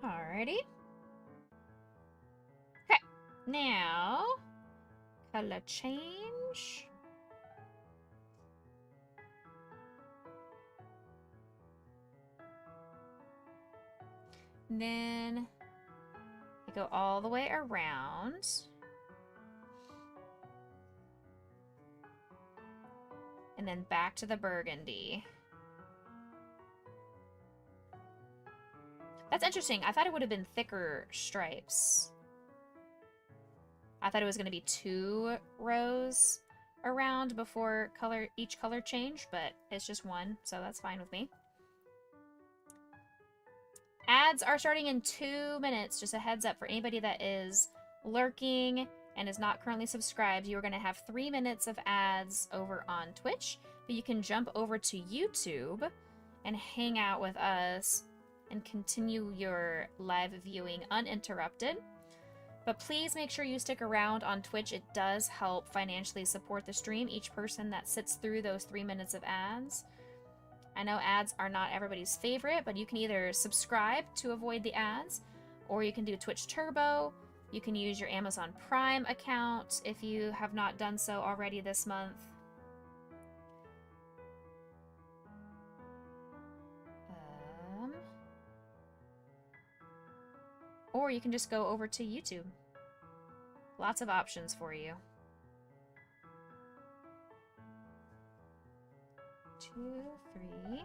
Alrighty. Okay. Now, color change. And then you go all the way around. And then back to the burgundy. That's interesting. I thought it would have been thicker stripes. I thought it was going to be 2 rows around before each color change, but it's just 1, so that's fine with me. Ads are starting in 2 minutes. Just a heads up for anybody that is lurking and is not currently subscribed. You are going to have 3 minutes of ads over on Twitch, but you can jump over to YouTube and hang out with us and continue your live viewing uninterrupted. But please make sure you stick around on Twitch. It does help financially support the stream, each person that sits through those 3 minutes of ads. I know ads are not everybody's favorite, but you can either subscribe to avoid the ads, or you can do Twitch Turbo. You can use your Amazon Prime account if you have not done so already this month. Or you can just go over to YouTube. Lots of options for you. 2, 3,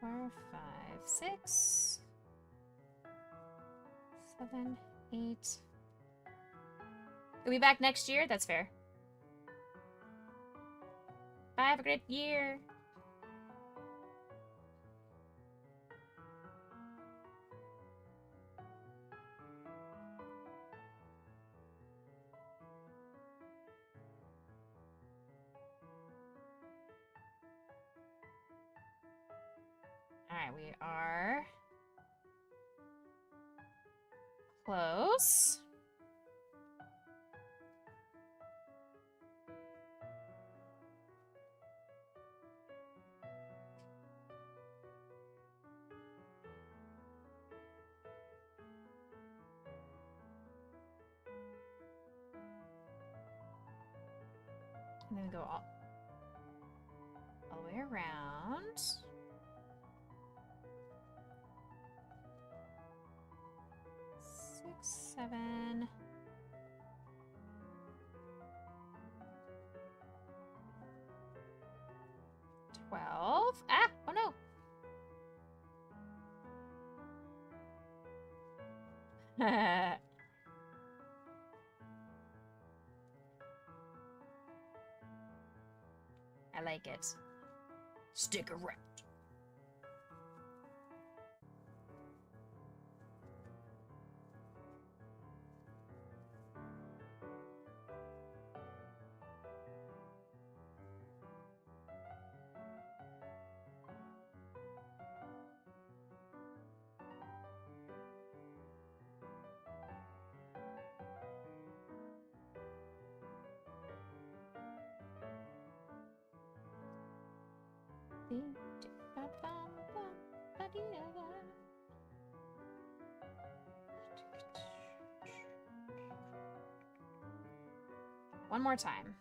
4, 5, 6, 7, 8. We'll be back next year? That's fair. Bye, have a great year. Alright, we are close. And then we go all the way around. 6, 7. 12. Ah! Oh no! I like it. Stick around. One more time.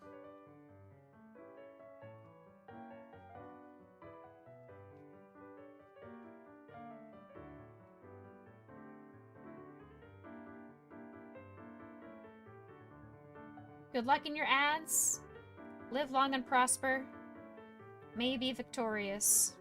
Good luck in your ads. Live long and prosper. May you be victorious.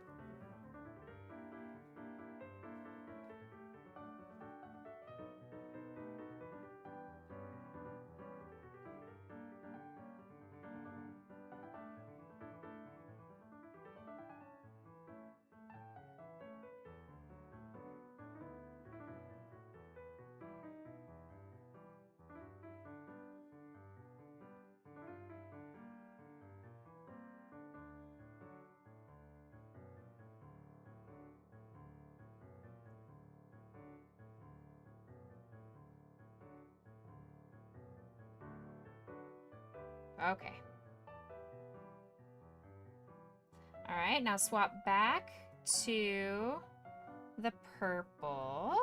Okay. Alright, now swap back to the purple.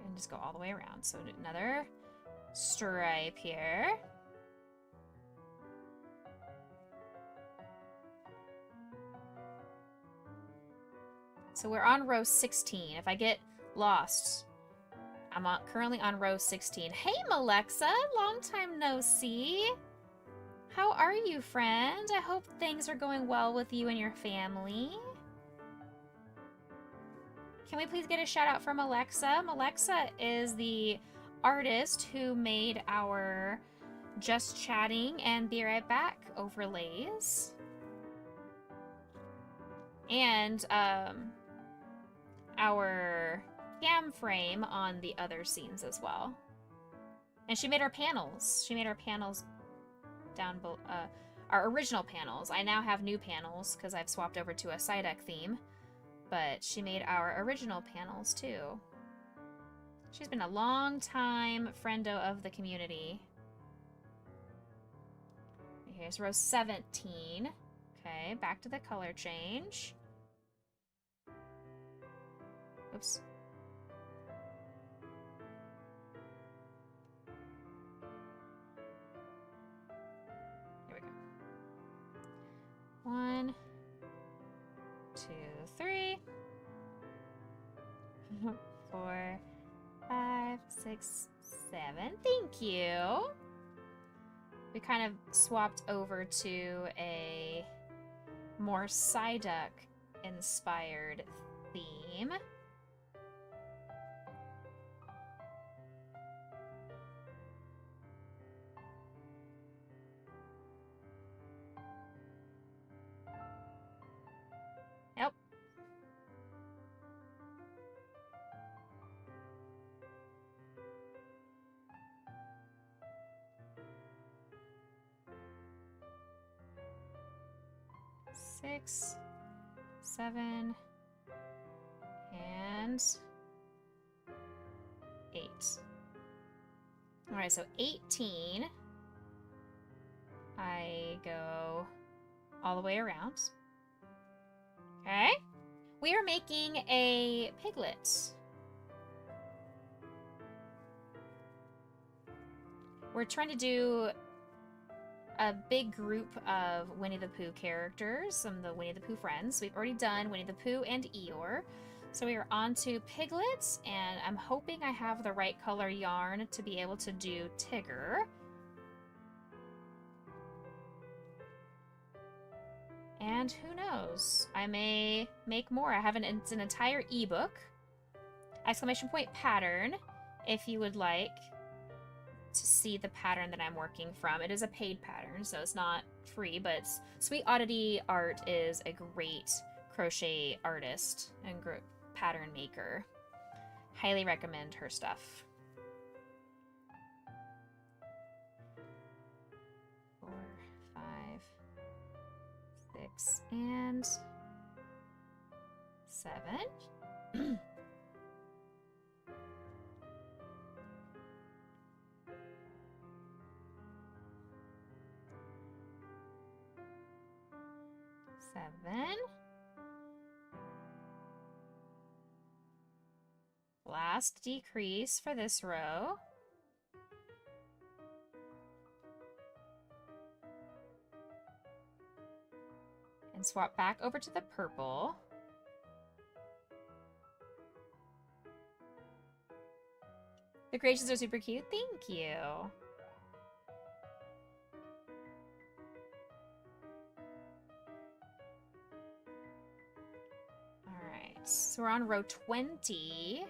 And just go all the way around. So another stripe here. So we're on row 16. If I get lost, I'm currently on row 16. Hey, Malexa! Long time no see. How are you, friend? I hope things are going well with you and your family. Can we please get a shout out from Alexa? Alexa is the artist who made our Just Chatting and Be Right Back overlays. And our cam frame on the other scenes as well. And she made our panels. She made our panels down below, our original panels. I now have new panels because I've swapped over to a Psyduck theme. But she made our original panels too. She's been a long time friendo of the community. Here's row 17. Okay, back to the color change. Oops. Here we go. 1, 2, 3, 4, 5, 6, 7. Thank you. We kind of swapped over to a more Psyduck inspired theme. Yep. Six, 7, and 8. All right, so 18. I go all the way around. Okay. We are making a piglet. We're trying to do a big group of Winnie the Pooh characters, some of the Winnie the Pooh friends. We've already done Winnie the Pooh and Eeyore. So we are on to Piglet, and I'm hoping I have the right color yarn to be able to do Tigger. And who knows? I may make more. I have it's an entire ebook. Exclamation point pattern, if you would like to see the pattern that I'm working from. It is a paid pattern, so it's not free, but Sweet Oddity Art is a great crochet artist and pattern maker. Highly recommend her stuff. 4, 5, 6, and 7. 7. Last decrease for this row. And swap back over to the purple. The creations are super cute. Thank you. So we're on row 20.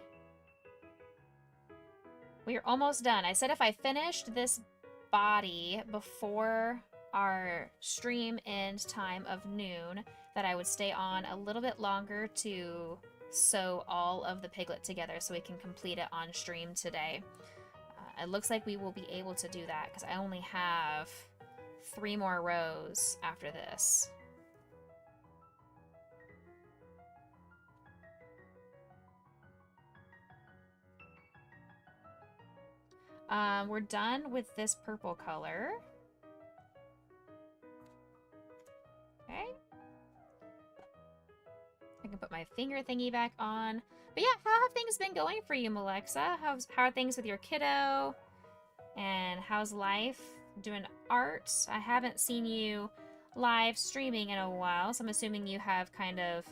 We are almost done. I said if I finished this body before our stream end time of noon, that I would stay on a little bit longer to sew all of the piglet together so we can complete it on stream today. It looks like we will be able to do that because I only have 3 more rows after this. We're done with this purple color. Okay. I can put my finger thingy back on. But yeah, how have things been going for you, Malexa? How are things with your kiddo? And how's life? Doing art? I haven't seen you live streaming in a while, so I'm assuming you have kind of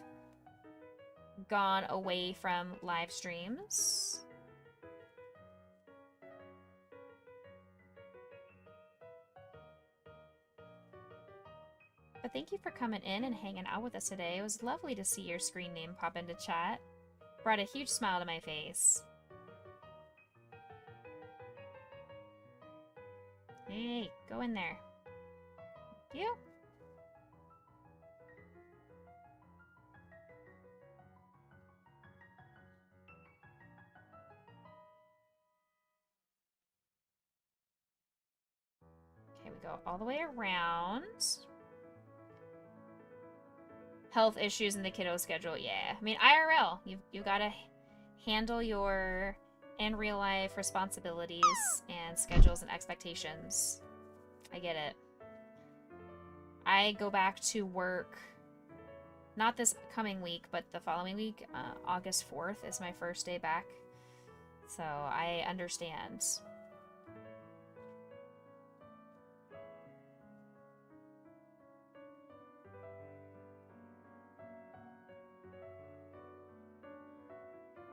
gone away from live streams. But thank you for coming in and hanging out with us today. It was lovely to see your screen name pop into chat. Brought a huge smile to my face. Hey, go in there. Thank you. Okay, we go all the way around. Health issues in the kiddo schedule, yeah. I mean, IRL, you've got to handle your in real life responsibilities and schedules and expectations. I get it. I go back to work, not this coming week, but the following week. August 4th is my first day back. So I understand.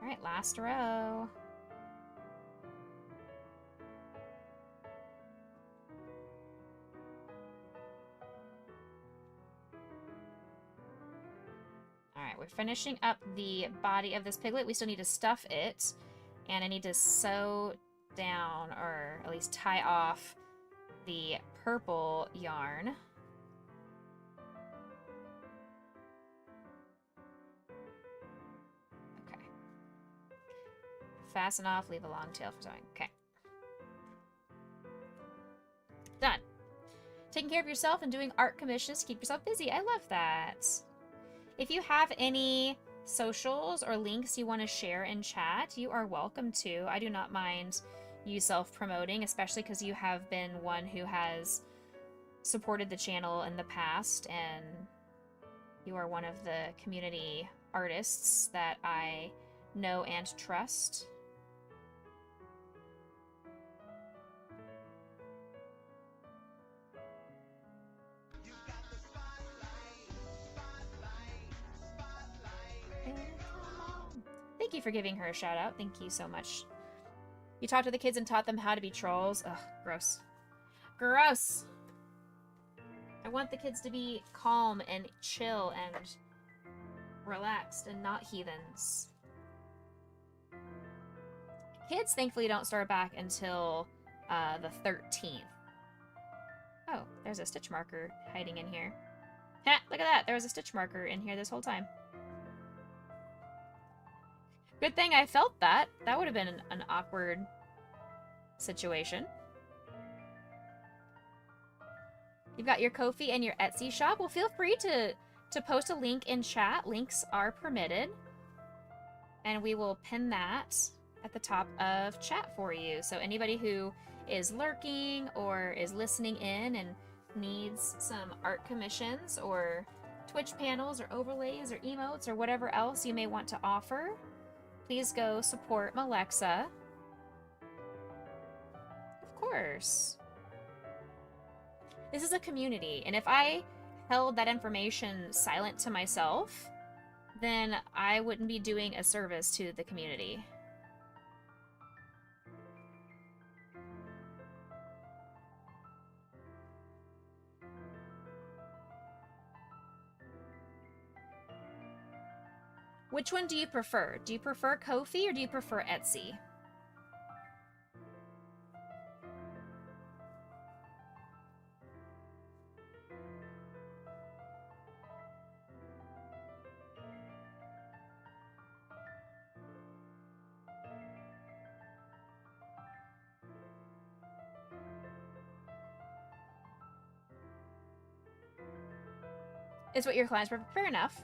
Alright, last row. Alright, we're finishing up the body of this piglet. We still need to stuff it. And I need to sew down, or at least tie off, the purple yarn. Okay. Fasten off, leave a long tail for sewing. Okay. Done. Taking care of yourself and doing art commissions to keep yourself busy. I love that. If you have any socials or links you want to share in chat, you are welcome to. I do not mind you self-promoting, especially because you have been one who has supported the channel in the past, and you are one of the community artists that I know and trust. Thank you for giving her a shout out. Thank you so much. You talked to the kids and taught them how to be trolls. Ugh, gross. Gross! I want the kids to be calm and chill and relaxed and not heathens. Kids, thankfully, don't start back until the 13th. Oh, there's a stitch marker hiding in here. Ha! Look at that! There was a stitch marker in here this whole time. Good thing I felt that. That would have been an awkward situation. You've got your Ko-fi and your Etsy shop. Well, feel free to post a link in chat. Links are permitted. And we will pin that at the top of chat for you. So anybody who is lurking or is listening in and needs some art commissions or Twitch panels or overlays or emotes or whatever else you may want to offer, please go support Malexa. Of course. This is a community, and if I held that information silent to myself, then I wouldn't be doing a service to the community. Which one do you prefer? Do you prefer Ko-fi or do you prefer Etsy? Is what your clients prefer. Fair enough.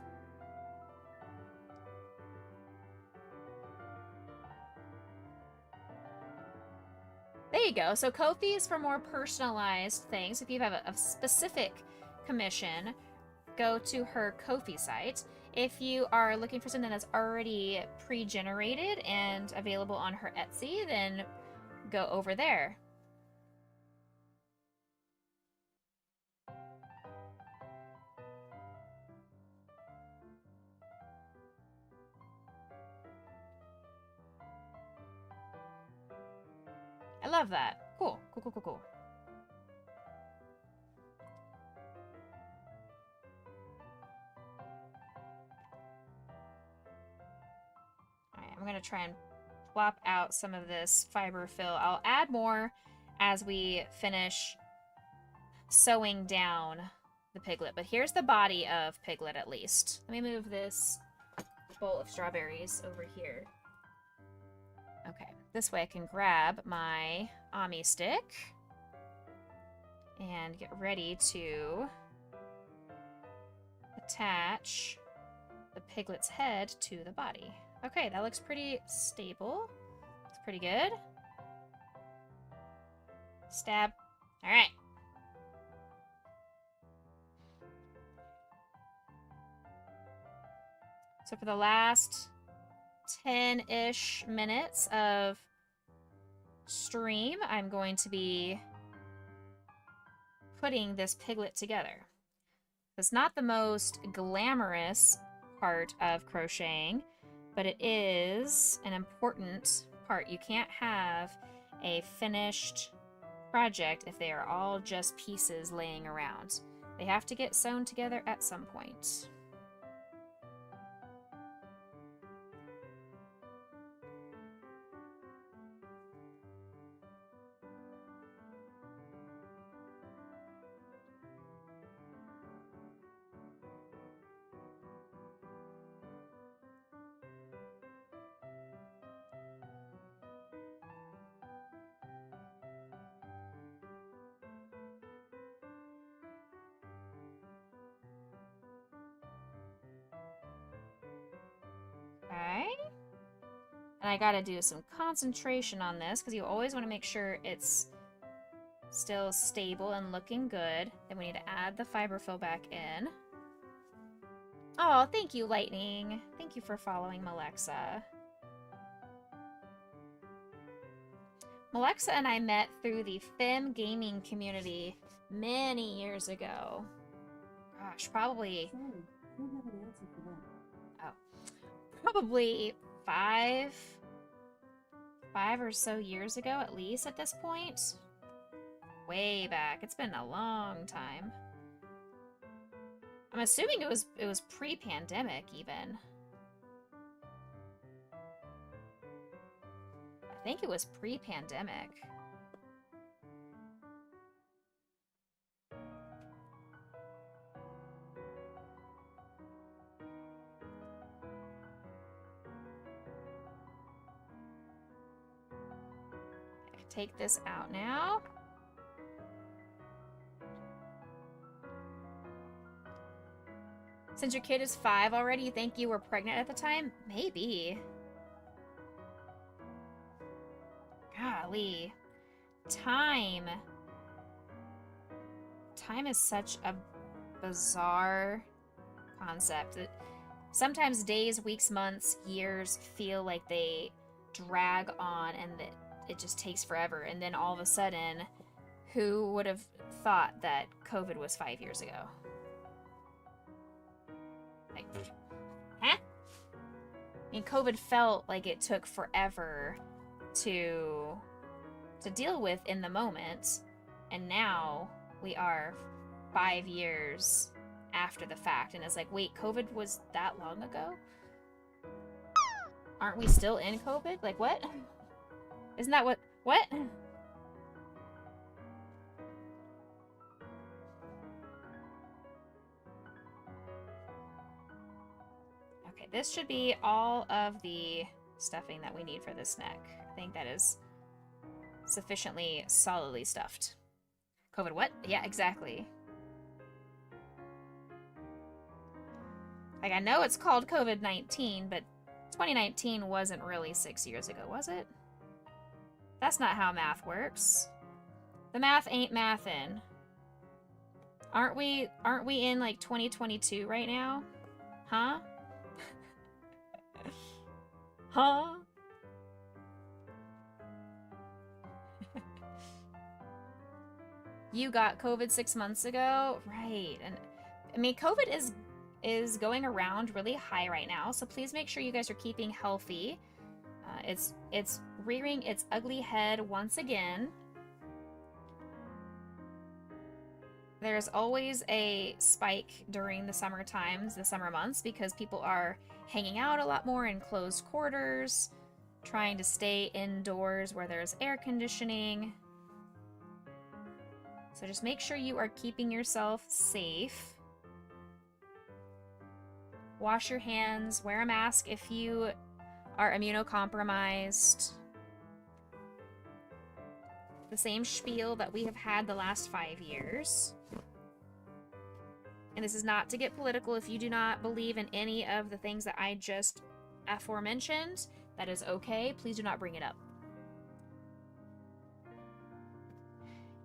There go. So Kofi is for more personalized things. If you have a specific commission, go to her Kofi site. If you are looking for something that's already pre-generated and available on her Etsy, then go over there. I love that. Cool. Cool, cool, cool, cool. Alright, I'm gonna try and plop out some of this fiber fill. I'll add more as we finish sewing down the Piglet. But here's the body of Piglet, at least. Let me move this bowl of strawberries over here. Okay, this way I can grab my Ami stick and get ready to attach the Piglet's head to the body. Okay, that looks pretty stable. It's pretty good. Stab. All right. So for the last 10-ish minutes of stream, I'm going to be putting this Piglet together. It's not the most glamorous part of crocheting, but it is an important part. You can't have a finished project if they are all just pieces laying around. They have to get sewn together at some point. Okay. And I gotta do some concentration on this because you always want to make sure it's still stable and looking good. Then we need to add the fiber fill back in. Oh, thank you, Lightning. Thank you for following Malexa. Malexa and I met through the Fem gaming community many years ago. Gosh, probably... Probably five or so years ago, at least at this point. Way back. It's been a long time. I'm assuming it was pre-pandemic even. I think it was pre-pandemic. Take this out now. Since your kid is 5 already, you think you were pregnant at the time? Maybe. Golly. Time is such a bizarre concept. Sometimes days, weeks, months, years feel like they drag on and that it just takes forever. And then all of a sudden, who would have thought that COVID was 5 years ago? Like, huh? I mean, COVID felt like it took forever to deal with in the moment. And now we are 5 years after the fact. And it's like, wait, COVID was that long ago? Aren't we still in COVID? Like, what? Isn't that what? Okay, this should be all of the stuffing that we need for this neck. I think that is sufficiently solidly stuffed. COVID what? Yeah, exactly. Like, I know it's called COVID-19, but 2019 wasn't really 6 years ago, was it? That's not how math works. The math ain't mathin'. Aren't we in like 2022 right now? Huh? Huh? You got COVID 6 months ago? Right. And I mean, COVID is going around really high right now, so please make sure you guys are keeping healthy. It's rearing its ugly head once again. There's always a spike during the summer times, the summer months, because people are hanging out a lot more in closed quarters, trying to stay indoors where there's air conditioning. So just make sure you are keeping yourself safe. Wash your hands, wear a mask if you are immunocompromised. The same spiel that we have had the last 5 years. And this is not to get political. If you do not believe in any of the things that I just aforementioned, that is okay. Please do not bring it up.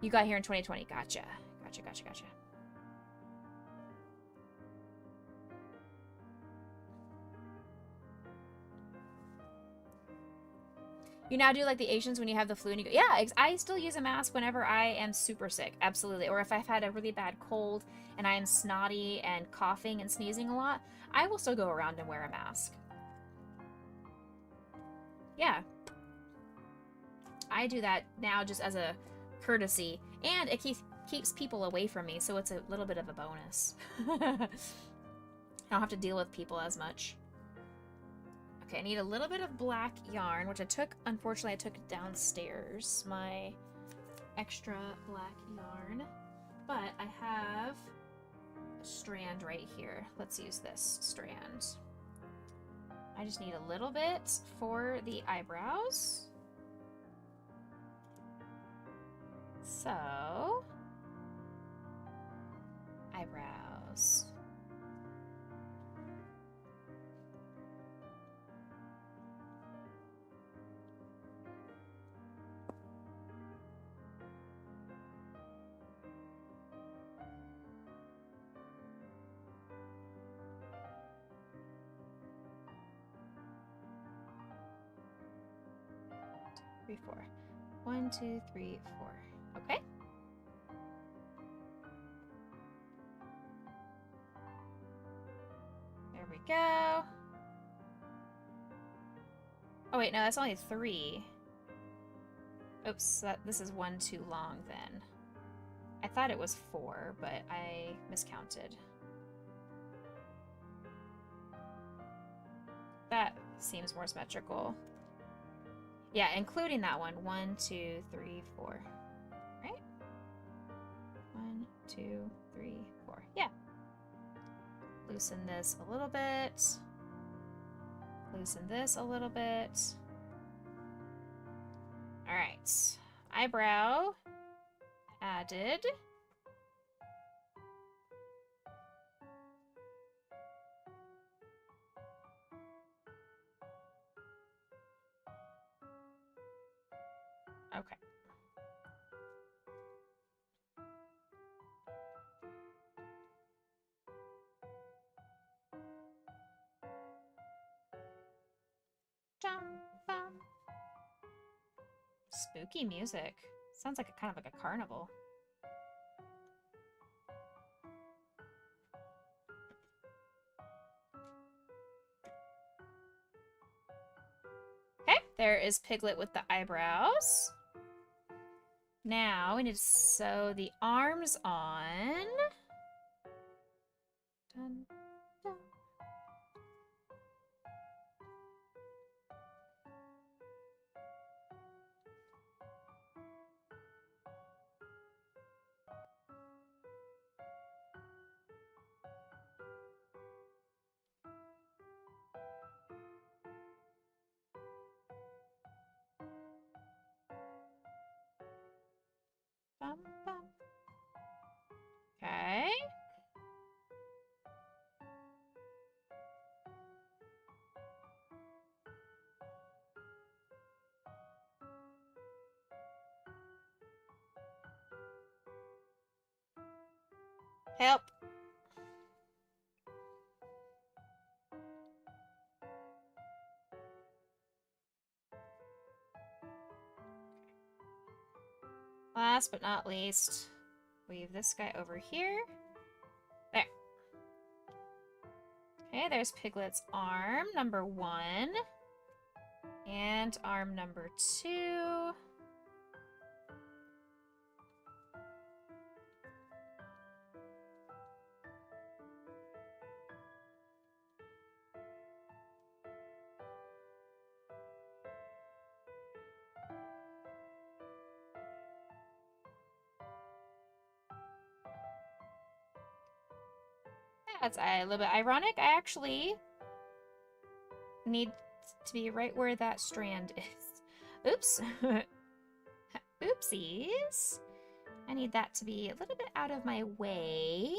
You got here in 2020. Gotcha. Gotcha. You now do like the Asians when you have the flu and you go, yeah, I still use a mask whenever I am super sick. Absolutely. Or if I've had a really bad cold and I am snotty and coughing and sneezing a lot, I will still go around and wear a mask. Yeah. I do that now just as a courtesy, and it keeps people away from me, so it's a little bit of a bonus. I don't have to deal with people as much. Okay, I need a little bit of black yarn, which unfortunately I took downstairs, my extra black yarn, but I have a strand right here. Let's use this strand. I just need a little bit for the eyebrows. So, eyebrows. Three, four. 1, 2, 3, 4. Okay. There we go. Oh wait, no, that's only 3. Oops, this is 1 too long then. I thought it was 4, but I miscounted. That seems more symmetrical. Yeah, including that one. 1, 2, 3, 4. Right? 1, 2, 3, 4. Yeah. Loosen this a little bit. Loosen this a little bit. Alright. Eyebrow added. Okay. Spooky music. Sounds like kind of like a carnival. Okay, there is Piglet with the eyebrows. Now we need to sew the arms on. Dun, dun. Bum, bum. Okay. Help. Last but not least, weave this guy over here. There. Okay, there's Piglet's arm, number 1. And arm number 2. That's a little bit ironic. I actually need to be right where that strand is. Oops. Oopsies. I need that to be a little bit out of my way.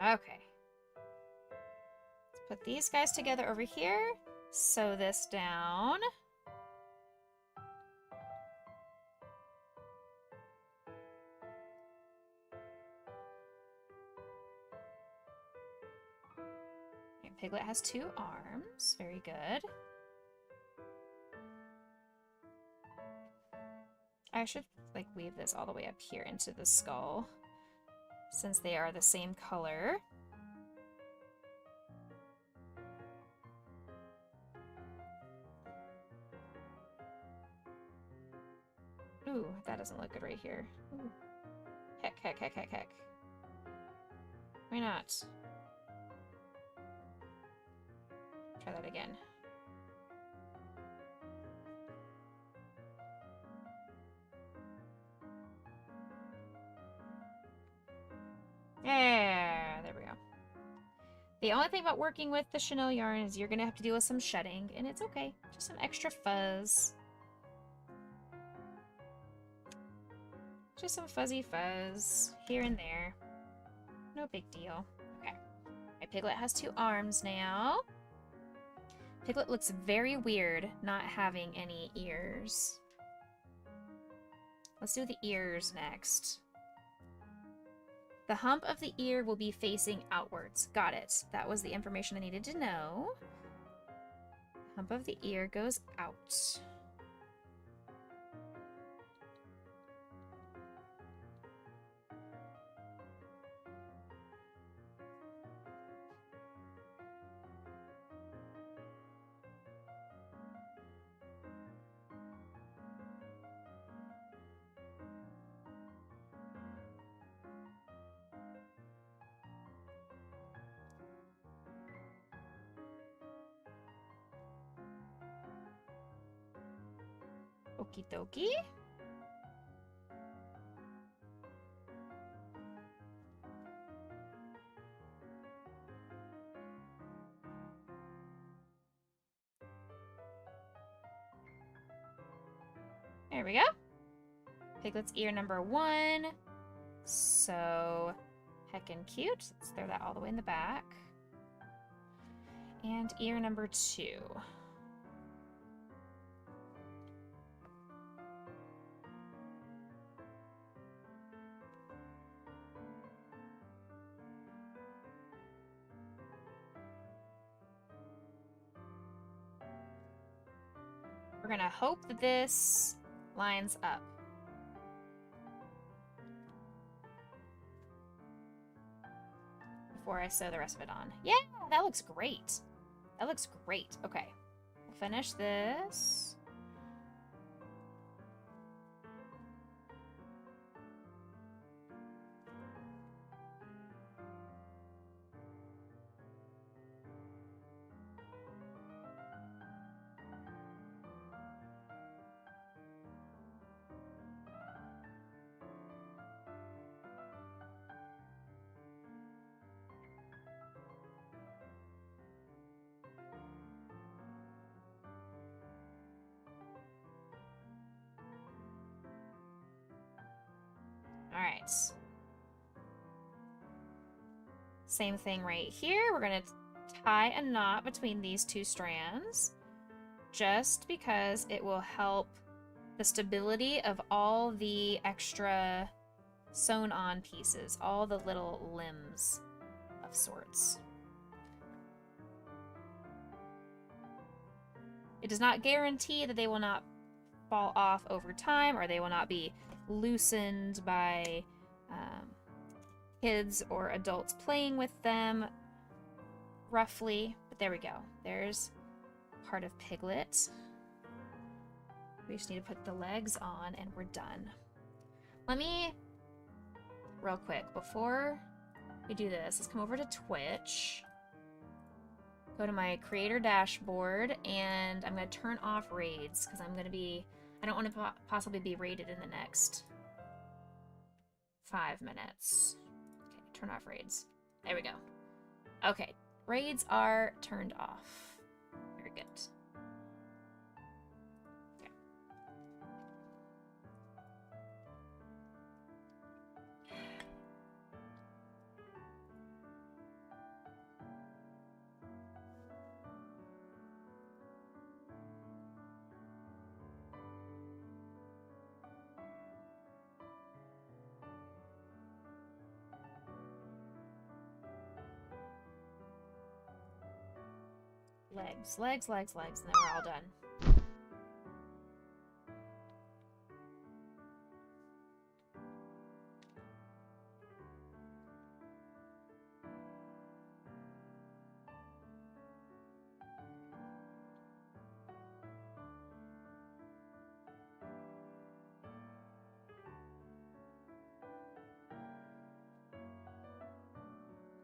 Okay. Let's put these guys together over here. Sew this down. Okay, Piglet has 2 arms. Very good. I should like weave this all the way up here into the skull, since they are the same color. Ooh, that doesn't look good right here. Ooh. Heck, heck, heck, heck, heck. Why not? Try that again. Yeah, there we go. The only thing about working with the chenille yarn is you're gonna have to deal with some shedding, and it's okay. Just some extra fuzz. Just some fuzzy fuzz here and there. No big deal. Okay. My Piglet has 2 arms now. Piglet looks very weird not having any ears. Let's do the ears next. The hump of the ear will be facing outwards. Got it. That was the information I needed to know. The hump of the ear goes out. Okie dokie. There we go. Piglet's ear number 1. So heckin' cute. Let's throw that all the way in the back. And ear number 2. We're gonna hope that this lines up. Before I sew the rest of it on. Yeah, that looks great. That looks great. Okay, we'll finish this. Same thing right here. We're going to tie a knot between these two strands just because it will help the stability of all the extra sewn on pieces, all the little limbs of sorts. It does not guarantee that they will not fall off over time or they will not be loosened by kids or adults playing with them roughly. But there we go. There's part of Piglet. We just need to put the legs on and we're done. Let me, real quick, before we do this, let's come over to Twitch. Go to my creator dashboard and I'm going to turn off raids because I don't want to possibly be raided in the next 5 minutes. Okay, turn off raids. There we go. Okay, raids are turned off. Very good. Okay. Legs, legs, legs, legs, and then we're all done.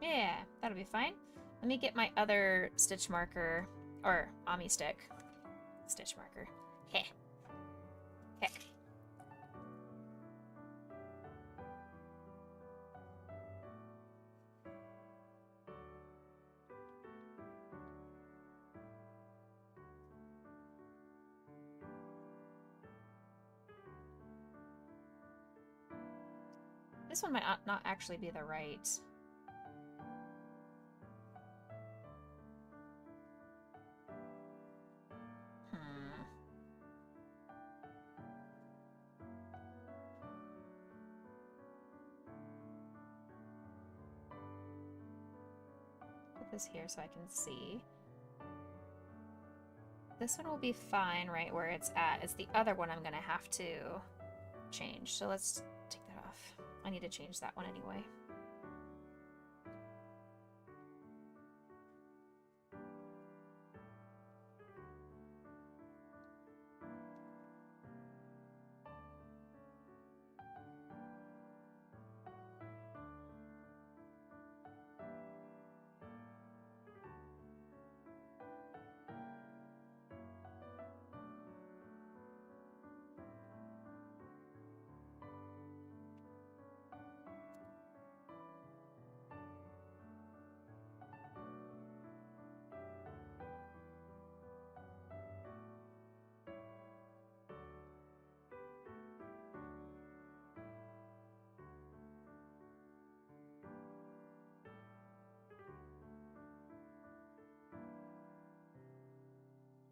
Yeah, that'll be fine. Let me get my other stitch marker, or Ami stick. Stitch marker. Heh. Heck. This one might not actually be the right. This here so I can see. This one will be fine right where it's at. It's the other one I'm gonna have to change. So let's take that off. I need to change that one anyway.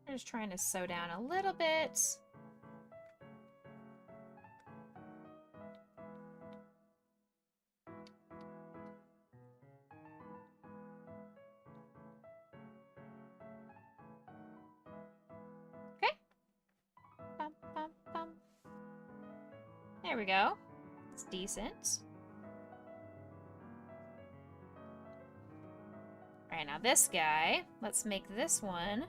I'm just trying to sew down a little bit. Okay. Bum, bum, bum. There we go. It's decent. All right, now this guy, let's make this one.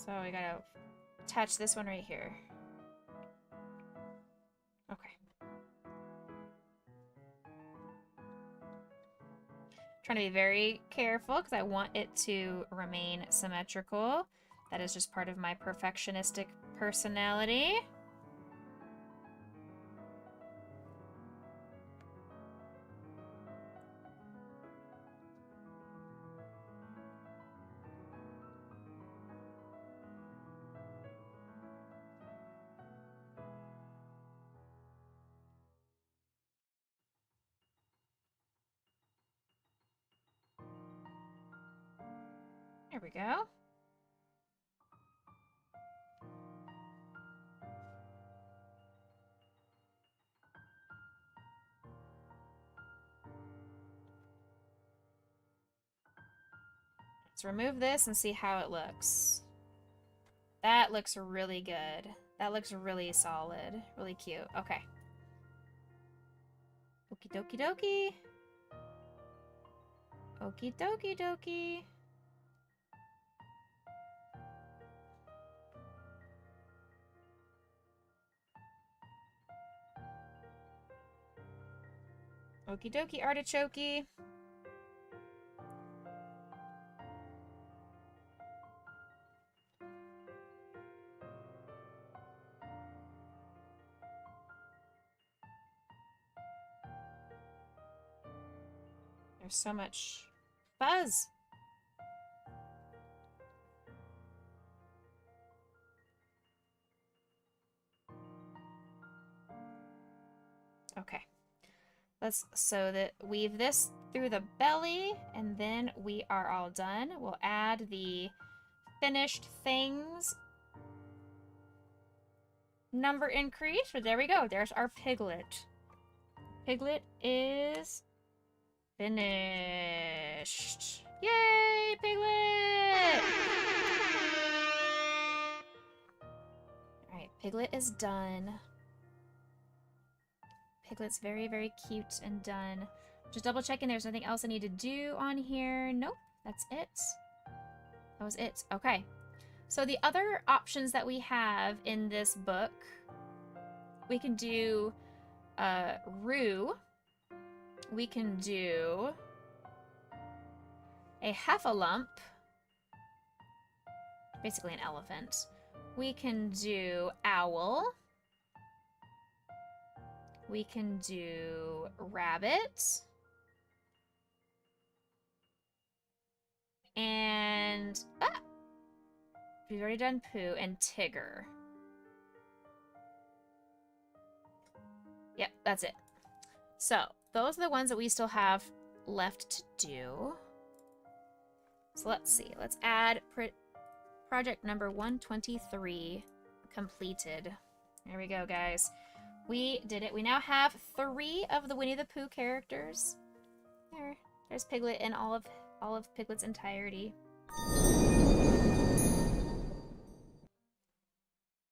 So we gotta attach this one right here. Okay. Trying to be very careful because I want it to remain symmetrical. That is just part of my perfectionistic personality. There we go. Let's remove this and see how it looks. That looks really good. That looks really solid. Really cute. Okay. Okie dokie dokie. Okie dokie dokie. Okie dokie artichoke. There's so much fuzz. Okay. Let's weave this through the belly, and then we are all done. We'll add the finished things. Number increase, but there we go. There's our Piglet. Piglet is finished. Yay, Piglet! Alright, Piglet is done. Piglet's very, very cute and done. Just double checking there's nothing else I need to do on here. Nope, that's it. That was it. Okay. So the other options that we have in this book, we can do Roo. We can do a heffalump, basically an elephant. We can do owl. We can do rabbit. And we've already done Pooh and Tigger. Yep, that's it. So those are the ones that we still have left to do. So let's see. Let's add project number 123 completed. There we go, guys. We did it. We now have 3 of the Winnie the Pooh characters. There's Piglet in all of Piglet's entirety.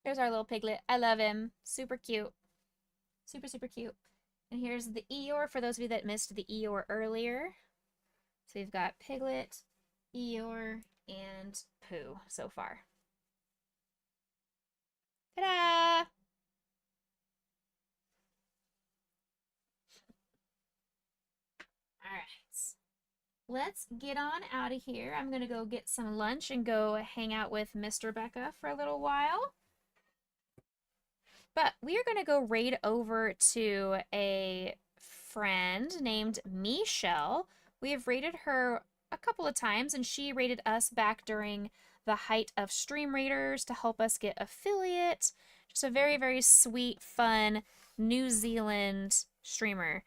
There's our little Piglet. I love him. Super cute. Super, super cute. And here's the Eeyore for those of you that missed the Eeyore earlier. So we've got Piglet, Eeyore, and Pooh so far. Ta-da! Alright. Let's get on out of here. I'm going to go get some lunch and go hang out with Mr. Becca for a little while. But we are going to go raid over to a friend named Michelle. We have raided her a couple of times, and she raided us back during the height of Stream Raiders to help us get affiliate. Just a very, very sweet, fun New Zealand streamer.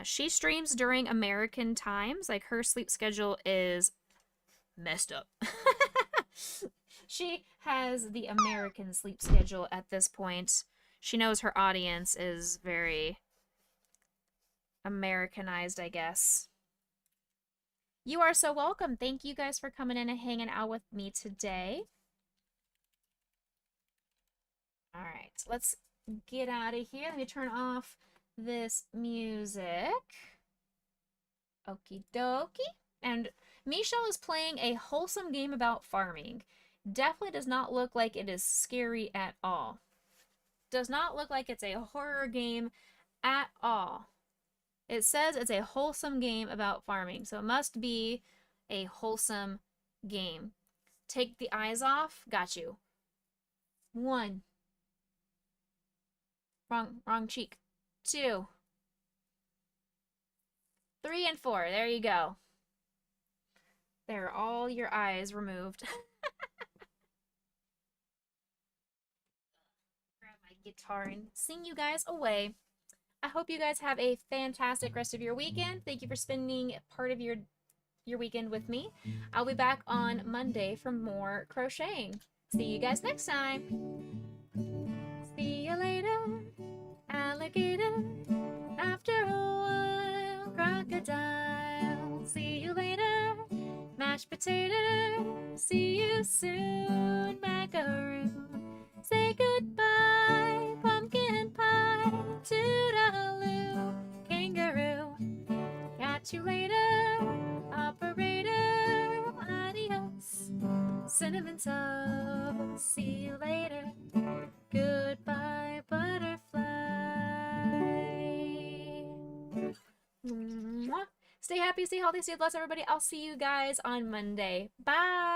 She streams during American times. Like, her sleep schedule is messed up. She has the American sleep schedule at this point. She knows her audience is very Americanized, I guess. You are so welcome. Thank you guys for coming in and hanging out with me today. All right, let's get out of here. Let me turn off this music. Okie dokie. And Michelle is playing a wholesome game about farming. Definitely does not look like it is scary at all. Does not look like it's a horror game at all. It says it's a wholesome game about farming, so it must be a wholesome game. Take the eyes off. Got you. 1. Wrong cheek. 2. 3 and 4. There you go. There are all your eyes removed. Grab my guitar and sing you guys away. I hope you guys have a fantastic rest of your weekend. Thank you for spending part of your your weekend with me. I'll be back on Monday for more crocheting. See you guys next time. See you later, alligator. After a while, crocodile. See you later, mashed potato. See you soon, macaroon. Say goodbye, pumpkin pie. Toodaloo, kangaroo. Catch you later, operator. Adios, cinnamon toast. See you later. Goodbye, butterfly. Mwah. Stay happy, stay healthy, stay blessed, everybody. I'll see you guys on Monday. Bye.